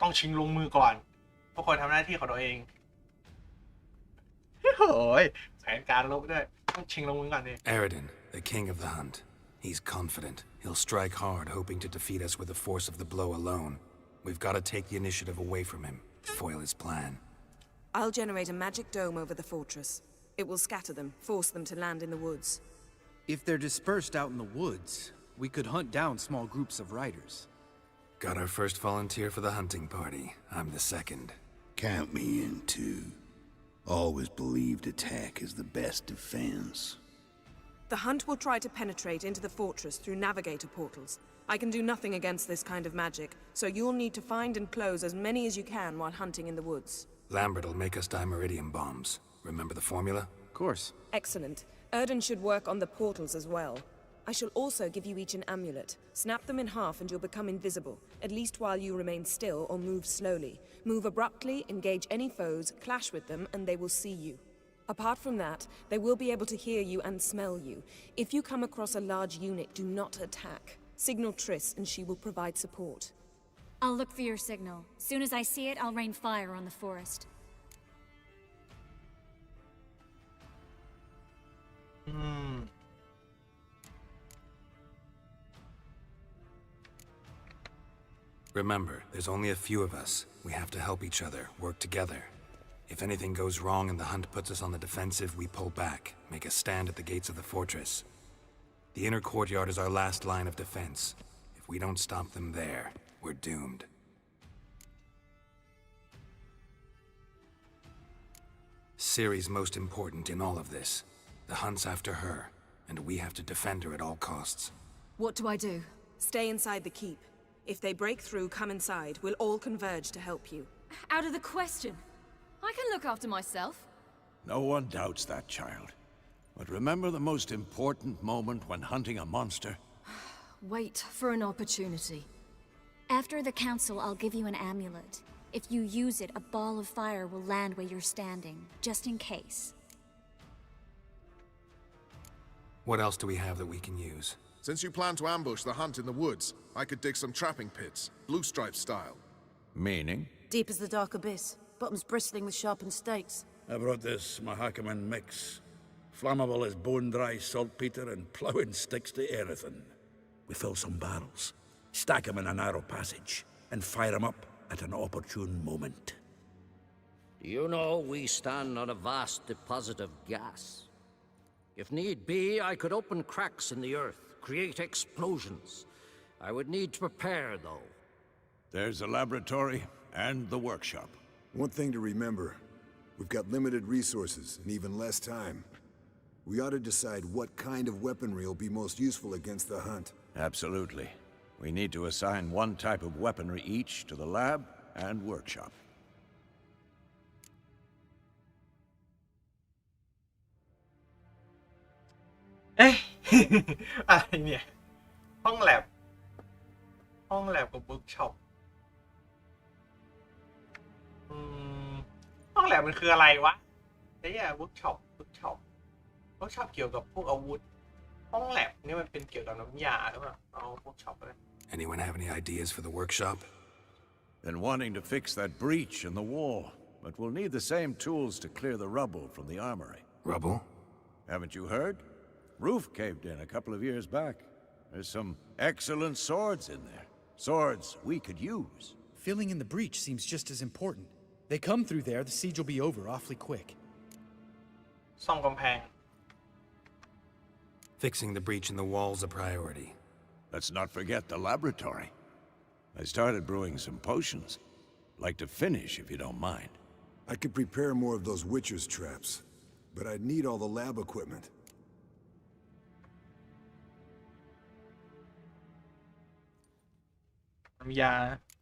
ต้องชิงลงมือก่อนพวกคนทำหน้าที่ของตัวเองโอ้ยแผนการลบด้วยต้องชิงลงมือก่อนดิ Eridan, the king of the hunt. He's confident. He'll strike hard, hoping to defeat us with the force of the blow alone. We've got to take the initiative away from him. Foil his plan. I'll generate a magic dome over the fortress. It will scatter them, force them to land in the woods. If they're dispersed out in the woods, we could hunt down small groups of riders. Got our first volunteer for the hunting party. I'm the second. Count me in, too. Always believed attack is the best defense. The hunt will try to penetrate into the fortress through navigator portals. I can do nothing against this kind of magic, so you'll need to find and close as many as you can while hunting in the woods. Lambert'll make us dimeridium bombs. Remember the formula? Of course. Excellent. Erden should work on the portals as well. I shall also give you each an amulet. Snap them in half and you'll become invisible, at least while you remain still or move slowly. Move abruptly, engage any foes, clash with them, and they will see you. Apart from that, they will be able to hear you and smell you. If you come across a large unit, do not attack. Signal Triss and she will provide support. I'll look for your signal. Soon as I see it, I'll rain fire on the forest. Remember, there's only a few of us. We have to help each other, work together. If anything goes wrong and the hunt puts us on the defensive, we pull back, make a stand at the gates of the fortress. The inner courtyard is our last line of defense. If we don't stop them there, we're doomed. Ciri's most important in all of this. The hunt's after her, and we have to defend her at all costs. What do I do? Stay inside the keep. If they break through, come inside. We'll all converge to help you. Out of the question. I can look after myself. No one doubts that, child. But remember the most important moment when hunting a monster? Wait for an opportunity. After the council, I'll give you an amulet. If you use it, a ball of fire will land where you're standing, just in case. What else do we have that we can use? Since you plan to ambush the hunt in the woods, I could dig some trapping pits, blue stripe style. Meaning? Deep as the dark abyss, bottoms bristling with sharpened stakes. I brought this Mahakaman mix. Flammable as bone-dry saltpeter and ploughing sticks to anything. We fill some barrels, stack them in a narrow passage, and fire them up at an opportune moment. You know, we stand on a vast deposit of gas. If need be, I could open cracks in the earth, create explosions. I would need to prepare, though. There's the laboratory and the workshop. One thing to remember, we've got limited resources and even less time. We ought to decide what kind of weaponry will be most useful against the hunt. Absolutely. We need to assign one type of weaponry each to the lab and workshop. เอ๊ะ อะไรเนี่ยห้องแลบกับเวิร์กช็อปห้องแลบมันคืออะไรวะไอ้เวิร์กช็อปเกี่ยวกับพวกอาวุธห้องแลบนี่มันเป็นเกี่ยวกับน้ำยาหรือเปล่าเอาเวิร์กช็อปเลย Anyone have any ideas for the workshop? Been wanting to fix that breach in the wall, but we'll need the same tools to clear the rubble from the armory. Rubble? Haven't you heard? Roof caved in a couple of years back. There's some excellent swords in there. Swords we could use. Filling in the breach seems just as important. They come through there, the siege will be over awfully quick. ซ่อมกำแพง Fixing the breach in the wall's a priority. Let's not forget the laboratory. I started brewing some potions. Like to finish, if you don't mind. I could prepare more of those Witcher's traps, but I'd need all the lab equipment.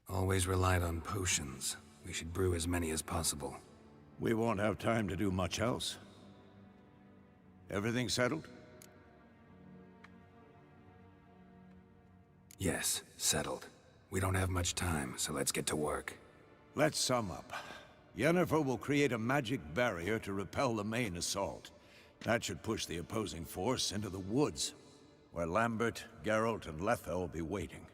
Always relied on potions. We should brew as many as possible. We won't have time to do much else. Everything settled? Yes, settled. We don't have much time, so let's get to work. Let's sum up. Yennefer will create a magic barrier to repel the main assault. That should push the opposing force into the woods, where Lambert, Geralt, and Letha will be waiting.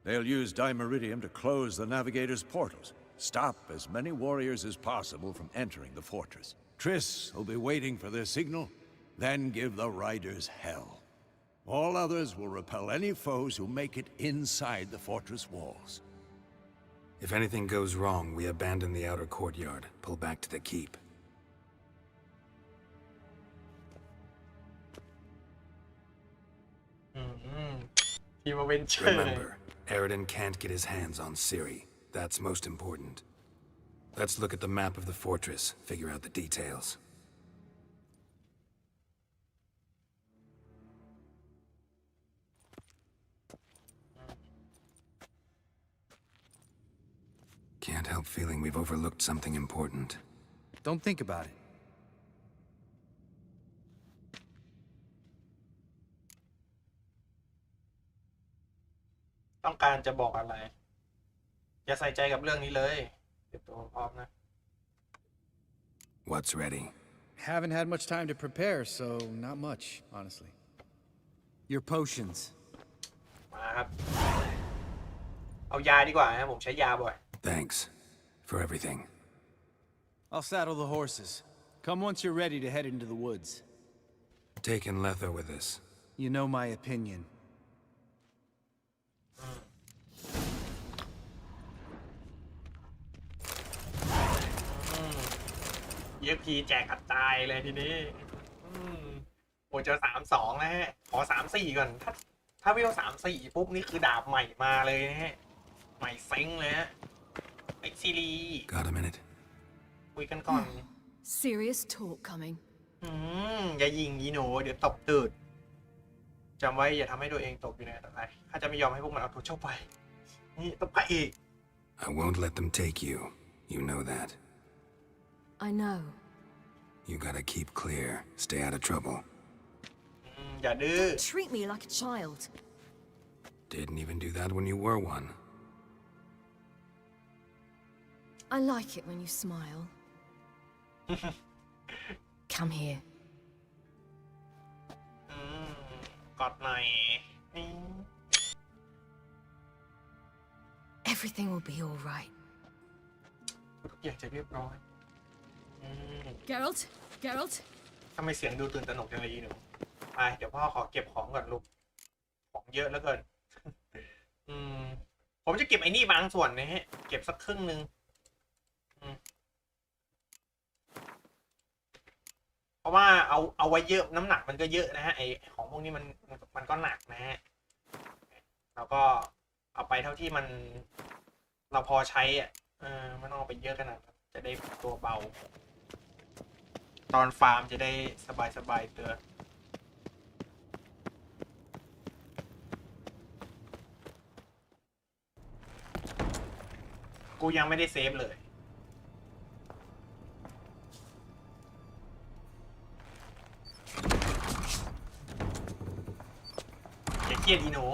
They'll use Dimeridium to close the Navigator's portals, stop as many warriors as possible from entering the fortress. Triss will be waiting for their signal, then give the riders hell. All others will repel any foes who make it inside the fortress walls. If anything goes wrong, we abandon the outer courtyard, pull back to the keep. Remember, Eridan can't get his hands on Ciri. That's most important. Let's look at the map of the fortress, figure out the details. Can't help feeling we've overlooked something important. Don't think about it. ต้องการจะบอกอะไรอย่าใส่ใจกับเรื่องนี้เลยเก็บตัวพร้อมนะ What's ready? Haven't had much time to prepare, so not much, honestly. Your potions. มาครับเอายาดีกว่านะผมใช้ยาบ่อย Thanks for everything. I'll saddle the horses. Come once you're ready to head into the woods. Taking Letho with us. You know my opinion. เยอะพีแจกกระจายเลยทีนี้โอ้เจอ3-2นะฮะขอ3-4ก่อนถ้าวิว3-4ปุ๊บนี่คือดาบใหม่มาเลยนะฮะใหม่เซ็งเลยฮะไอซีรี Got a minute? คุยกันก่อน Serious talk coming. อย่ายิงยีหนูเดี๋ยวตบตืดจำไว้อย่าทำให้ตัวเองตกอยู่ในอันตรายข้าจะไม่ยอมให้พวกมันเอาตัวเจ้าไปนี่ต้องไปอีก I won't let them take you. You know that. I know. You gotta keep clear. Stay out of trouble. อย่าดื้อ Treat me like a child. Didn't even do that when you were one. I like it when you smile. Come here. กอดหน่อย Everything will be all right. ทุกอย่างจะเรียบร้อย Geralt, Geralt. ทำไมเสียงดูตื่นตระหนกจังเลยยีหนูไปเดี๋ยวพ่อขอเก็บของก่อนลูกของเยอะแล้วเกิน ผมจะเก็บไอ้นี่บางส่วนนะฮะเก็บสักครึ่งนึงเพราะว่าเอาไว้เยอะน้ำหนักมันก็เยอะนะฮะไอของพวกนี้มันก็หนักนะฮะแล้วก็เอาไปเท่าที่มันเราพอใช้อ่ะไม่ต้องเอาไปเยอะขนาดจะได้ตัวเบาตอนฟาร์มจะได้สบายเตือกูยังไม่ได้เซฟเลยอย่าเครียดอีหนู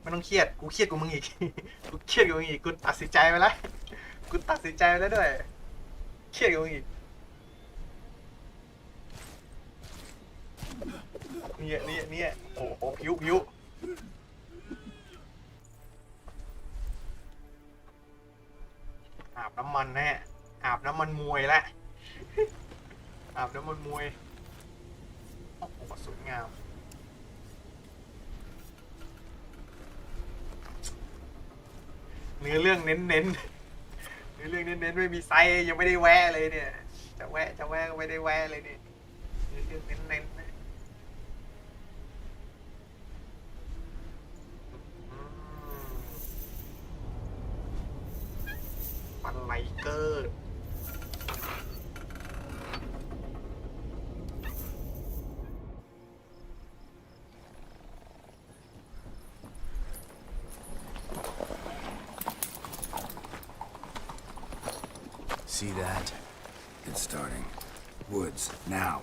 ไม่ต้องเครียดกูเครียดกูมึงอีก กูเครียดกูมึงอีกกูตัดสินใจไปแล้วกูตัดสินใจไปแล้วด้วยเครียดกูมึงอีกเนี่ยโอ้โหผิวอาบน้ำมันแน่อาบน้ำมันมวยแล้วอาบน้ำมันมวยโอ้โหสวยงามเนื้อเรื่องเน้นเนื้อเรื่องเน้นไม่มีไซส์ยังไม่ได้แวะเลยเนี่ยจะแวะก็ไม่ได้แวะเลยเนี่ยเนื้อเรื่องเน้นปันไลเกอร์See that? It's starting. Woods, now.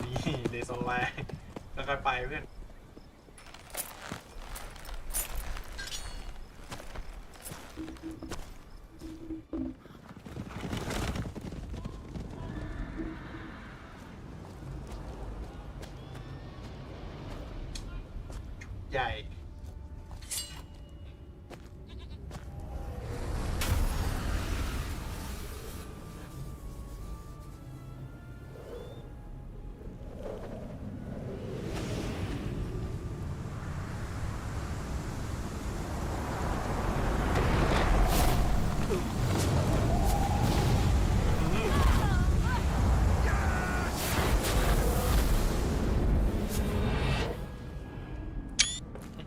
นี่เดซอนแลนด์แล้วก็ไปเพื่อนใหญ่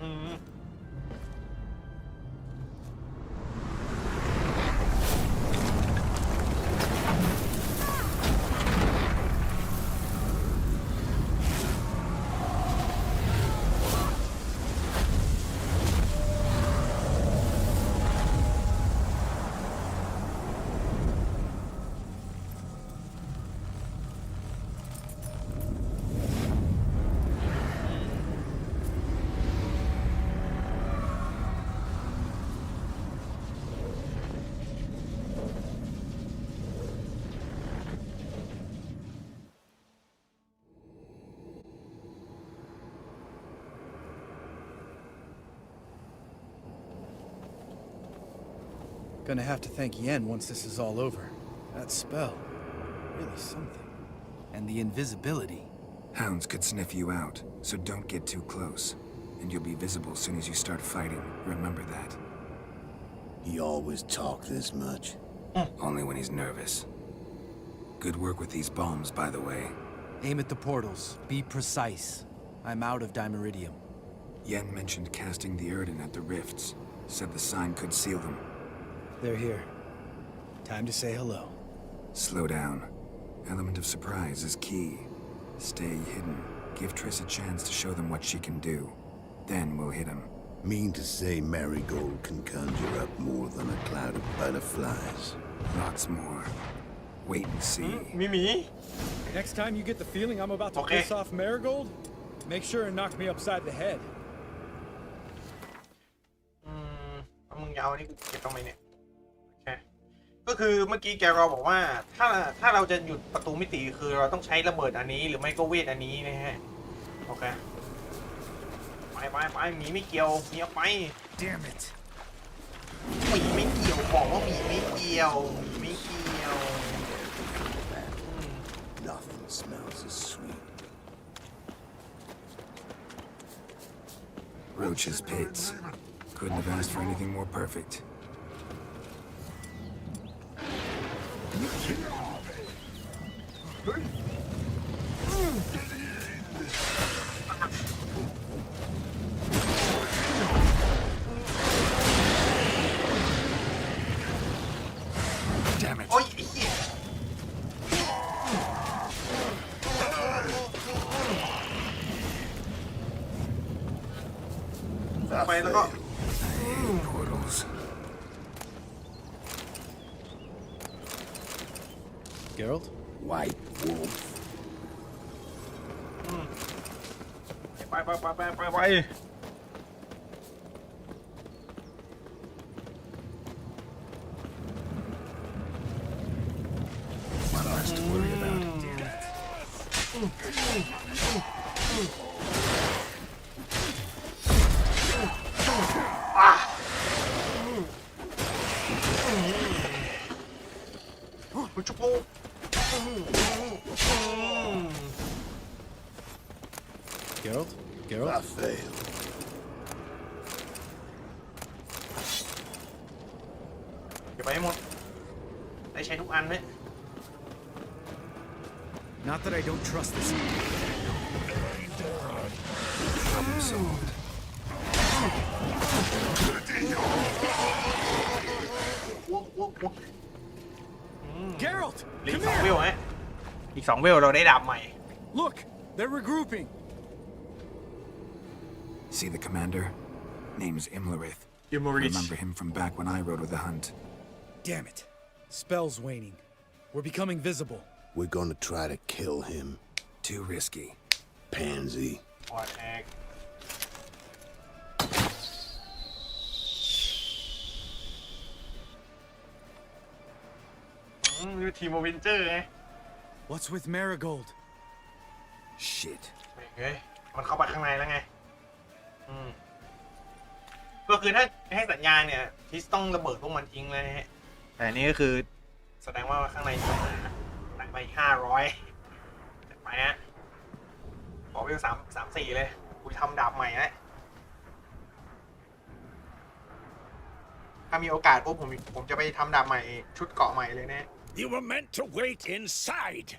อ Gonna have to thank Yen once this is all over. That spell, really something. And the invisibility. Hounds could sniff you out, so don't get too close. And you'll be visible as soon as you start fighting. Remember that. He always talk this much? Only when he's nervous. Good work with these bombs, by the way. Aim at the portals. Be precise. I'm out of Dimeridium. Yen mentioned casting the Erden at the rifts. Said the sign could seal them. They're here. Time to say hello. Slow down. Element of surprise is key. Stay hidden. Give Triss a chance to show them what she can do. Then we'll hit him. Mean to say Marigold can conjure up more than a cloud of butterflies? Lots more. Wait and see. Mimi. Next time you get the feeling I'm about to piss off Marigold, make sure and knock me upside the head. มึงจะเอานี่กูเก็บตรงไหนเนี่ยโอเคก็คือเมื่อกี้แกเราบอกว่าถ้าเราจะหยุดประตูมิติคือเราต้องใช้ระเบิดอันนี้หรือไม่ก็เวทอันนี้นะฮะโอเคไปหมีไม่เกี่ยวหมีเอาไป Damn it หมีไม่เกี่ยวบอกว่าหมีไม่เกี่ยวหมีไม่เกี่ยว Nothing smells as sweet. Roach's pits. Couldn't have asked for anything more perfect. Damn it. โอ้ยไอ้เหี้ยไปแล้วก็ Portals. Geralt? White wolf. ไป One less to worry about. จุ๊บปุ๊บ Geralt? Geralt? I failed. เก็บไปให้หมดได้ใช้ทุกอันเลย Not that I don't trust this. Problem solved. Geralt! เหลืออี Come ก2 here! เวลฮะอีก2 เวลเราได้ดาบใหม่ Look, they're regrouping. See the commander? Name's Imlerith. Remember him from back when I rode with the hunt. Damn it. Spell's waning. We're becoming visible. We're gonna try to kill him. Too risky. Pansy. What heck? ทีมโอเวนเจอร์ไง What's with Marigold? Shit. เฮ้ยมันเข้าไปข้างในแล้วไงก็คือถ้าให้สัญญาเนี่ยทิสต้องระเบิดพวกมันทิ้งเลยฮะแต่นี่ก็คือแสดงว่าข้างในมีปัญหาแต่ไป500ไปฮะขอไป3-4เลยกูทำดาบใหม่แล้วถ้ามีโอกาสปุ๊บผมจะไปทำดาบใหม่ชุดเกาะใหม่เลยนะ You were meant to wait inside.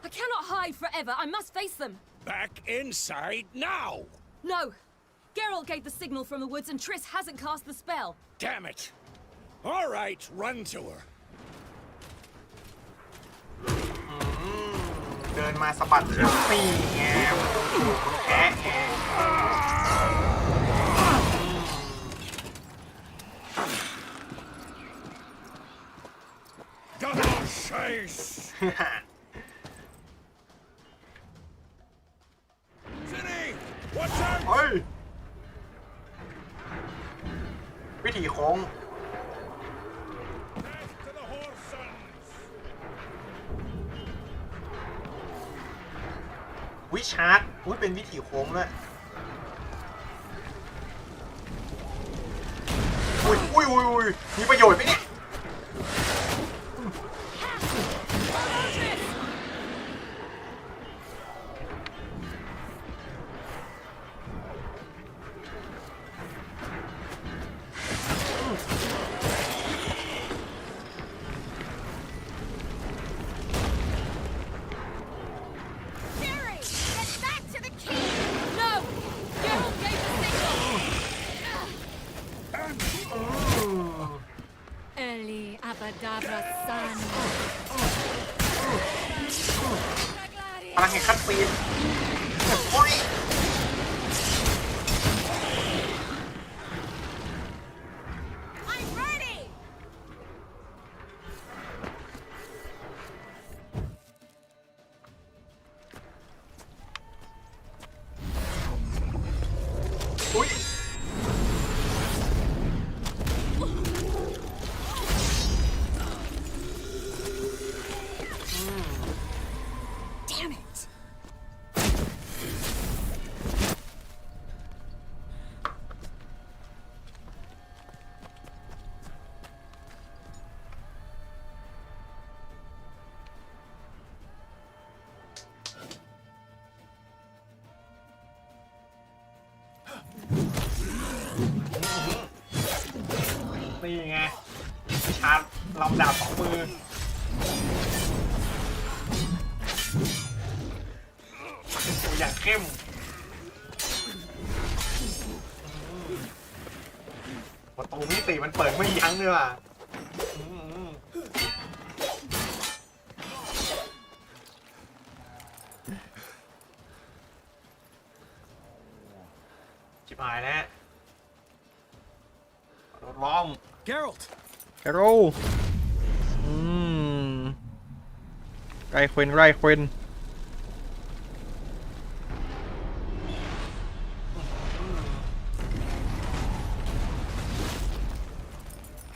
I cannot hide forever. I must face them. Back inside now. No. Geralt gave the signal from the woods and Triss hasn't cast the spell. Damn it. All right, run to her. เดินมาสะบัดตีแงแกะ Double chase. Zinni, watch out. เฮ้ยวิธีโค้งวิชาร์ดเป็นวิธีโค้งด้วย มีประโยชน์ไหมเนี่ยพลังแห่งคัตซีนโอ้ยอุ้ยนี่ไงชาร์จลำดาบ2 มืออย่างเข้มประตูมิติมันเปิดไม่ยั้งเลยว่ะชิบหายแล้วรถล้อมGeralt แคโรลไรควินไรควิน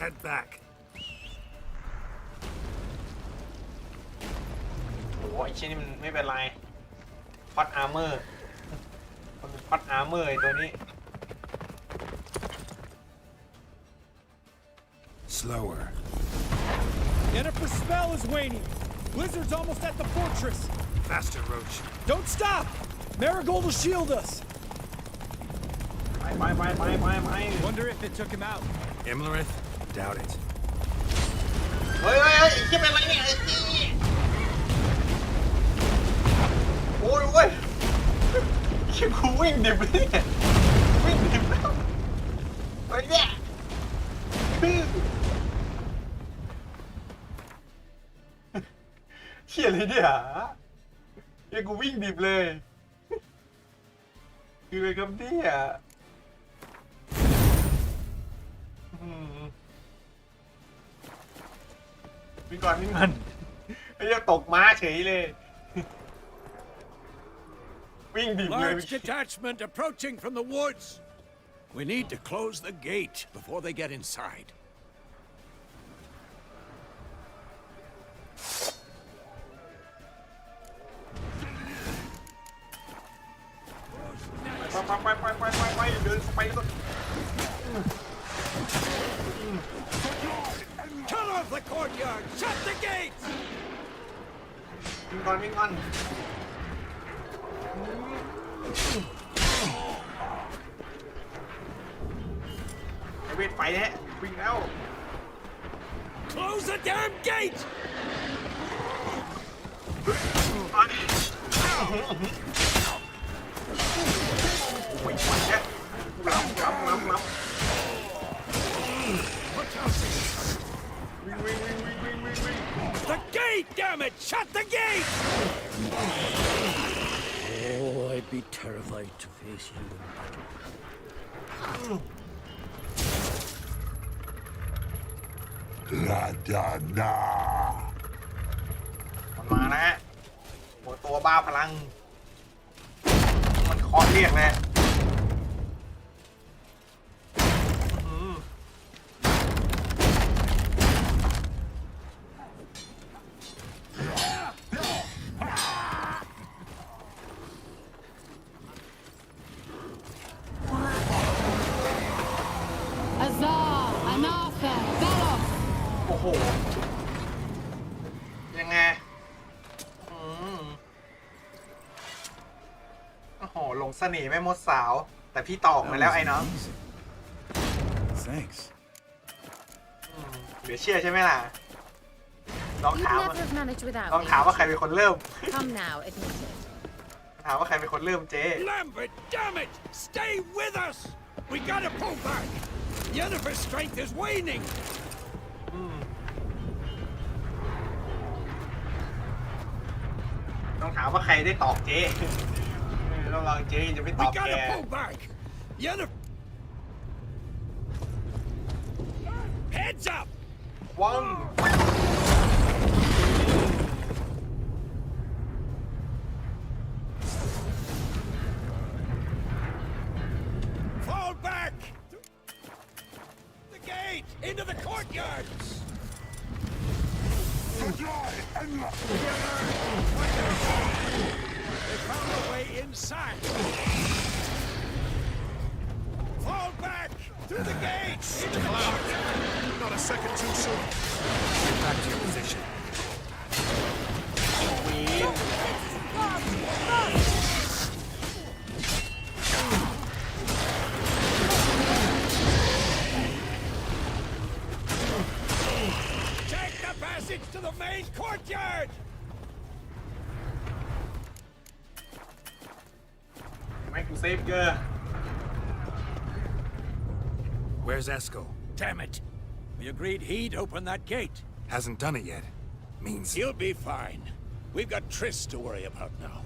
Head back. โอ้ยชิ้นนี้มันไม่เป็นไรพอดอาร์เมอร์พอดอาร์เมอร์ไอตัวนี้ Slower. Yennefer's spell is waning. Blizzard's almost at the fortress. Faster, Roach. Don't stop! Marigold will shield us. Bye. Wonder if it took him out. Imlerith? Doubt it. เฮ้ยคิดเป็นไรเนี่ยโอ้ยคิดกูวิ่งดิบเลยเนี่ยวิ่งดิบแล้วเฮ้ยเนี่ยเชี่ยเลยเนี่ยเฮ้ยกูวิ่งดิบเลยคืออะไรครับเนี่ยวิ่งก่อนไอ้เหี้ยตกม้าเฉยเลยวิ่งดิบเลย Large detachment approaching from the woods. We need to close the gate before they get inside. Bye. เดินไปแล้วก็ Cut off the courtyard! Shut the gates! วิ่งก่อนไอ้เวทไฟแฮะวิ่งแล้ว Close the damn gate! โอ้ยไฟแฮะล้ำวิ่ง The gate, damn it! Shut the gate! Oh, I'd be terrified to face you in battle. La-da-da! มันมานะฮะหัวตัวบ้าพลังมันเคาะเรียกเลยEnough! โหยังไงโอ้โหหลงเสน่ห์แม่มดสาวแต่พี่ตอบมาแล้วไอ้น้องเหลือเชื่อใช่ไหมล่ะลองถามว่าใครเป็นคนเริ่ม Come now, admit it. ถามว่าใครเป็นคนเริ่มเจ๊ Lambert, damn it! Stay with us! We gotta pull back! Yennefer's strength is waning! ต้องถามว่าใครได้ตอบเจ๊ต้องลองเจ๊จะไม่ต We อบแก gotta pull back! Yennefer... Heads up! วังFall back! The gate! Into the courtyard! They found a way inside! Fall back! Through the gates! Into the courtyard! Not a second too soon. Get back to your position. Take the passage to the main courtyard! Make you save girl. Where's Esco? Damn it! We agreed he'd open that gate. Hasn't done it yet. Means He'll be fine. We've got Triss to worry about now.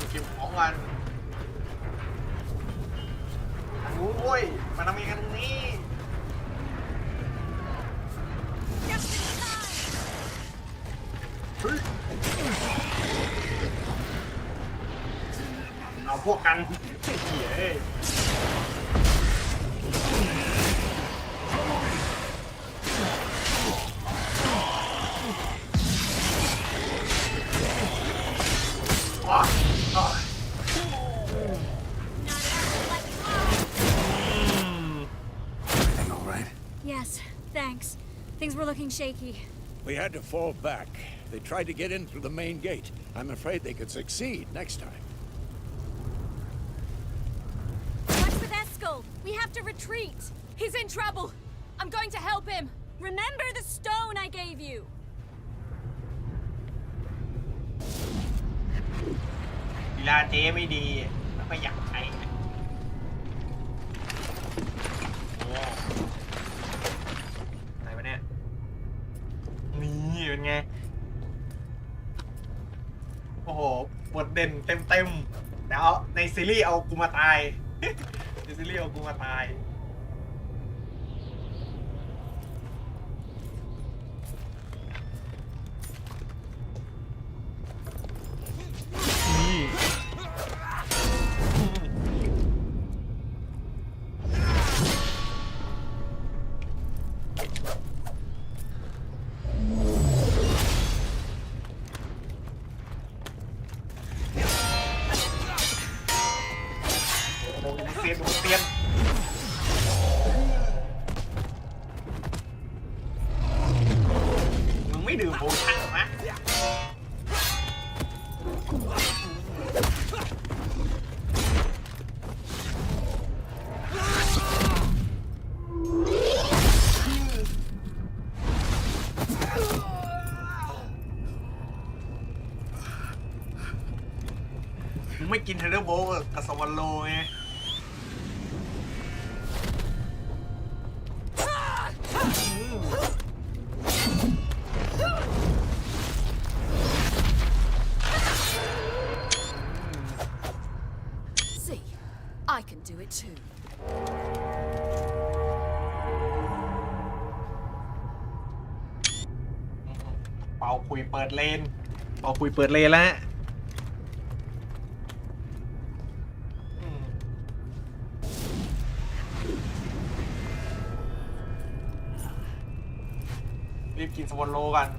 เก็บของกันอันนู้นโว้ยมาทำกันตรงนี้เอาพวกกันเหี้ยeverything all right? Yes, thanks. Things were looking shaky. We had to fall back. They tried to get in through the main gate. I'm afraid they could succeed next time. What's with Eskel? We have to retreat. He's in trouble. I'm going to help him. Remember the stone I gave you. เวลาเจ๊ไม่ดีแล้วก็อยากใช้ไหนวะเนี่ยนี่เป็นไงโอ้โหบทเด่นเต็มๆแต่เอาในซีรีส์เอากูมาตาย ในซีรีส์เอากูมาตายนี่เตียนมึงไม่ดื่มโบชั่นหรอมะมึงไม่กินเทเลอร์โบกับสวรรโลไงI can do it too. เป่าคุยเปิดเลนแล้วรีบกินสวอนโลกัน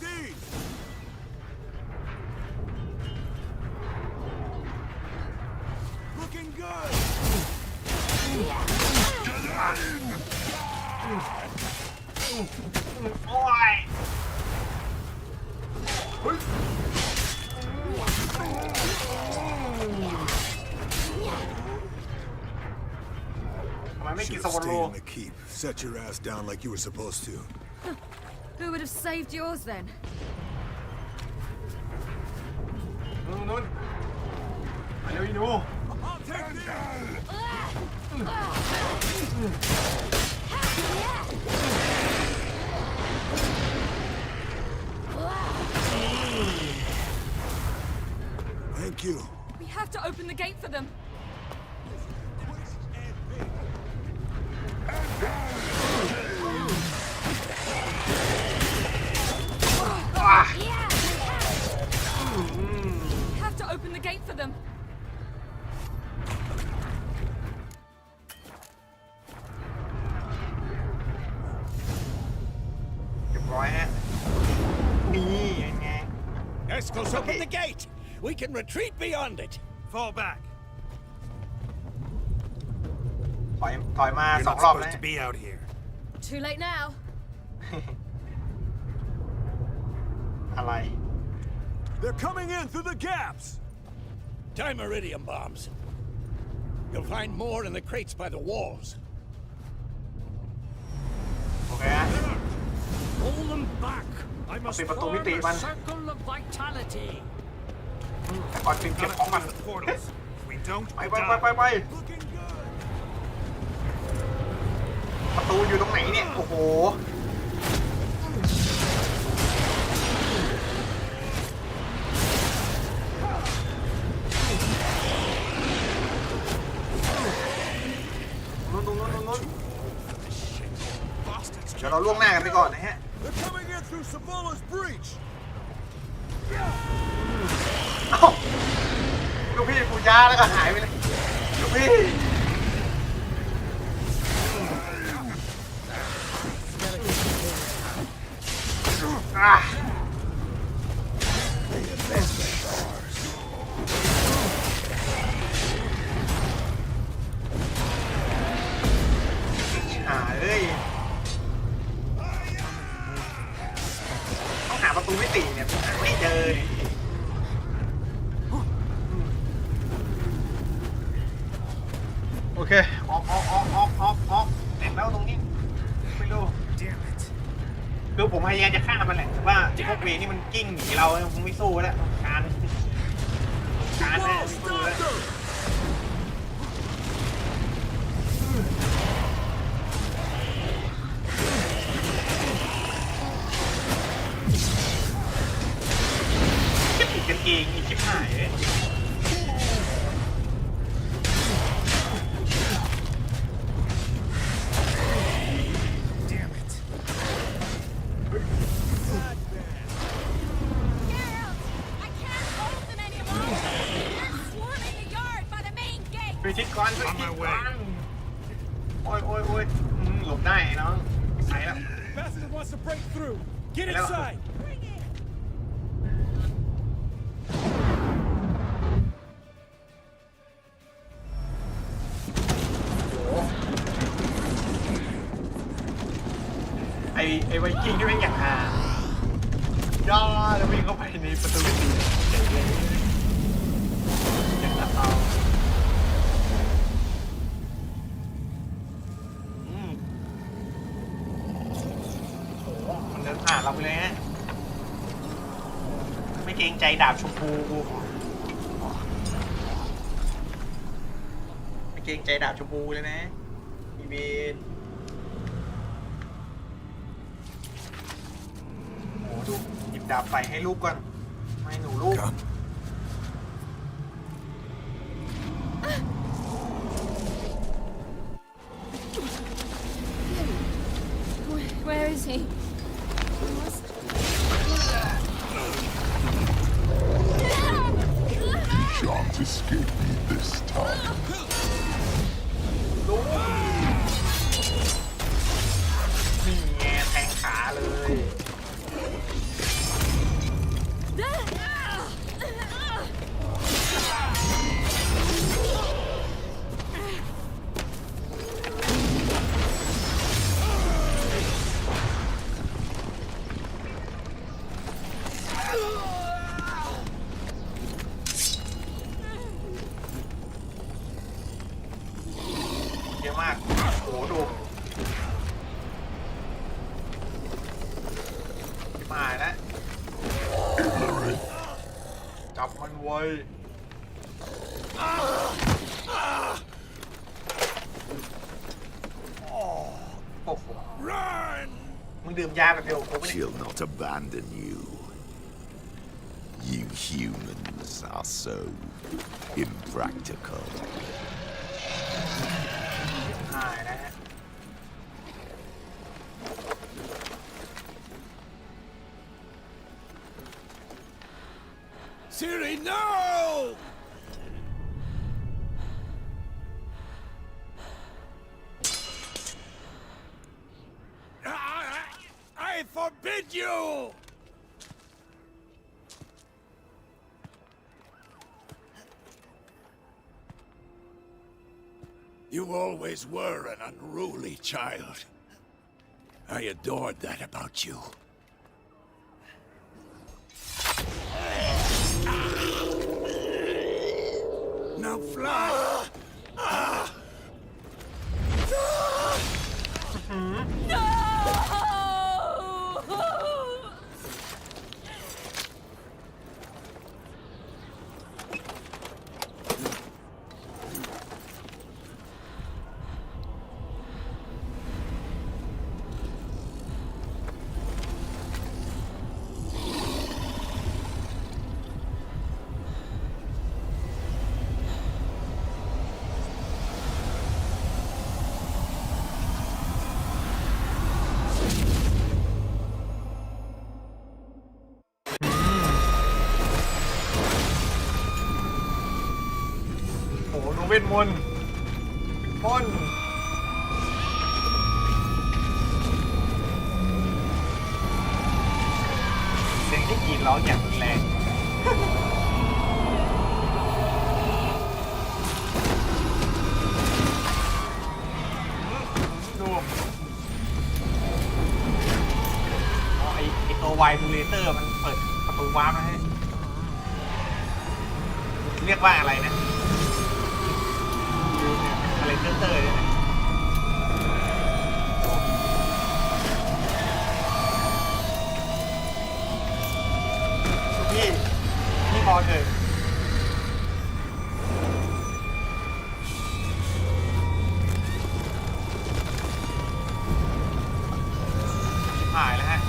these? Looking good. Ôi. ทำไมไม่กิน Should ส have วรร stayed ค์ in the keep. Set your ass down like you were supposed to. Who would have saved yours then? นู่นมาเร็วอีหนู Thank you. We have to open the gate for them. We have to open the gate for them. เรียบร้อยฮะนี่ยังไง Escos, open the gate! We can retreat beyond it! Fall back. ถอยมา You're สอง not รอบแล้ว supposed to be out here. Too late now. อะไร They're coming in through the gaps. Dimeridium bombs. You'll find more in the crates by the walls. โอเคฮะ Hold them back. I must ปิดประตู form มิติ a มัน circle of vitality. แต่ก่อนปิดเก็บของมัน The portals. We don't ไป die. ประตูอยู่ตรงไหนเนี่ย โอ้โห นู้นเดี๋ยวเราล่วงหน้ากันไปก่อนนะฮะ They're coming in through Savola's breach. เอ้าลูกพี่ปูยาแล้วก็หายไปเลยลูกพี่เอ้ยต้องหาประตูมิติเนี่ยไม่เจอเนี่ยโอเค ออกเสร็จแล้วตรงนี้ไม่รู้คือผมพยายามจะฆ่ามันแหละแต่ว่าพวกเวนี่มันกิ้งหนีเราคงไม่สู้แล้วการแน่ไม่สู้แล้วปิดกันเองอีกชิบหายเลยไปชิดก่อนโอ้ยหลบได้น้องใส่แล้ว Bastard wants to break through. Get inside. ไอ้ไวกิ้งที่แม่งอย่างหาย่อแล้ววิ่งเข้าไปในประตูมิติอย่างละเอามันเดินผ่านเราไปเลยฮะไม่เกรงใจดาบชมพูกูไม่เกรงใจดาบชมพูเลยนะอีเวนดูหยิบดาบใส่ให้ลูกก่อนให้หนูลูก Where is he? Shan't escape me this time. นี่ไงแทงขาเลย ยโอ้โหมึงดื่มยาแบบเดียวกูไม่ได้ She'll not abandon you. You humans are so impractical. หายนะฮะ Siri, no! I forbid you! You always were an unruly child. I adored that about you. Now fly!เวทมนต์มนต์เสียงที่กรีดร้องอย่างรุนแรงดูไอตัวไวบูเลเตอร์มันเปิดประตูวาร์ปนะฮะเรียกว่าอะไรนะอะไรเตอร์เนี่ยพี่พอเถอะหายแล้วฮะ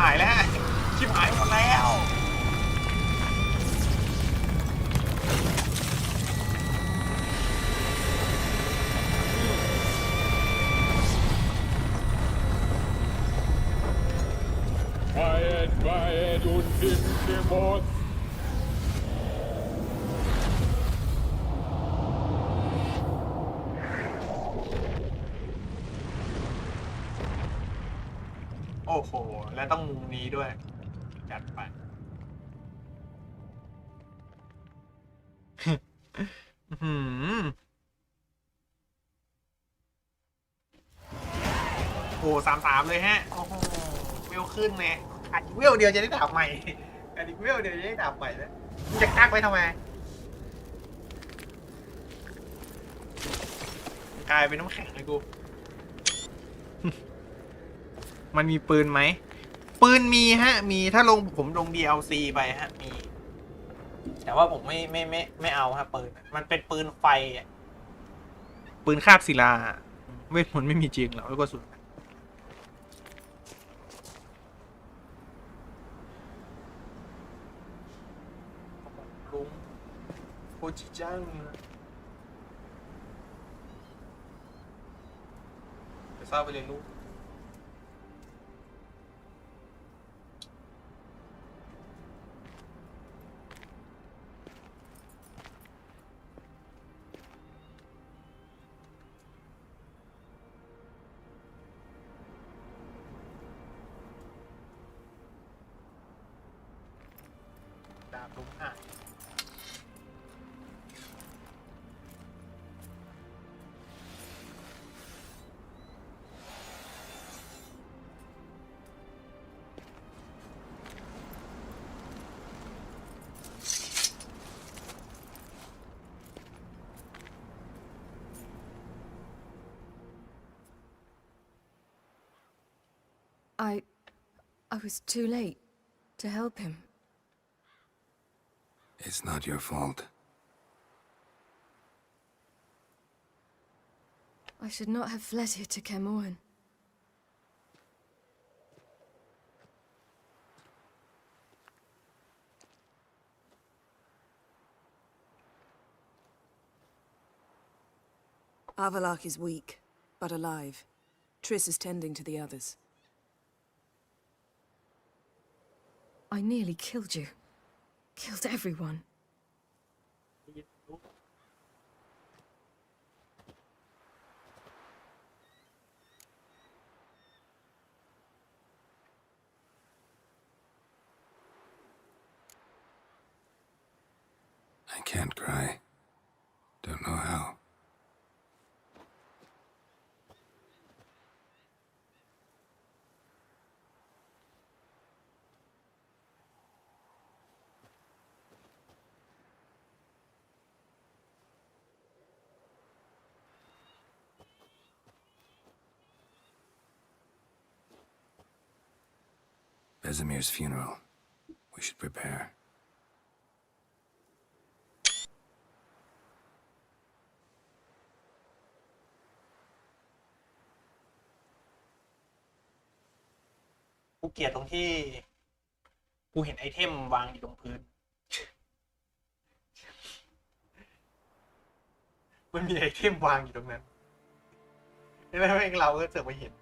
หายแล้วชิบหายหมดแล้ว Quiet und Dimmt โอ้โหและต้องมุมนี้ด้วยจัดไป โอ้33เลยฮะโอ้โหเวลขึ้นไงขาดอีกเวลเดียวจะได้ดาบใหม่ขาดอีกเวลเดียวจะได้ดาบใหม่แล้วมึงจะกักไว้ทำไมกลายเป็นน้ำแข็งเลยกู มันมีปืนไหมปืนมีฮะมีถ้าผมลง DLC ไปฮะมีแต่ว่าผมไม่เอาฮะปืนมันเป็นปืนไฟปืนคาบศิลาเวทมนต์ไม่มีจริงหรอกแล้วก็สุดลุงโคจิจังไปเศร้าไปเลยลูกดาบลุงหาย I was too late to help him. It's not your fault. I should not have fled here to Camoan. Avalak is weak, but alive. Triss is tending to the others. I nearly killed you. Killed everyone. I can't cry. Don't know how. Vesemir's funeral. We should prepare.กูเกลียดตรงที่กูเห็นไอเทมวางอยู่ตรงพื้น มันมีไอเทมวางอยู่ตรงนั้นแล้วเองเราก็เสือกไปเห็น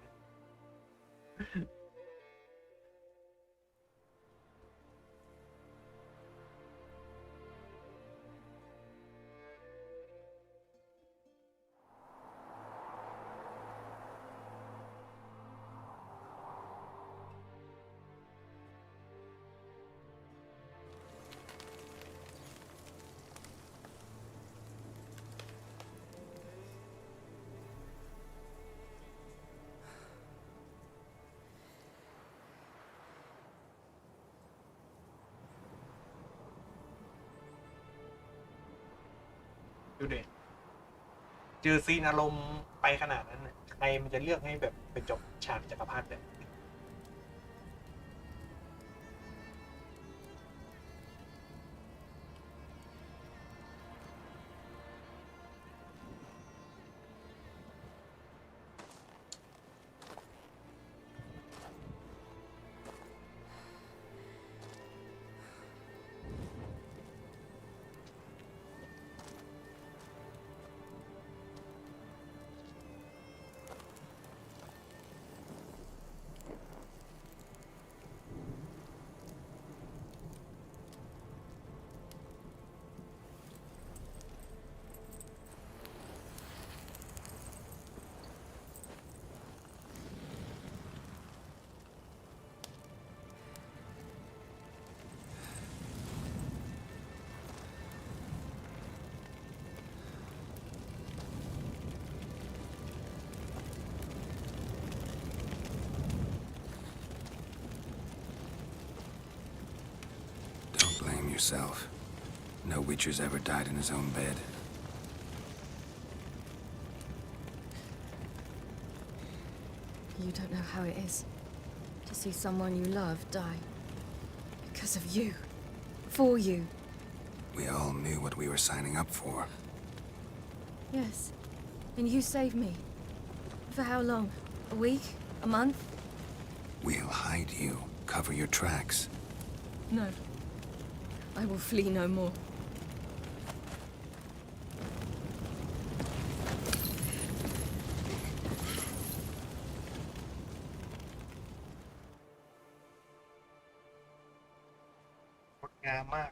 ดูดิเจอซีนอารมณ์ไปขนาดนั้นน่ะใครมันจะเลือกให้แบบเป็นจบฉากจักรพรรดิเนี่ย Yourself. No Witcher's ever died in his own bed. You don't know how it is to see someone you love die. Because of you. For you. We all knew what we were signing up for. Yes. And you saved me. For how long? A week? A month? We'll hide you. Cover your tracks. No. I will flee no more. งดงามมาก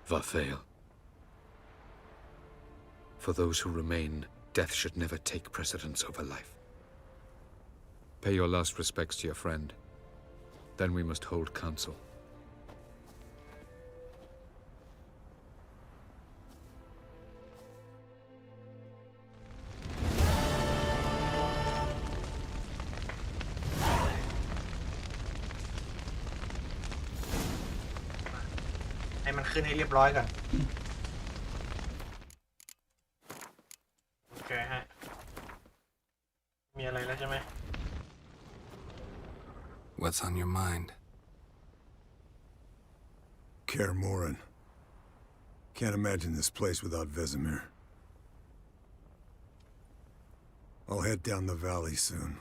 Varthael. For those who remain, death should never take precedence over life. Pay your last respects to your friend. Then we must hold council. มันขึ้นให้เรียบร้อยก่อนโอเคฮะมีอะไรแล้วใช่ไหม What's on your mind? Kaer Morhen. Can't imagine this place without Vesemir. I'll head down the valley soon,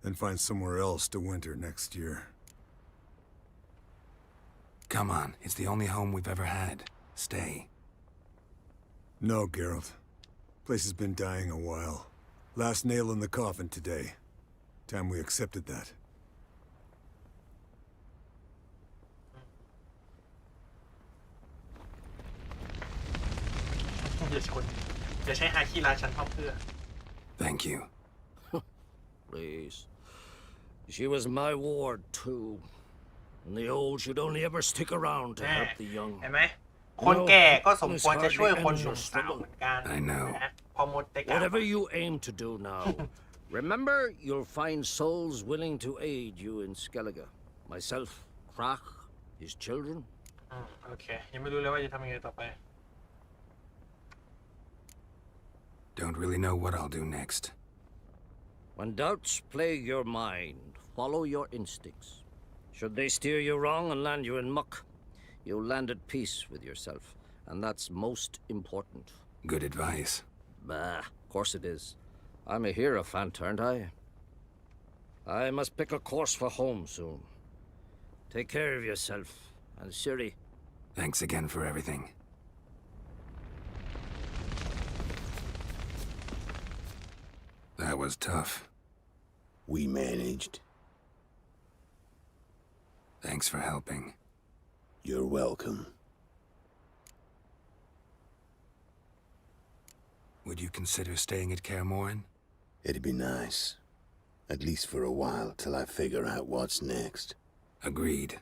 then find somewhere else to winter next year. Come on, it's the only home we've ever had. Stay. No, Geralt. Place has been dying a while. Last nail in the coffin today. Time we accepted that. อย่าใช้ฮาคิราฉันพร่ำเพื่อ Thank you. Please. She was my ward, too. And the old should only ever stick around to help the young. เห็นไหมคนแก่ก็สมควรจะช่วยคนหนุ่มสาวเหมือนกัน I know. พอหมดแต่กา Whatever you aim to do now, remember you'll find souls willing to aid you in Skellige. Myself, Krach, his children. โอเคยังไม่รู้เลยว่าจะทำยังไงต่อไป Don't really know what I'll do next. When doubts plague your mind, follow your instincts. Should they steer you wrong and land you in muck, you'll land at peace with yourself, and that's most important. Good advice. Bah, of course it is. I'm a hierophant, aren't I? I must pick a course for home soon. Take care of yourself, and Ciri. Thanks again for everything. That was tough. We managed. Thanks for helping. You're welcome. Would you consider staying at Kaer Morhen? It'd be nice. At least for a while, till I figure out what's next. Agreed.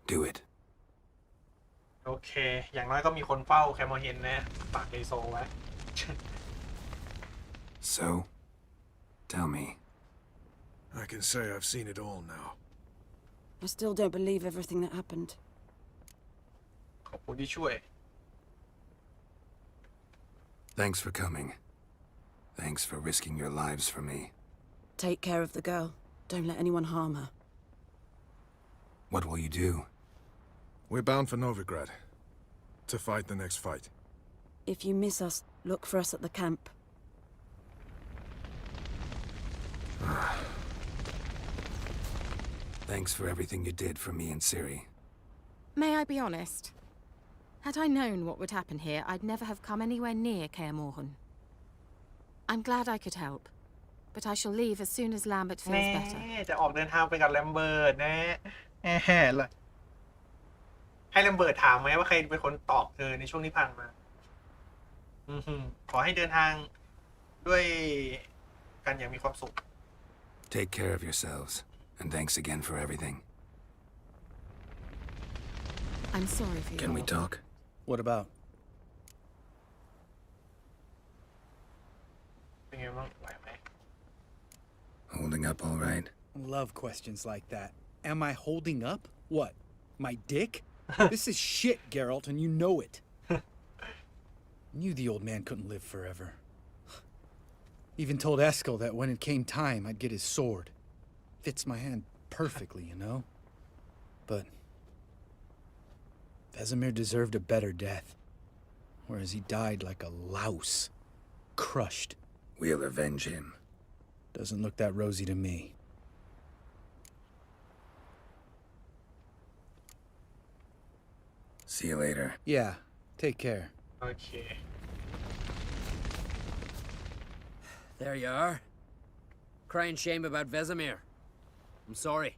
Do it. โอเคอย่างน้อยก็มีคนเฝ้าแคมเฮนนะฝากไอโซไว้ So, tell me. I can say I've seen it all now. I still don't believe everything that happened. ขอบคุณที่ช่วย Thanks for coming. Thanks for risking your lives for me. Take care of the girl. Don't let anyone harm her. What will you do? We're bound for Novigrad. To fight the next fight. If you miss us, look for us at the camp. Thanks for everything you did for me and Ciri. May I be honest? Had I known what would happen here, I'd never have come anywhere near Kaer Morhen. I'm glad I could help, but I shall leave as soon as Lambert feels better. จะออกเดินทางไปกับแลมเบิร์ตนะเลยให้แลมเบิร์ตถามไหมว่าใครเป็นคนตอบเธอในช่วงที่ผ่านมาขอให้เดินทางด้วยกันอย่างมีความสุข Take care of yourselves, and thanks again for everything. I'm sorry for you. Can we talk? What about? เป็นไงบ้างไหวไหม Holding up all right? Love questions like that. Am I holding up? What? My dick? This is shit, Geralt, and you know it. Knew the old man couldn't live forever. Even told Eskel that when it came time, I'd get his sword. Fits my hand perfectly, you know? But Vesemir deserved a better death, whereas he died like a louse, crushed. We'll avenge him. Doesn't look that rosy to me. See you later. Yeah, take care. โอเค There you are. Crying shame about Vesemir. I'm sorry.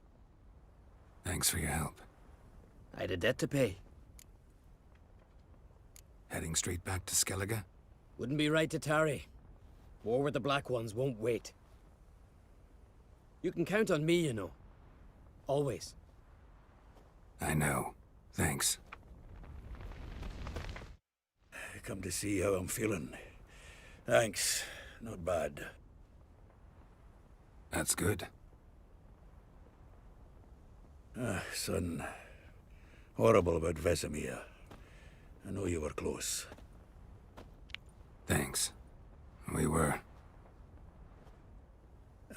Thanks for your help. I had a debt to pay. Heading straight back to Skellige? Wouldn't be right to tarry. War with the Black Ones won't wait. You can count on me, you know. Always. I know. Thanks. Come to see how I'm feeling. Thanks. Not bad. That's good. Son. Horrible about Vesemir. I know you were close. Thanks. We were.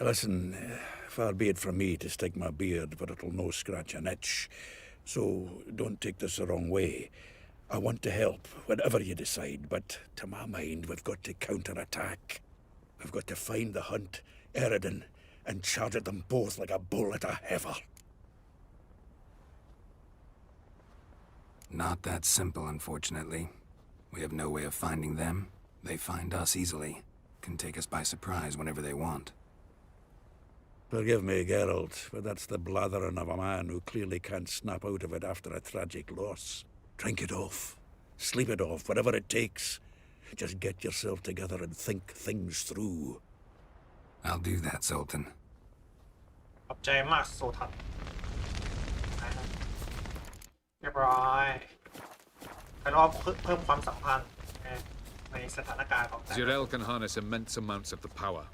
Listen, far be it from me to stick my beard, but it'll no scratch an itch. So don't take this the wrong way. I want to help, whatever you decide, but to my mind, we've got to counterattack. We've got to find the Hunt, Eredin, and charge at them both like a bull at a heifer. Not that simple, unfortunately. We have no way of finding them. They find us easily. Can take us by surprise whenever they want. Forgive me, Geralt, but that's the blathering of a man who clearly can't snap out of it after a tragic loss. Drink it off. Sleep it off, whatever it takes. Just get yourself together and think things through. I'll do that, Sultan. ขอบใจมากโซทันเรียบร้อยแล้วก็เพิ่มความสัมพันธ์ในสถานการณ์ของ Zirael can harness immense amounts of the power.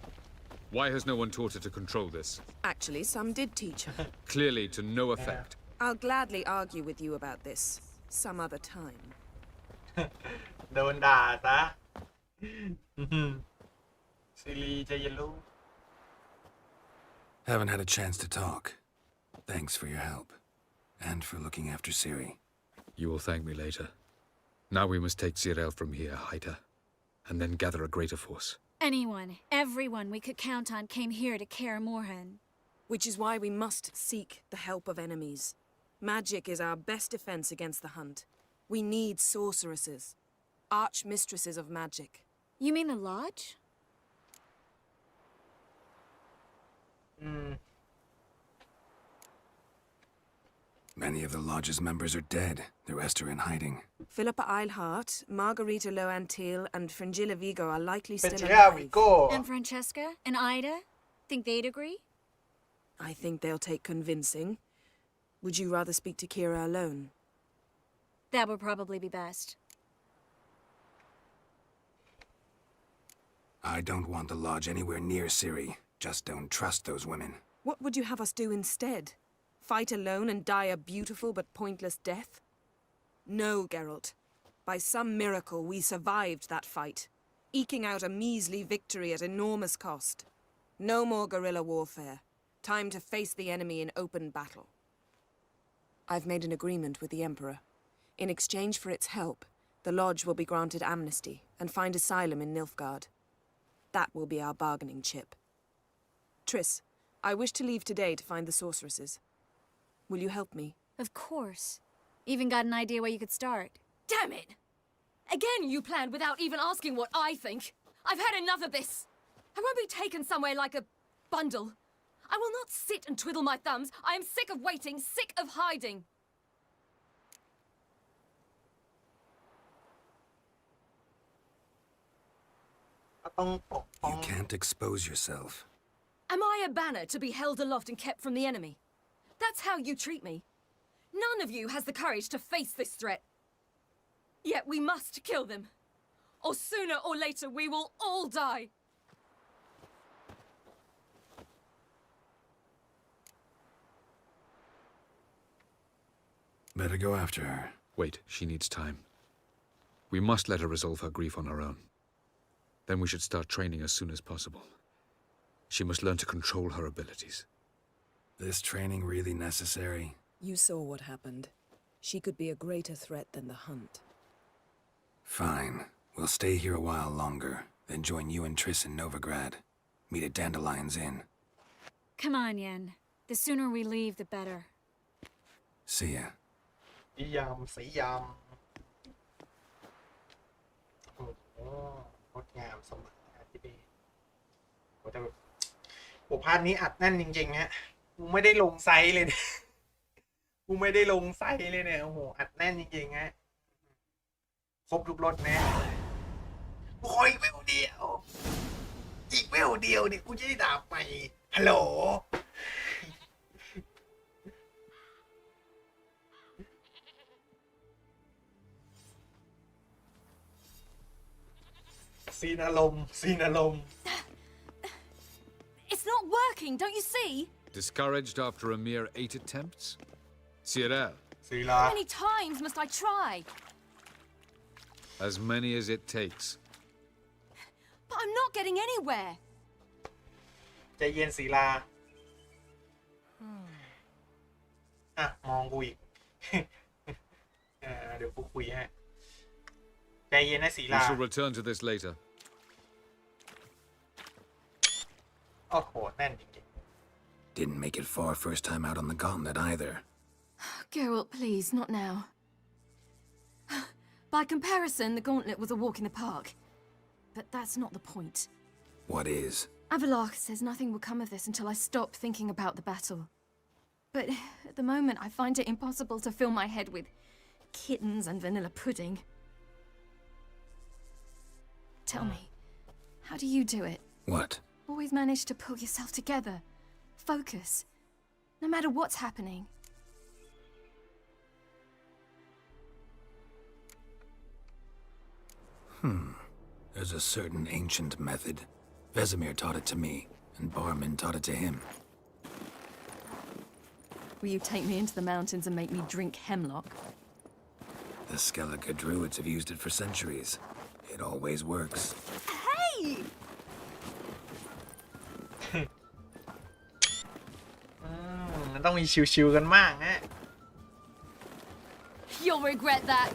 Why has no one taught her to control this? Actually, some did teach her. Clearly to no effect. I'll gladly argue with you about this some other time. โดนด่าซะซีรีจะยันรู้ Haven't had a chance to talk. Thanks for your help. And for looking after Ciri. You will thank me later. Now we must take Zirael from here, hide her, and then gather a greater force. Anyone, everyone we could count on came here to Kaer Morhen. Which is why we must seek the help of enemies. Magic is our best defense against the Hunt. We need sorceresses. Archmistresses of magic. You mean the Lodge? Many of the Lodge's members are dead. The rest are in hiding. Philippa Eilhart, Margarita Loantil, and Fringilla Vigo are likely still Fringilla alive. Vigo. And Francesca? And Ida? Think they'd agree? I think they'll take convincing. Would you rather speak to Kira alone? That would probably be best. I don't want the Lodge anywhere near Ciri. Just don't trust those women. What would you have us do instead? Fight alone and die a beautiful but pointless death? No, Geralt. By some miracle, we survived that fight, eking out a measly victory at enormous cost. No more guerrilla warfare. Time to face the enemy in open battle. I've made an agreement with the Emperor. In exchange for its help, the Lodge will be granted amnesty and find asylum in Nilfgaard. That will be our bargaining chip. Triss, I wish to leave today to find the sorceresses. Will you help me? Of course. Even got an idea where you could start. Damn it! Again you planned without even asking what I think. I've had enough of this. I won't be taken somewhere like a bundle. I will not sit and twiddle my thumbs. I am sick of waiting, sick of hiding. You can't expose yourself. Am I a banner to be held aloft and kept from the enemy? That's how you treat me. None of you has the courage to face this threat. Yet we must kill them. Or sooner or later we will all die. Better go after her. Wait, she needs time. We must let her resolve her grief on her own. Then we should start training as soon as possible. She must learn to control her abilities. This training really necessary? You saw what happened. She could be a greater threat than the Hunt. Fine. We'll stay here a while longer, then join you and Triss in Novigrad. Meet at Dandelion's Inn. Come on, Yen. The sooner we leave, the better. See ya. สยามโอ้โหงดงามสมบัติที่ดีโอ้แต่แบบโอ้พาร์ทนี้อัดแน่นจริงๆฮะกูไม่ได้ลงไซส์เลยเนี่ยกูไม่ได้ลงไซส์เลยเนี่ยโอ้โหอัดแน่นจริงๆฮะครบทุกรถนะกูขออีกเวลเดียวอีกเวลเดียวนี่กูจะได้ดาบใหม่ฮัลโหลซีนอารมณ์ It's not working, don't you see? Discouraged after a mere 8 attempts? Zirael. How many times must I try? As many as it takes. But I'm not getting anywhere. ใจเย็นศิลาอ่ะมองกูอีก เดี๋ยวกูคุยให้ใจเย็นนะศิ We ลา shall return to this later. โอ้โหแน่นจริง Didn't make it far first time out on the gauntlet either. Geralt, please, not now. By comparison, the gauntlet was a walk in the park. But that's not the point. What is? Avallac'h says nothing will come of this until I stop thinking about the battle. But at the moment, I find it impossible to fill my head with kittens and vanilla pudding. Tell me, how do you do it? What? Always manage to pull yourself together. Focus. No matter what's happening. There's a certain ancient method. Vesemir taught it to me, and Barman taught it to him. Will you take me into the mountains and make me drink hemlock? The Skellige druids have used it for centuries. It always works. Hey! มันต้องมีชิวๆกันมากฮะ You'll regret that.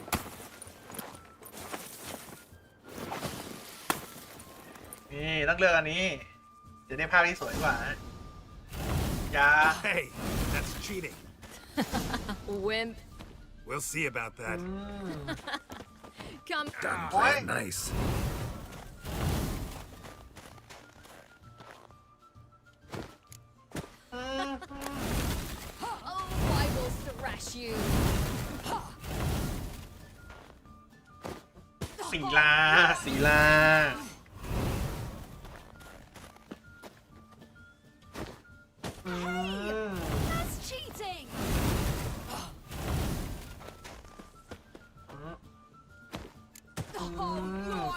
นี่ต้องเลือกอันนี้จะได้ภาพที่สวยกว่าฮะอย่า Hey, that's cheating. Wimp. We'll see about that. Come. Done that nice. Oh, I will thrash you. ศิลาศิลา That's cheating.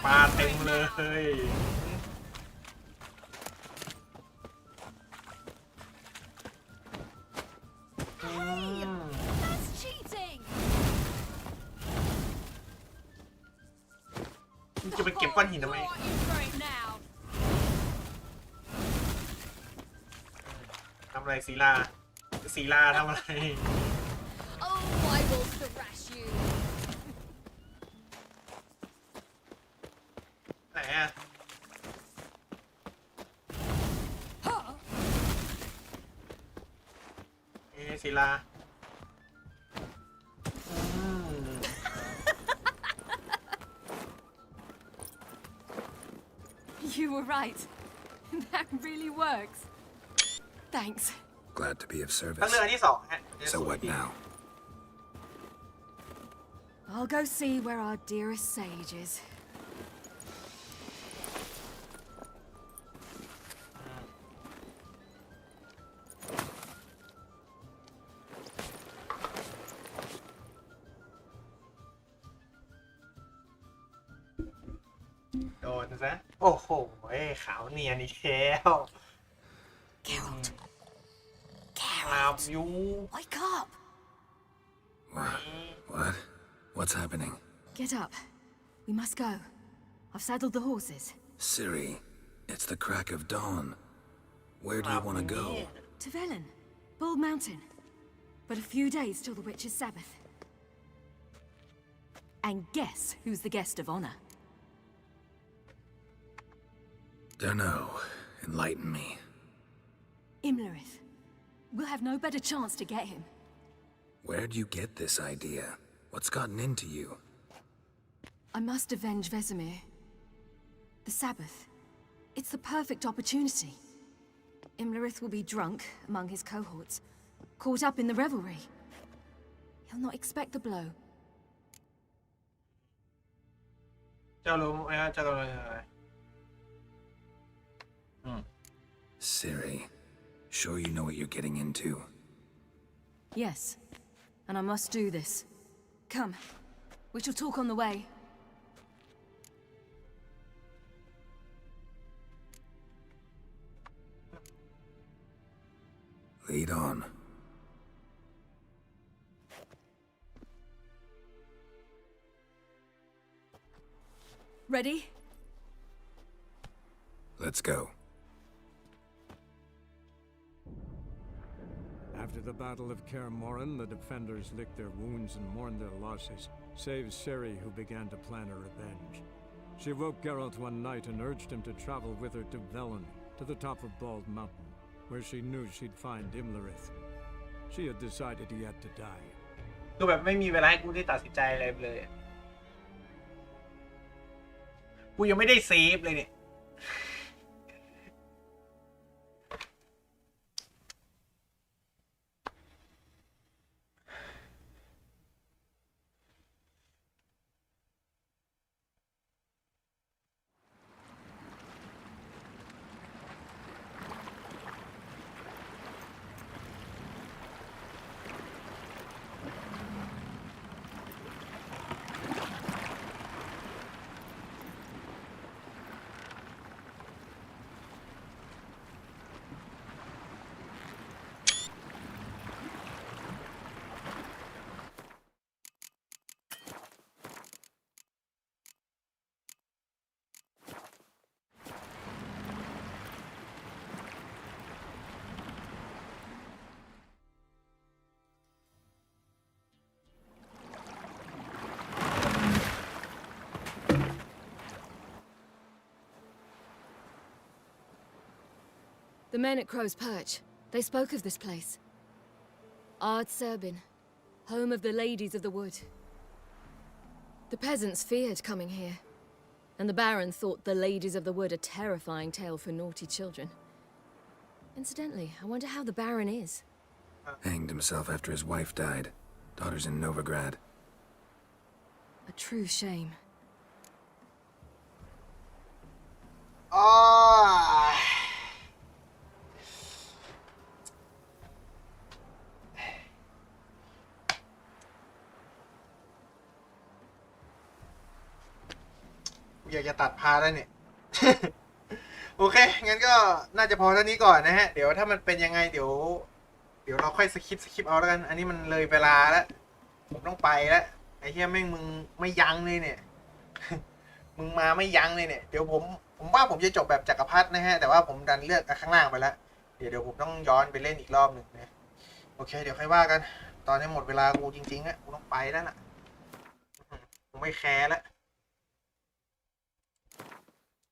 ปลาเต็มเลย That's cheating. มึงจะไปเก็บก้อนหินทำไม Right now. ทำอะไรศิลาศิลาทำอะไร Oh, I will thrash you. ไหนอะศิลา You were right. That really works. Thanks. Glad to be of ต้อง service. เลือกอันที่สองฮะ So what now? I'll go see where our dearest sage is. โดนซะโอ้โหขาวเนียนอีกแล้ว Geralt. ขาวยู Wake up. What? What's happening? Get up. We must go. I've saddled the horses. Ciri, it's the crack of dawn. Where do you want to go? To Velen, Bald Mountain. But a few days till the Witch's Sabbath. And guess who's the guest of honor? Dunno. Enlighten me. Imlerith. We'll have no better chance to get him. Where'd you get this idea? What's gotten into you? I must avenge Vesemir. The Sabbath. It's the perfect opportunity. Imlerith will be drunk among his cohorts, caught up in the revelry. He'll not expect the blow. เจ้ารู้ไหมว่าเจ้ารู้อะไร Ciri, sure you know what you're getting into? Yes, and I must do this. Come, we shall talk on the way. Lead on. Ready? Let's go. After the Battle of Kaer Morhen, the defenders licked their wounds and mourned their losses, save Ciri, who began to plan her revenge. She woke Geralt one night and urged him to travel with her to Velen, to the top of Bald Mountain, where she knew she'd find Imlerith. She had decided he had to die. คือแบบไม่มีเวลาให้กูได้ตัดสินใจอะไรเลยกูยังไม่ได้เซฟเลยเนี่ยThe men at Crow's Perch, they spoke of this place. Ard Serbin, home of the Ladies of the Wood. The peasants feared coming here, and the Baron thought the Ladies of the Wood a terrifying tale for naughty children. Incidentally, I wonder how the Baron is. Hanged himself after his wife died. Daughter's in Novigrad. A true shame. Ah. อยากจะตัดพาแล้วเนี่ย โอเคงั้นก็น่าจะพอเท่านี้ก่อนนะฮะเดี๋ยวถ้ามันเป็นยังไงเดี๋ยวเราค่อยสคิปเอาแล้วกันอันนี้มันเลยเวลาแล้วผมต้องไปแล้วไอ้เหี้ยแม่งมึงไม่ยั้งเลยเนี่ย มึงมาไม่ยั้งเลยเนี่ยเดี๋ยวผมว่าผมจะจบแบบจักรพรรดินะฮะแต่ว่าผมดันเลือกข้างล่างไปแล้วเดี๋ยวผมต้องย้อนไปเล่นอีกรอบหนึ่งนะโอเคเดี๋ยวค่อยว่ากันตอนนี้หมดเวลากูจริงๆอะกูต้องไปแล้วล่ะผมไม่แคร์แล้ว